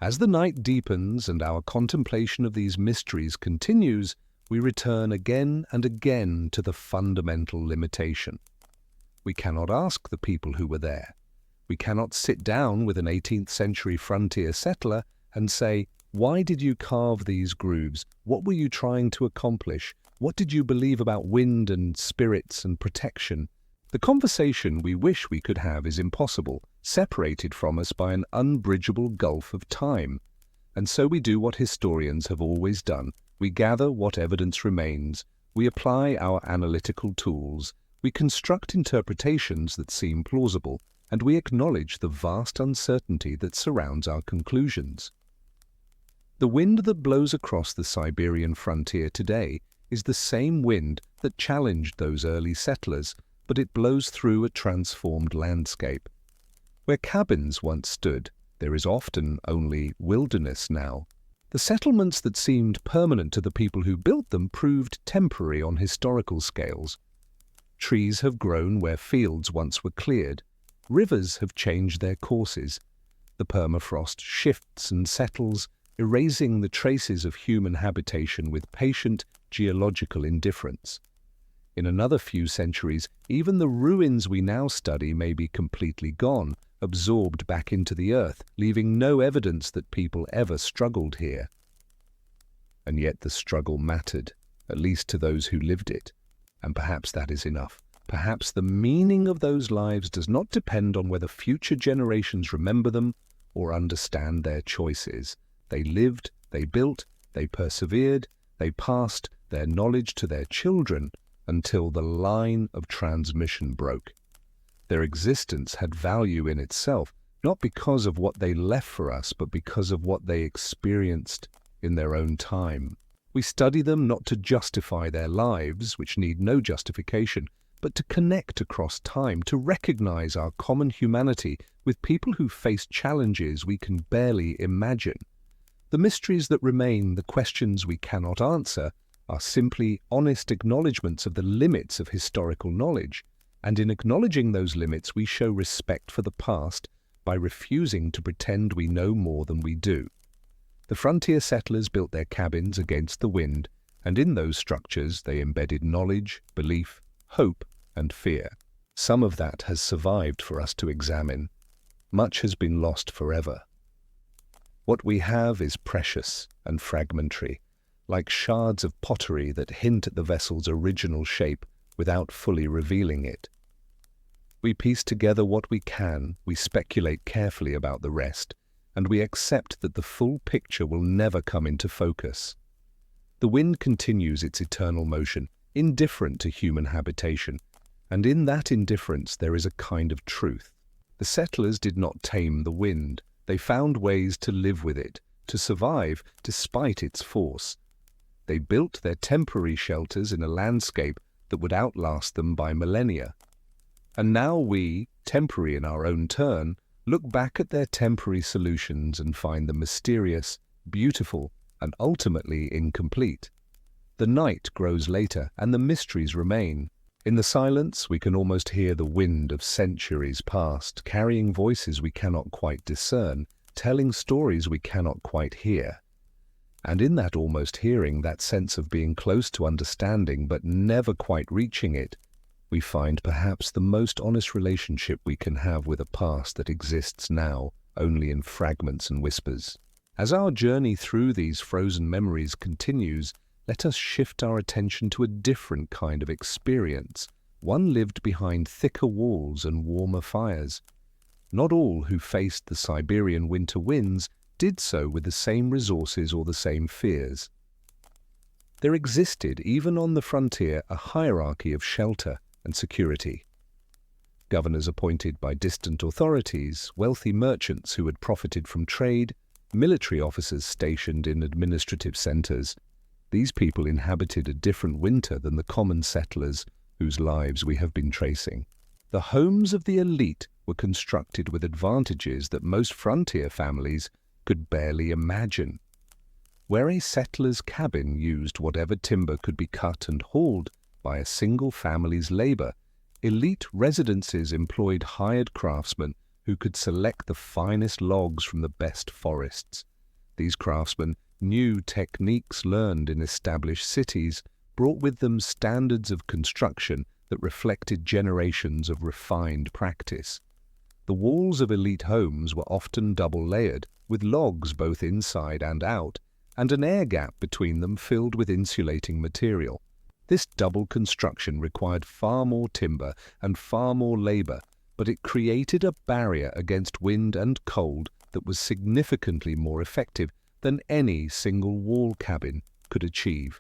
As the night deepens and our contemplation of these mysteries continues, we return again and again to the fundamental limitation. We cannot ask the people who were there. We cannot sit down with an 18th century frontier settler and say, "Why did you carve these grooves? What were you trying to accomplish? What did you believe about wind and spirits and protection?" The conversation we wish we could have is impossible, separated from us by an unbridgeable gulf of time. And so we do what historians have always done. We gather what evidence remains, we apply our analytical tools, we construct interpretations that seem plausible, and we acknowledge the vast uncertainty that surrounds our conclusions. The wind that blows across the Siberian frontier today is the same wind that challenged those early settlers, but it blows through a transformed landscape. Where cabins once stood, there is often only wilderness now. The settlements that seemed permanent to the people who built them proved temporary on historical scales. Trees have grown where fields once were cleared. Rivers have changed their courses. The permafrost shifts and settles, erasing the traces of human habitation with patient geological indifference. In another few centuries, even the ruins we now study may be completely gone, absorbed back into the earth, leaving no evidence that people ever struggled here. And yet the struggle mattered, at least to those who lived it. And perhaps that is enough. Perhaps the meaning of those lives does not depend on whether future generations remember them or understand their choices. They lived, they built, they persevered, they passed their knowledge to their children until the line of transmission broke. Their existence had value in itself, not because of what they left for us, but because of what they experienced in their own time. We study them not to justify their lives, which need no justification, but to connect across time, to recognize our common humanity with people who face challenges we can barely imagine. The mysteries that remain, the questions we cannot answer, are simply honest acknowledgements of the limits of historical knowledge, and in acknowledging those limits we show respect for the past by refusing to pretend we know more than we do. The frontier settlers built their cabins against the wind, and in those structures they embedded knowledge, belief, hope, and fear. Some of that has survived for us to examine. Much has been lost forever. What we have is precious and fragmentary, like shards of pottery that hint at the vessel's original shape without fully revealing it. We piece together what we can, we speculate carefully about the rest, and we accept that the full picture will never come into focus. The wind continues its eternal motion, indifferent to human habitation, and in that indifference there is a kind of truth. The settlers did not tame the wind. They found ways to live with it, to survive despite its force. They built their temporary shelters in a landscape that would outlast them by millennia. And now we, temporary in our own turn, look back at their temporary solutions and find them mysterious, beautiful, and ultimately incomplete. The night grows later, and the mysteries remain. In the silence, we can almost hear the wind of centuries past, carrying voices we cannot quite discern, telling stories we cannot quite hear. And in that almost hearing, that sense of being close to understanding but never quite reaching it, we find perhaps the most honest relationship we can have with a past that exists now, only in fragments and whispers. As our journey through these frozen memories continues, let us shift our attention to a different kind of experience, one lived behind thicker walls and warmer fires. Not all who faced the Siberian winter winds did so with the same resources or the same fears. There existed, even on the frontier, a hierarchy of shelter and security. Governors appointed by distant authorities, wealthy merchants who had profited from trade, military officers stationed in administrative centers. These people inhabited a different winter than the common settlers whose lives we have been tracing. The homes of the elite were constructed with advantages that most frontier families could barely imagine. Where a settler's cabin used whatever timber could be cut and hauled by a single family's labor, elite residences employed hired craftsmen who could select the finest logs from the best forests. These craftsmen, new techniques learned in established cities, brought with them standards of construction that reflected generations of refined practice. The walls of elite homes were often double-layered, with logs both inside and out, and an air gap between them filled with insulating material. This double construction required far more timber and far more labor, but it created a barrier against wind and cold that was significantly more effective than any single wall cabin could achieve.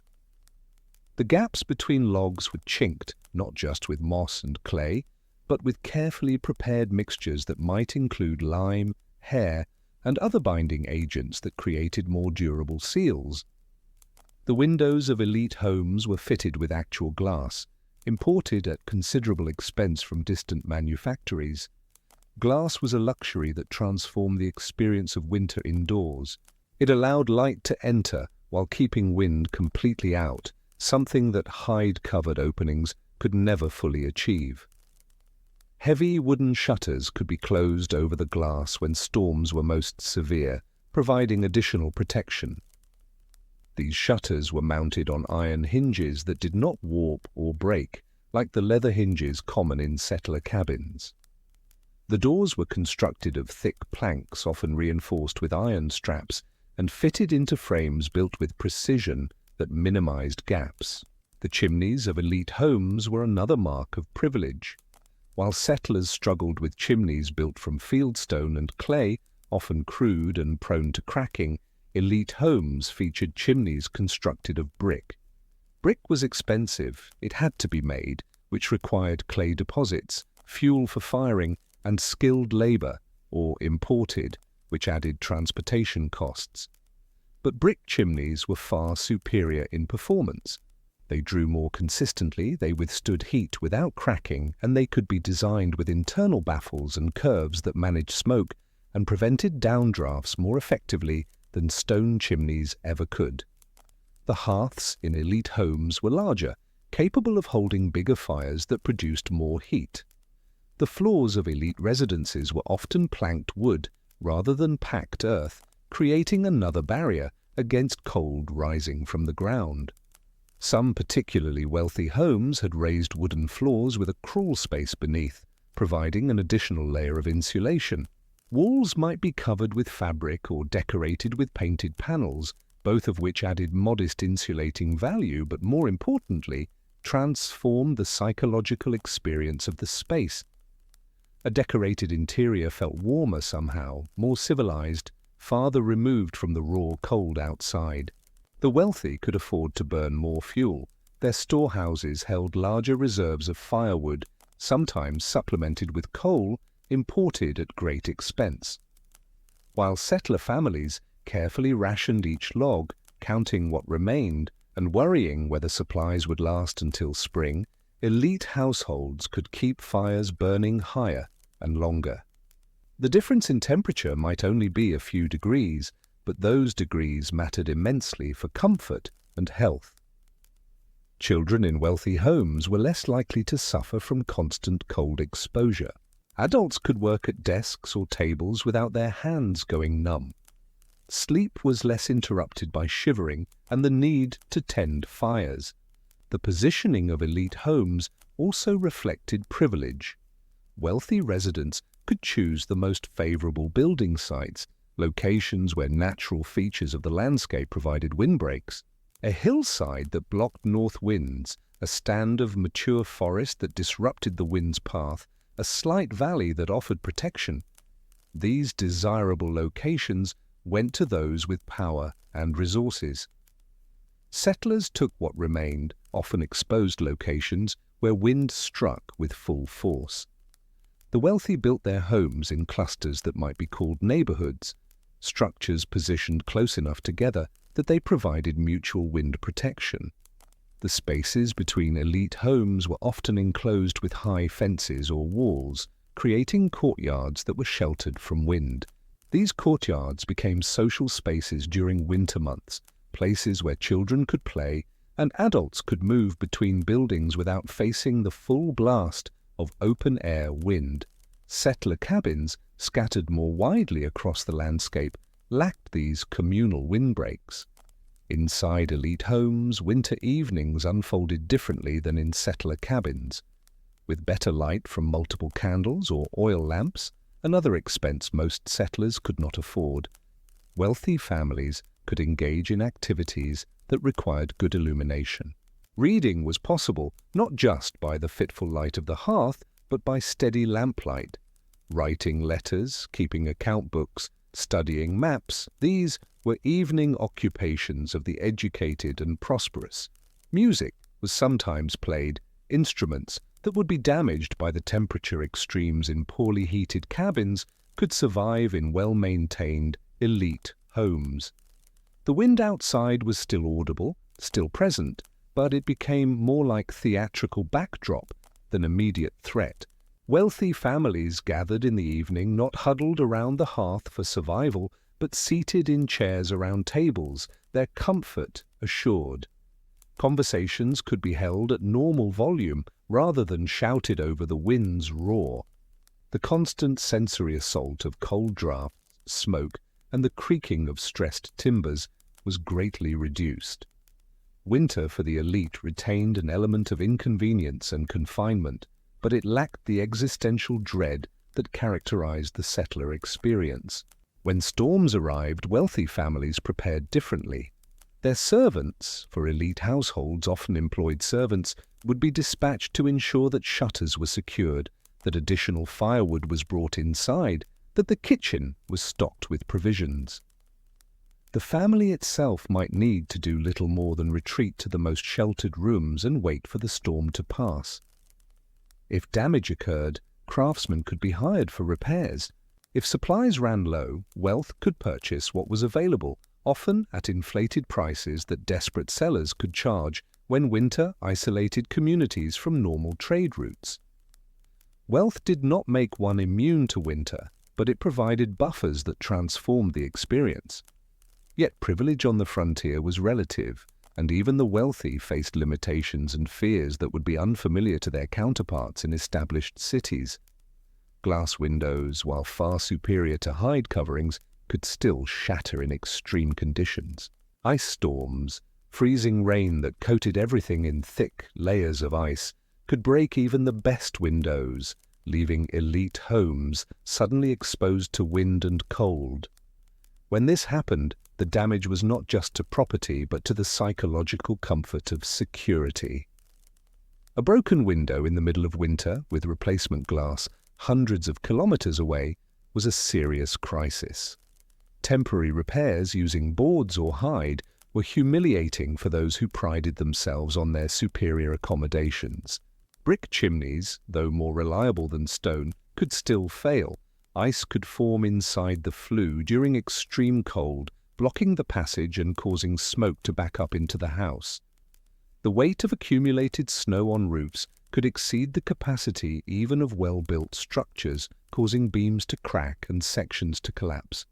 The gaps between logs were chinked, not just with moss and clay, but with carefully prepared mixtures that might include lime, hair, and other binding agents that created more durable seals. The windows of elite homes were fitted with actual glass, imported at considerable expense from distant manufactories. Glass was a luxury that transformed the experience of winter indoors. It allowed light to enter while keeping wind completely out, something that hide-covered openings could never fully achieve. Heavy wooden shutters could be closed over the glass when storms were most severe, providing additional protection. These shutters were mounted on iron hinges that did not warp or break, like the leather hinges common in settler cabins. The doors were constructed of thick planks, often reinforced with iron straps, and fitted into frames built with precision that minimized gaps. The chimneys of elite homes were another mark of privilege. While settlers struggled with chimneys built from fieldstone and clay, often crude and prone to cracking, elite homes featured chimneys constructed of brick. Brick was expensive, it had to be made, which required clay deposits, fuel for firing, and skilled labor, or imported, which added transportation costs. But brick chimneys were far superior in performance. They drew more consistently, they withstood heat without cracking, and they could be designed with internal baffles and curves that managed smoke and prevented downdrafts more effectively than stone chimneys ever could. The hearths in elite homes were larger, capable of holding bigger fires that produced more heat. The floors of elite residences were often planked wood rather than packed earth, creating another barrier against cold rising from the ground. Some particularly wealthy homes had raised wooden floors with a crawl space beneath, providing an additional layer of insulation. Walls might be covered with fabric or decorated with painted panels, both of which added modest insulating value, but more importantly, transformed the psychological experience of the space. A decorated interior felt warmer somehow, more civilized, farther removed from the raw cold outside. The wealthy could afford to burn more fuel. Their storehouses held larger reserves of firewood, sometimes supplemented with coal imported at great expense. While settler families carefully rationed each log, counting what remained and worrying whether supplies would last until spring, elite households could keep fires burning higher and longer. The difference in temperature might only be a few degrees, but those degrees mattered immensely for comfort and health. Children in wealthy homes were less likely to suffer from constant cold exposure. Adults could work at desks or tables without their hands going numb. Sleep was less interrupted by shivering and the need to tend fires. The positioning of elite homes also reflected privilege. Wealthy residents could choose the most favorable building sites, locations where natural features of the landscape provided windbreaks. A hillside that blocked north winds, a stand of mature forest that disrupted the wind's path, a slight valley that offered protection. These desirable locations went to those with power and resources. Settlers took what remained, often exposed locations, where wind struck with full force. The wealthy built their homes in clusters that might be called neighborhoods, structures positioned close enough together that they provided mutual wind protection. The spaces between elite homes were often enclosed with high fences or walls, creating courtyards that were sheltered from wind. These courtyards became social spaces during winter months, places where children could play and adults could move between buildings without facing the full blast of open-air wind. Settler cabins, scattered more widely across the landscape, lacked these communal windbreaks. Inside elite homes, winter evenings unfolded differently than in settler cabins. With better light from multiple candles or oil lamps, another expense most settlers could not afford, wealthy families could engage in activities that required good illumination. Reading was possible not just by the fitful light of the hearth, but by steady lamplight. Writing letters, keeping account books, studying maps, these were evening occupations of the educated and prosperous. Music was sometimes played, instruments that would be damaged by the temperature extremes in poorly heated cabins could survive in well-maintained, elite homes. The wind outside was still audible, still present, but it became more like theatrical backdrop than immediate threat. Wealthy families gathered in the evening, not huddled around the hearth for survival, but seated in chairs around tables, their comfort assured. Conversations could be held at normal volume rather than shouted over the wind's roar. The constant sensory assault of cold drafts, smoke, and the creaking of stressed timbers was greatly reduced. Winter for the elite retained an element of inconvenience and confinement, but it lacked the existential dread that characterized the settler experience. When storms arrived, wealthy families prepared differently. Their servants, for elite households often employed servants, would be dispatched to ensure that shutters were secured, that additional firewood was brought inside, that the kitchen was stocked with provisions. The family itself might need to do little more than retreat to the most sheltered rooms and wait for the storm to pass. If damage occurred, craftsmen could be hired for repairs. If supplies ran low, wealth could purchase what was available, often at inflated prices that desperate sellers could charge when winter isolated communities from normal trade routes. Wealth did not make one immune to winter, but it provided buffers that transformed the experience. Yet privilege on the frontier was relative, and even the wealthy faced limitations and fears that would be unfamiliar to their counterparts in established cities. Glass windows, while far superior to hide coverings, could still shatter in extreme conditions. Ice storms, freezing rain that coated everything in thick layers of ice, could break even the best windows, leaving elite homes suddenly exposed to wind and cold. When this happened, the damage was not just to property but to the psychological comfort of security. A broken window in the middle of winter, with replacement glass hundreds of kilometers away, was a serious crisis. Temporary repairs using boards or hide were humiliating for those who prided themselves on their superior accommodations. Brick chimneys, though more reliable than stone, could still fail. Ice could form inside the flue during extreme cold, blocking the passage and causing smoke to back up into the house. The weight of accumulated snow on roofs could exceed the capacity even of well-built structures, causing beams to crack and sections to collapse.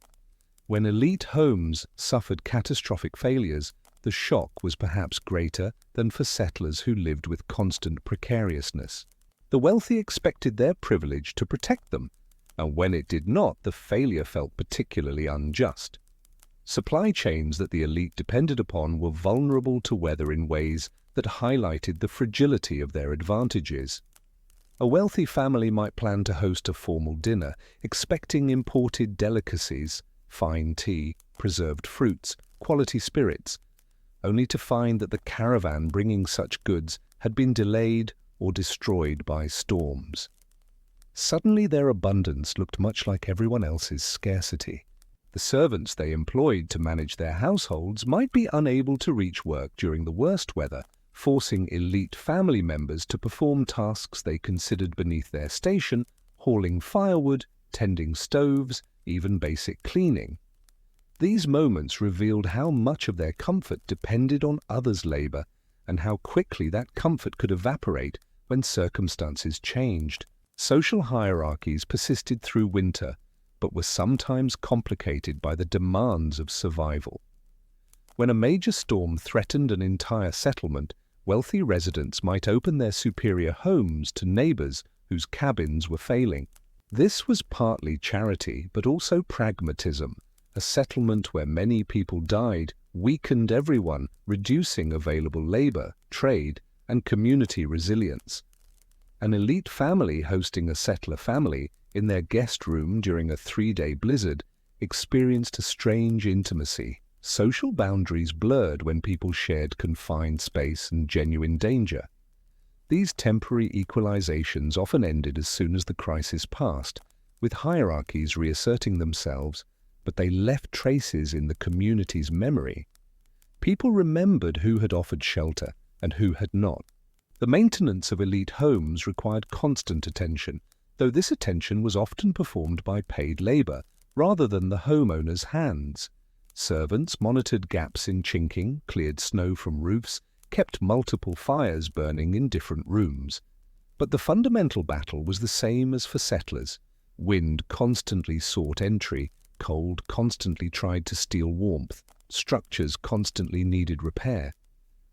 When elite homes suffered catastrophic failures, the shock was perhaps greater than for settlers who lived with constant precariousness. The wealthy expected their privilege to protect them, and when it did not, the failure felt particularly unjust. Supply chains that the elite depended upon were vulnerable to weather in ways that highlighted the fragility of their advantages. A wealthy family might plan to host a formal dinner, expecting imported delicacies, fine tea, preserved fruits, quality spirits, only to find that the caravan bringing such goods had been delayed or destroyed by storms. Suddenly their abundance looked much like everyone else's scarcity. The servants they employed to manage their households might be unable to reach work during the worst weather, forcing elite family members to perform tasks they considered beneath their station, hauling firewood, tending stoves, even basic cleaning. These moments revealed how much of their comfort depended on others' labor, and how quickly that comfort could evaporate when circumstances changed. Social hierarchies persisted through winter, but were sometimes complicated by the demands of survival. When a major storm threatened an entire settlement, wealthy residents might open their superior homes to neighbors whose cabins were failing. This was partly charity, but also pragmatism. A settlement where many people died weakened everyone, reducing available labor, trade, and community resilience. An elite family hosting a settler family in their guest room during a 3-day blizzard experienced a strange intimacy. Social boundaries blurred when people shared confined space and genuine danger. These temporary equalizations often ended as soon as the crisis passed, with hierarchies reasserting themselves, but they left traces in the community's memory. People remembered who had offered shelter and who had not. The maintenance of elite homes required constant attention, though this attention was often performed by paid labor rather than the homeowner's hands. Servants monitored gaps in chinking, cleared snow from roofs, kept multiple fires burning in different rooms. But the fundamental battle was the same as for settlers. Wind constantly sought entry, cold constantly tried to steal warmth, structures constantly needed repair.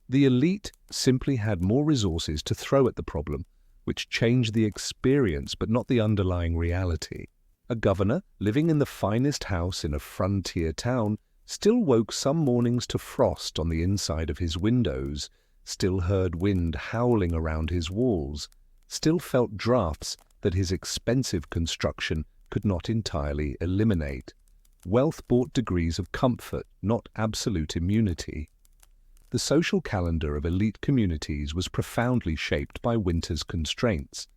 The elite simply had more resources to throw at the problem, which changed the experience but not the underlying reality. A governor, living in the finest house in a frontier town, still woke some mornings to frost on the inside of his windows, still heard wind howling around his walls, still felt drafts that his expensive construction could not entirely eliminate. Wealth brought degrees of comfort, not absolute immunity. The social calendar of elite communities was profoundly shaped by winter's constraints.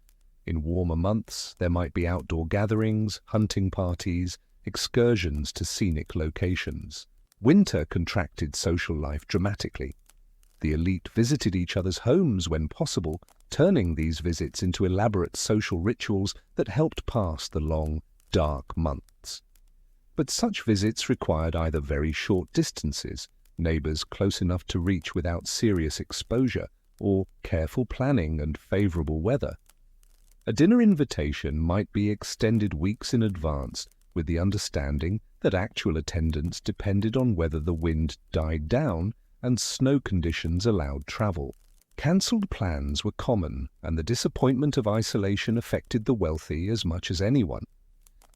In warmer months, there might be outdoor gatherings, hunting parties, excursions to scenic locations. Winter contracted social life dramatically. The elite visited each other's homes when possible, turning these visits into elaborate social rituals that helped pass the long, dark months. But such visits required either very short distances, neighbors close enough to reach without serious exposure, or careful planning and favorable weather. A dinner invitation might be extended weeks in advance, with the understanding that actual attendance depended on whether the wind died down and snow conditions allowed travel. Cancelled plans were common, and the disappointment of isolation affected the wealthy as much as anyone.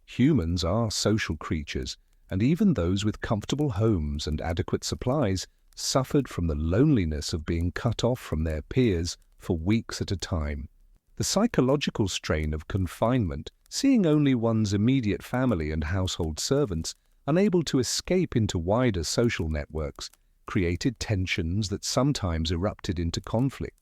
Humans are social creatures, and even those with comfortable homes and adequate supplies suffered from the loneliness of being cut off from their peers for weeks at a time. The psychological strain of confinement, seeing only one's immediate family and household servants, unable to escape into wider social networks, created tensions that sometimes erupted into conflict.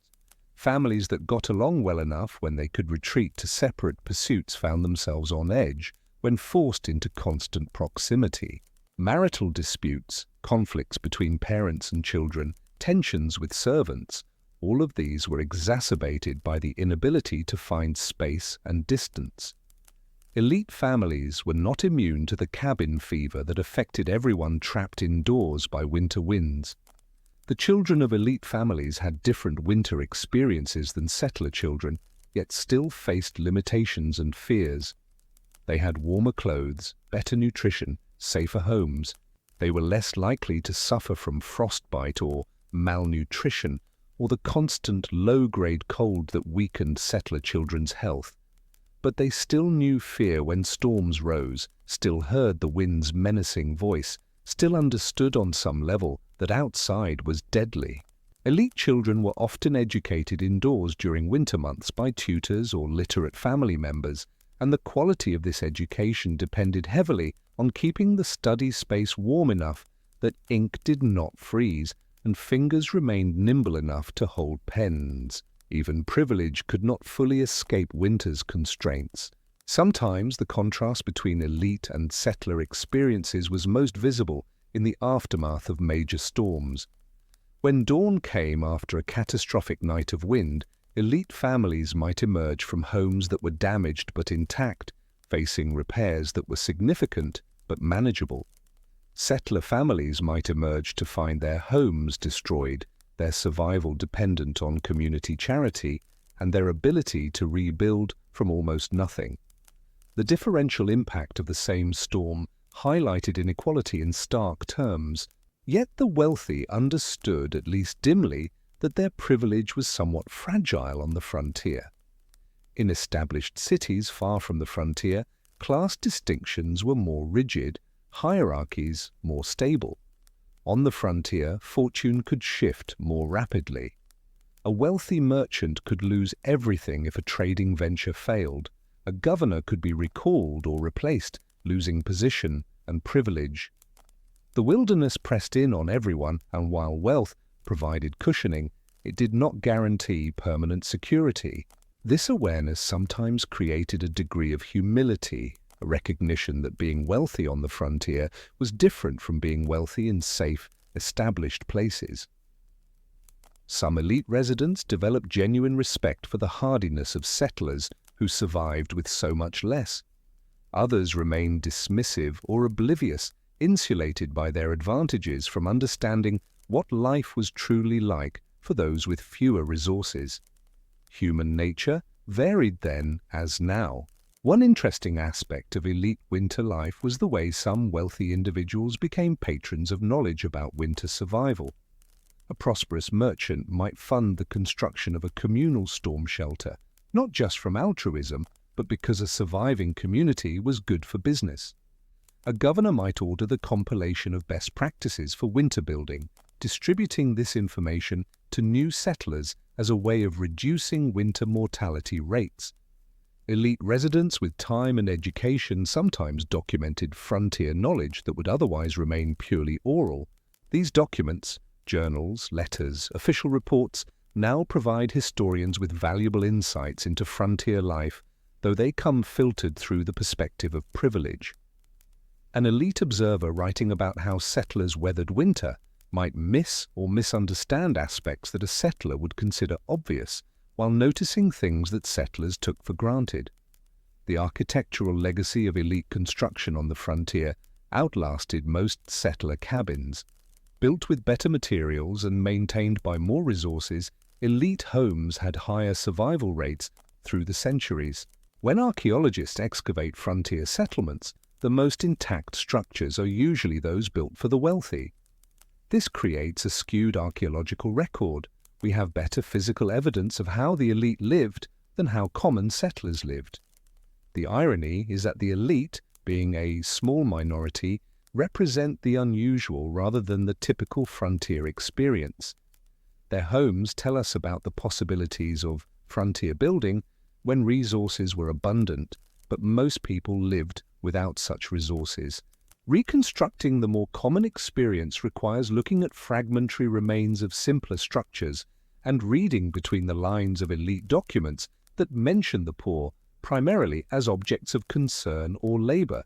Families that got along well enough when they could retreat to separate pursuits found themselves on edge when forced into constant proximity. Marital disputes, conflicts between parents and children, tensions with servants, all of these were exacerbated by the inability to find space and distance. Elite families were not immune to the cabin fever that affected everyone trapped indoors by winter winds. The children of elite families had different winter experiences than settler children, yet still faced limitations and fears. They had warmer clothes, better nutrition, safer homes. They were less likely to suffer from frostbite or malnutrition, or the constant low-grade cold that weakened settler children's health. But they still knew fear when storms rose, still heard the wind's menacing voice, still understood on some level that outside was deadly. Elite children were often educated indoors during winter months by tutors or literate family members, and the quality of this education depended heavily on keeping the study space warm enough that ink did not freeze and fingers remained nimble enough to hold pens. Even privilege could not fully escape winter's constraints. Sometimes the contrast between elite and settler experiences was most visible in the aftermath of major storms. When dawn came after a catastrophic night of wind, elite families might emerge from homes that were damaged but intact, facing repairs that were significant but manageable. Settler families might emerge to find their homes destroyed, their survival dependent on community charity, and their ability to rebuild from almost nothing. The differential impact of the same storm highlighted inequality in stark terms, yet the wealthy understood, at least dimly, that their privilege was somewhat fragile on the frontier. In established cities far from the frontier, class distinctions were more rigid, hierarchies more stable. On the frontier, fortune could shift more rapidly. A wealthy merchant could lose everything if a trading venture failed. A governor could be recalled or replaced, losing position and privilege. The wilderness pressed in on everyone, and while wealth provided cushioning, it did not guarantee permanent security. This awareness sometimes created a degree of humility, a recognition that being wealthy on the frontier was different from being wealthy in safe, established places. Some elite residents developed genuine respect for the hardiness of settlers who survived with so much less. Others remained dismissive or oblivious, insulated by their advantages from understanding what life was truly like for those with fewer resources. Human nature varied then as now. One interesting aspect of elite winter life was the way some wealthy individuals became patrons of knowledge about winter survival. A prosperous merchant might fund the construction of a communal storm shelter, not just from altruism, but because a surviving community was good for business. A governor might order the compilation of best practices for winter building, distributing this information to new settlers as a way of reducing winter mortality rates. Elite residents with time and education sometimes documented frontier knowledge that would otherwise remain purely oral. These documents, journals, letters, official reports, now provide historians with valuable insights into frontier life, though they come filtered through the perspective of privilege. An elite observer writing about how settlers weathered winter might miss or misunderstand aspects that a settler would consider obvious, while noticing things that settlers took for granted. The architectural legacy of elite construction on the frontier outlasted most settler cabins. Built with better materials and maintained by more resources, elite homes had higher survival rates through the centuries. When archaeologists excavate frontier settlements, the most intact structures are usually those built for the wealthy. This creates a skewed archaeological record. We have better physical evidence of how the elite lived than how common settlers lived. The irony is that the elite, being a small minority, represent the unusual rather than the typical frontier experience. Their homes tell us about the possibilities of frontier building when resources were abundant, but most people lived without such resources. Reconstructing the more common experience requires looking at fragmentary remains of simpler structures and reading between the lines of elite documents that mention the poor primarily as objects of concern or labor.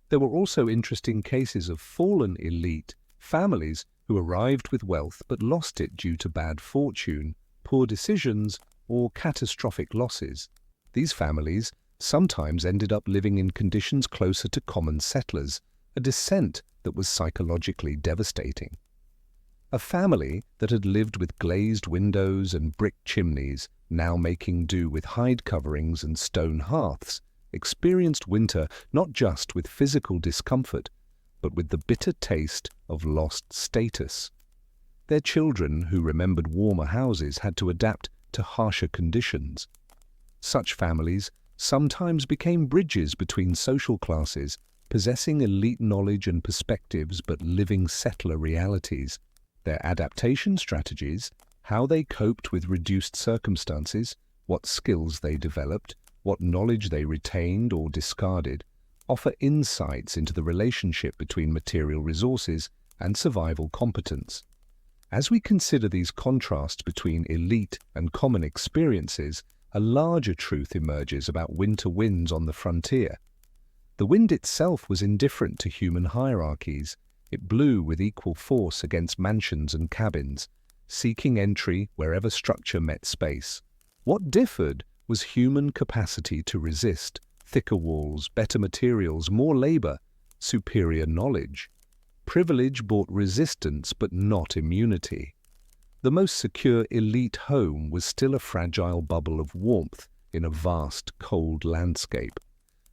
There were also interesting cases of fallen elite families who arrived with wealth but lost it due to bad fortune, poor decisions, or catastrophic losses. These families sometimes ended up living in conditions closer to common settlers, a descent that was psychologically devastating. A family that had lived with glazed windows and brick chimneys, now making do with hide coverings and stone hearths, experienced winter not just with physical discomfort, but with the bitter taste of lost status. Their children, who remembered warmer houses, had to adapt to harsher conditions. Such families sometimes became bridges between social classes, possessing elite knowledge and perspectives but living settler realities. their adaptation strategies, how they coped with reduced circumstances, what skills they developed, what knowledge they retained or discarded, offer insights into the relationship between material resources and survival competence. As we consider these contrasts between elite and common experiences, a larger truth emerges about winter winds on the frontier. The wind itself was indifferent to human hierarchies. It blew with equal force against mansions and cabins, seeking entry wherever structure met space. What differed was human capacity to resist: thicker walls, better materials, more labor, superior knowledge. Privilege brought resistance but not immunity. The most secure elite home was still a fragile bubble of warmth in a vast, cold landscape.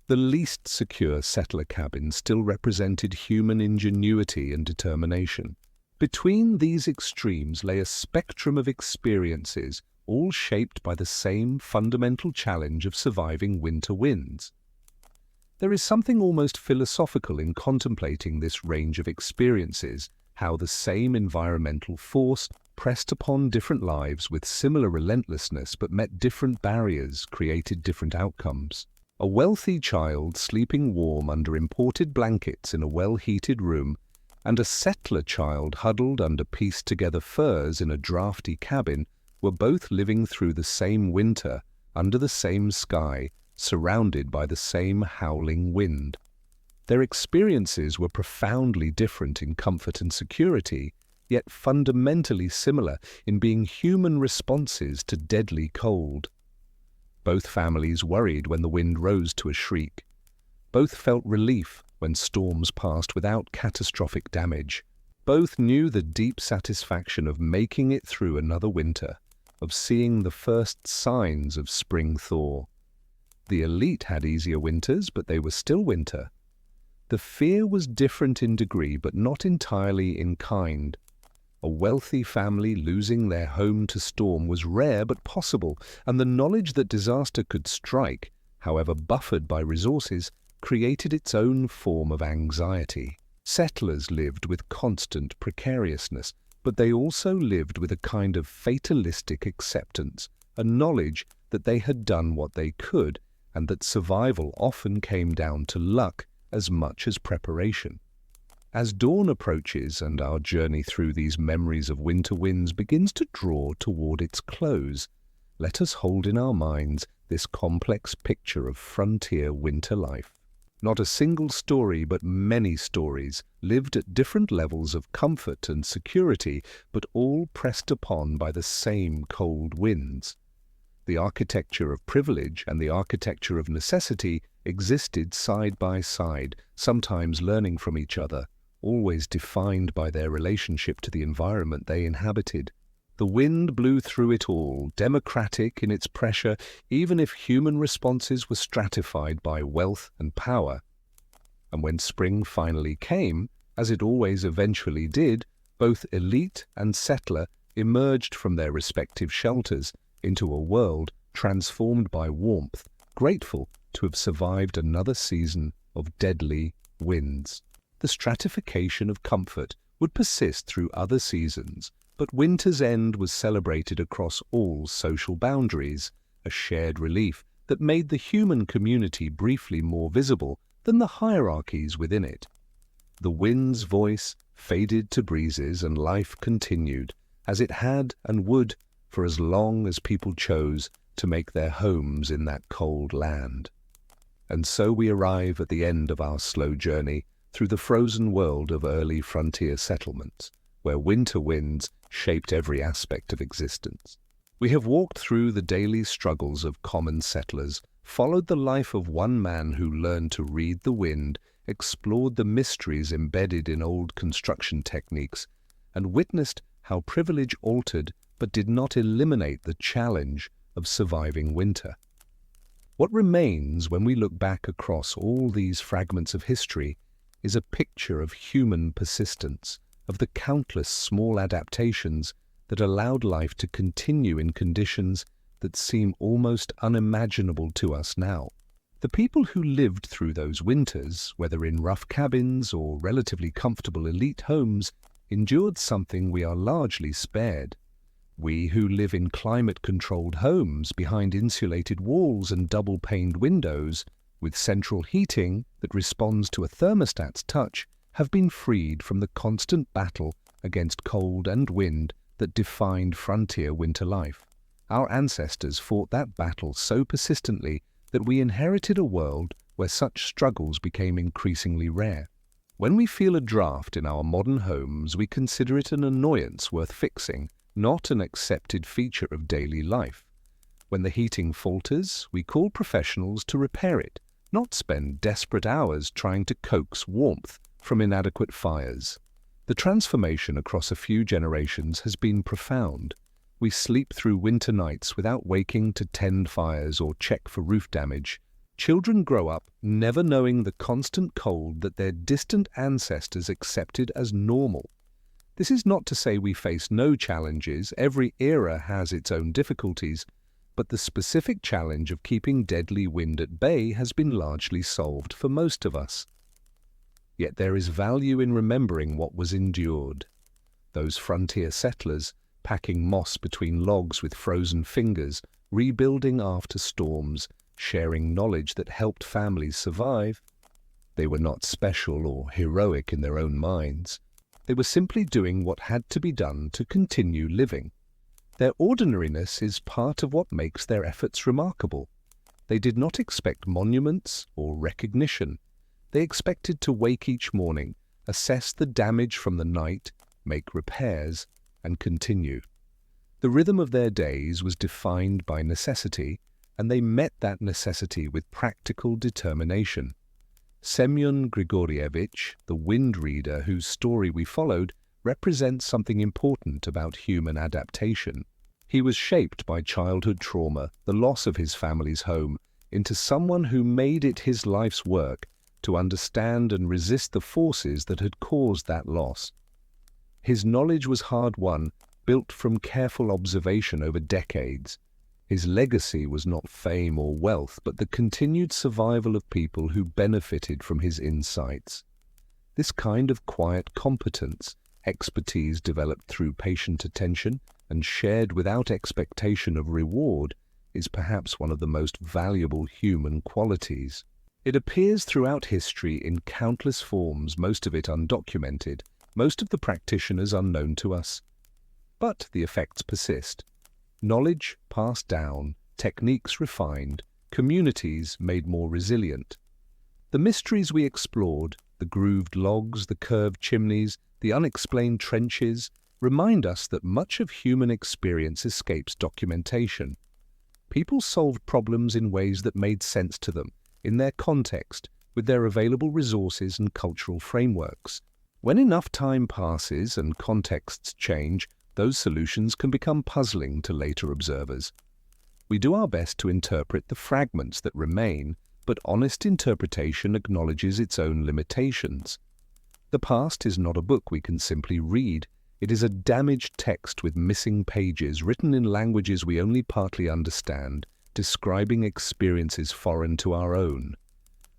The least secure settler cabin still represented human ingenuity and determination. Between these extremes lay a spectrum of experiences, all shaped by the same fundamental challenge of surviving winter winds. There is something almost philosophical in contemplating this range of experiences, how the same environmental force pressed upon different lives with similar relentlessness but met different barriers, created different outcomes. A wealthy child sleeping warm under imported blankets in a well-heated room, and a settler child huddled under pieced-together furs in a drafty cabin, were both living through the same winter, under the same sky, surrounded by the same howling wind. Their experiences were profoundly different in comfort and security, yet fundamentally similar in being human responses to deadly cold. Both families worried when the wind rose to a shriek. Both felt relief when storms passed without catastrophic damage. Both knew the deep satisfaction of making it through another winter, of seeing the first signs of spring thaw. The elite had easier winters, but they were still winter. The fear was different in degree, but not entirely in kind. A wealthy family losing their home to storm was rare but possible, and the knowledge that disaster could strike, however buffered by resources, created its own form of anxiety. Settlers lived with constant precariousness, but they also lived with a kind of fatalistic acceptance, a knowledge that they had done what they could, and that survival often came down to luck as much as preparation. As dawn approaches and our journey through these memories of winter winds begins to draw toward its close, let us hold in our minds this complex picture of frontier winter life. Not a single story, but many stories, lived at different levels of comfort and security, but all pressed upon by the same cold winds. The architecture of privilege and the architecture of necessity existed side by side, sometimes learning from each other, always defined by their relationship to the environment they inhabited. The wind blew through it all, democratic in its pressure, even if human responses were stratified by wealth and power. And when spring finally came, as it always eventually did, both elite and settler emerged from their respective shelters into a world transformed by warmth, grateful to have survived another season of deadly winds. The stratification of comfort would persist through other seasons, but winter's end was celebrated across all social boundaries, a shared relief that made the human community briefly more visible than the hierarchies within it. The wind's voice faded to breezes and life continued, as it had and would for as long as people chose to make their homes in that cold land. And so we arrive at the end of our slow journey through the frozen world of early frontier settlements, where winter winds shaped every aspect of existence. We have walked through the daily struggles of common settlers, followed the life of one man who learned to read the wind, explored the mysteries embedded in old construction techniques, and witnessed how privilege altered but did not eliminate the challenge of surviving winter. What remains when we look back across all these fragments of history is a picture of human persistence, of the countless small adaptations that allowed life to continue in conditions that seem almost unimaginable to us now. The people who lived through those winters, whether in rough cabins or relatively comfortable elite homes, endured something we are largely spared. We who live in climate-controlled homes behind insulated walls and double-paned windows, with central heating that responds to a thermostat's touch, have been freed from the constant battle against cold and wind that defined frontier winter life. Our ancestors fought that battle so persistently that we inherited a world where such struggles became increasingly rare. When we feel a draft in our modern homes, we consider it an annoyance worth fixing, not an accepted feature of daily life. When the heating falters, we call professionals to repair it, not spend desperate hours trying to coax warmth from inadequate fires. The transformation across a few generations has been profound. We sleep through winter nights without waking to tend fires or check for roof damage. Children grow up never knowing the constant cold that their distant ancestors accepted as normal. This is not to say we face no challenges. Every era has its own difficulties, but the specific challenge of keeping deadly wind at bay has been largely solved for most of us. Yet there is value in remembering what was endured. Those frontier settlers, packing moss between logs with frozen fingers, rebuilding after storms, sharing knowledge that helped families survive. They were not special or heroic in their own minds. They were simply doing what had to be done to continue living. Their ordinariness is part of what makes their efforts remarkable. They did not expect monuments or recognition. They expected to wake each morning, assess the damage from the night, make repairs, and continue. The rhythm of their days was defined by necessity, and they met that necessity with practical determination. Semyon Grigorievich, the wind reader whose story we followed, represents something important about human adaptation. He was shaped by childhood trauma, the loss of his family's home, into someone who made it his life's work to understand and resist the forces that had caused that loss. His knowledge was hard-won, built from careful observation over decades. His legacy was not fame or wealth, but the continued survival of people who benefited from his insights. This kind of quiet competence, expertise developed through patient attention and shared without expectation of reward, is perhaps one of the most valuable human qualities. It appears throughout history in countless forms, most of it undocumented, most of the practitioners unknown to us. But the effects persist. Knowledge passed down, techniques refined, communities made more resilient. The mysteries we explored, the grooved logs, the curved chimneys, the unexplained trenches, remind us that much of human experience escapes documentation. People solved problems in ways that made sense to them, in their context, with their available resources and cultural frameworks. When enough time passes and contexts change, those solutions can become puzzling to later observers. We do our best to interpret the fragments that remain, but honest interpretation acknowledges its own limitations. The past is not a book we can simply read. It is a damaged text with missing pages, written in languages we only partly understand, describing experiences foreign to our own.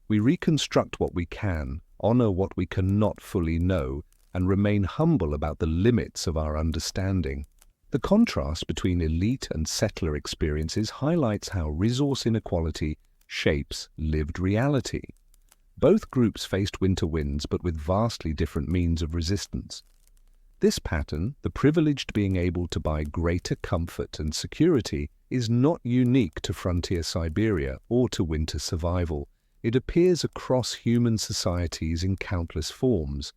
We reconstruct what we can, honor what we cannot fully know, and remain humble about the limits of our understanding. The contrast between elite and settler experiences highlights how resource inequality shapes lived reality. Both groups faced winter winds, but with vastly different means of resistance. This pattern, the privileged being able to buy greater comfort and security, is not unique to frontier Siberia or to winter survival. It appears across human societies in countless forms.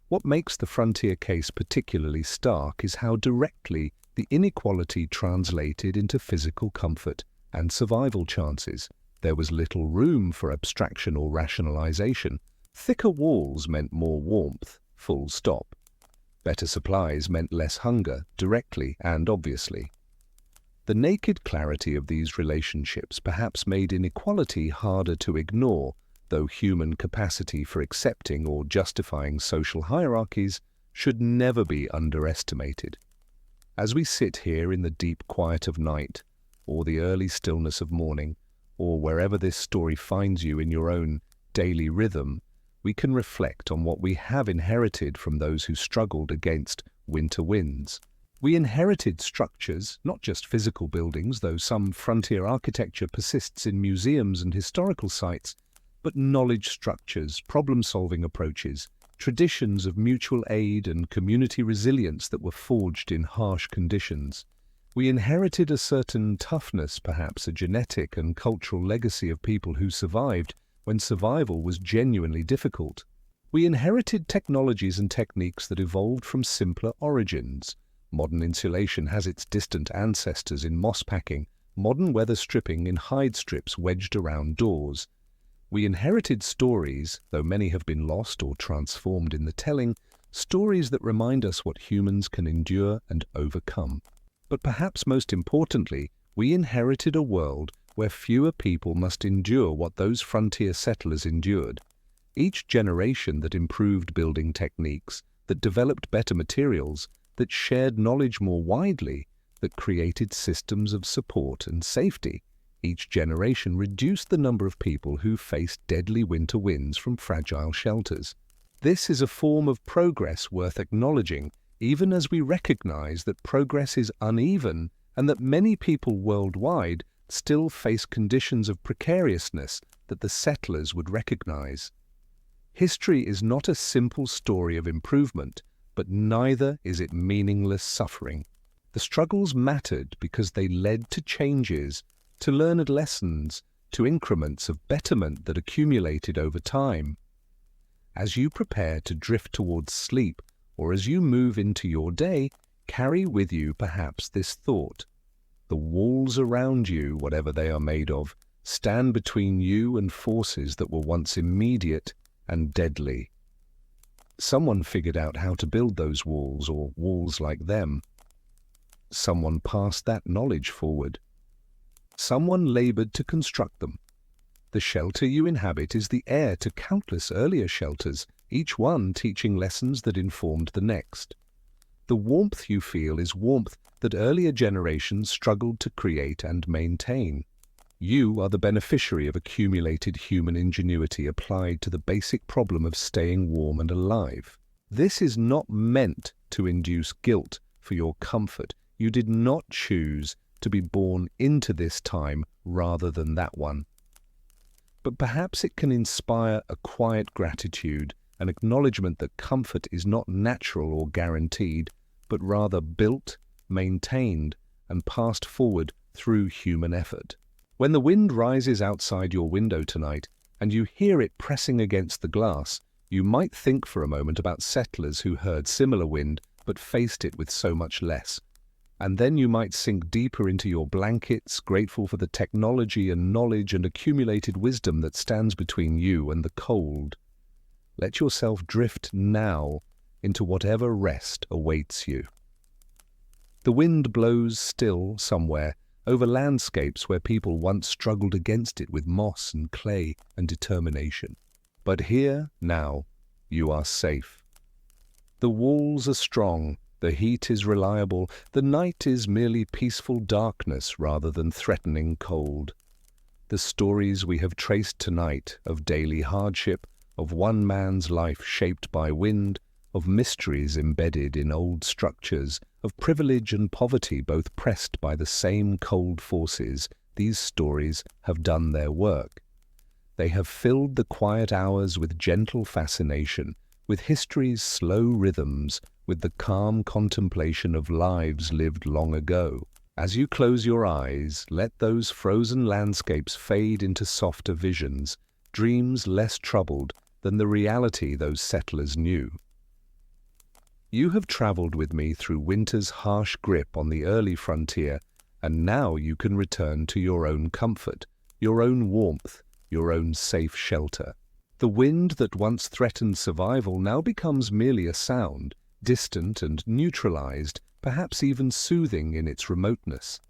What makes the frontier case particularly stark is how directly the inequality translated into physical comfort and survival chances. There was little room for abstraction or rationalization. Thicker walls meant more warmth, full stop. Better supplies meant less hunger, directly and obviously. The naked clarity of these relationships perhaps made inequality harder to ignore, though human capacity for accepting or justifying social hierarchies should never be underestimated. As we sit here in the deep quiet of night, or the early stillness of morning, or wherever this story finds you in your own daily rhythm, we can reflect on what we have inherited from those who struggled against winter winds. We inherited structures, not just physical buildings, though some frontier architecture persists in museums and historical sites, but knowledge structures, problem-solving approaches, traditions of mutual aid and community resilience that were forged in harsh conditions. We inherited a certain toughness, perhaps a genetic and cultural legacy of people who survived when survival was genuinely difficult. We inherited technologies and techniques that evolved from simpler origins. Modern insulation has its distant ancestors in moss packing, modern weather stripping in hide strips wedged around doors. We inherited stories, though many have been lost or transformed in the telling, stories that remind us what humans can endure and overcome. But perhaps most importantly, we inherited a world where fewer people must endure what those frontier settlers endured. Each generation that improved building techniques, that developed better materials, that shared knowledge more widely, that created systems of support and safety. Each generation reduced the number of people who faced deadly winter winds from fragile shelters. This is a form of progress worth acknowledging, even as we recognize that progress is uneven and that many people worldwide still face conditions of precariousness that the settlers would recognize. History is not a simple story of improvement, but neither is it meaningless suffering. The struggles mattered because they led to changes, to learned lessons, to increments of betterment that accumulated over time. As you prepare to drift towards sleep, or as you move into your day, carry with you perhaps this thought. The walls around you, whatever they are made of, stand between you and forces that were once immediate and deadly. Someone figured out how to build those walls, or walls like them. Someone passed that knowledge forward. Someone labored to construct them. The shelter you inhabit is the heir to countless earlier shelters, each one teaching lessons that informed the next. The warmth you feel is warmth that earlier generations struggled to create and maintain. You are the beneficiary of accumulated human ingenuity applied to the basic problem of staying warm and alive. This is not meant to induce guilt for your comfort. You did not choose to be born into this time rather than that one. But perhaps it can inspire a quiet gratitude, an acknowledgement that comfort is not natural or guaranteed, but rather built, maintained, and passed forward through human effort. When the wind rises outside your window tonight, and you hear it pressing against the glass, you might think for a moment about settlers who heard similar wind but faced it with so much less. And then you might sink deeper into your blankets, grateful for the technology and knowledge and accumulated wisdom that stands between you and the cold. Let yourself drift now into whatever rest awaits you. The wind blows still somewhere, over landscapes where people once struggled against it with moss and clay and determination. But here, now, you are safe. The walls are strong, the heat is reliable, the night is merely peaceful darkness rather than threatening cold. The stories we have traced tonight of daily hardship, of one man's life shaped by wind, of mysteries embedded in old structures, of privilege and poverty both pressed by the same cold forces, these stories have done their work. They have filled the quiet hours with gentle fascination, with history's slow rhythms, with the calm contemplation of lives lived long ago. As you close your eyes, let those frozen landscapes fade into softer visions, dreams less troubled than the reality those settlers knew. You have traveled with me through winter's harsh grip on the early frontier, and now you can return to your own comfort, your own warmth, your own safe shelter. The wind that once threatened survival now becomes merely a sound, distant and neutralized, perhaps even soothing in its remoteness.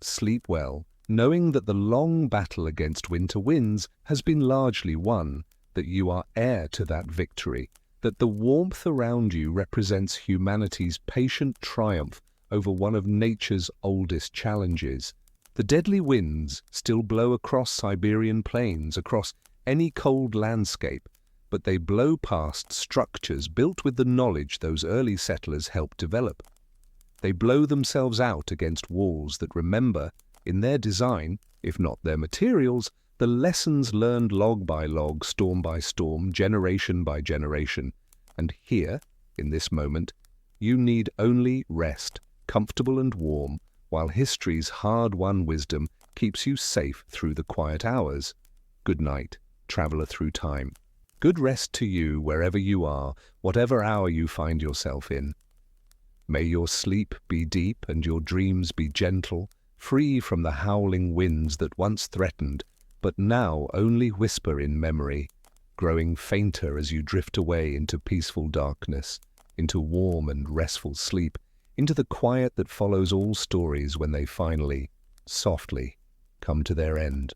Sleep well, knowing that the long battle against winter winds has been largely won, that you are heir to that victory, that the warmth around you represents humanity's patient triumph over one of nature's oldest challenges. The deadly winds still blow across Siberian plains, across any cold landscape, but they blow past structures built with the knowledge those early settlers helped develop. They blow themselves out against walls that remember, in their design, if not their materials, the lessons learned log by log, storm by storm, generation by generation. And here, in this moment, you need only rest, comfortable and warm, while history's hard-won wisdom keeps you safe through the quiet hours. Good night, traveler through time. Good rest to you wherever you are, whatever hour you find yourself in. May your sleep be deep and your dreams be gentle, free from the howling winds that once threatened, but now only whisper in memory, growing fainter as you drift away into peaceful darkness, into warm and restful sleep, into the quiet that follows all stories when they finally, softly, come to their end.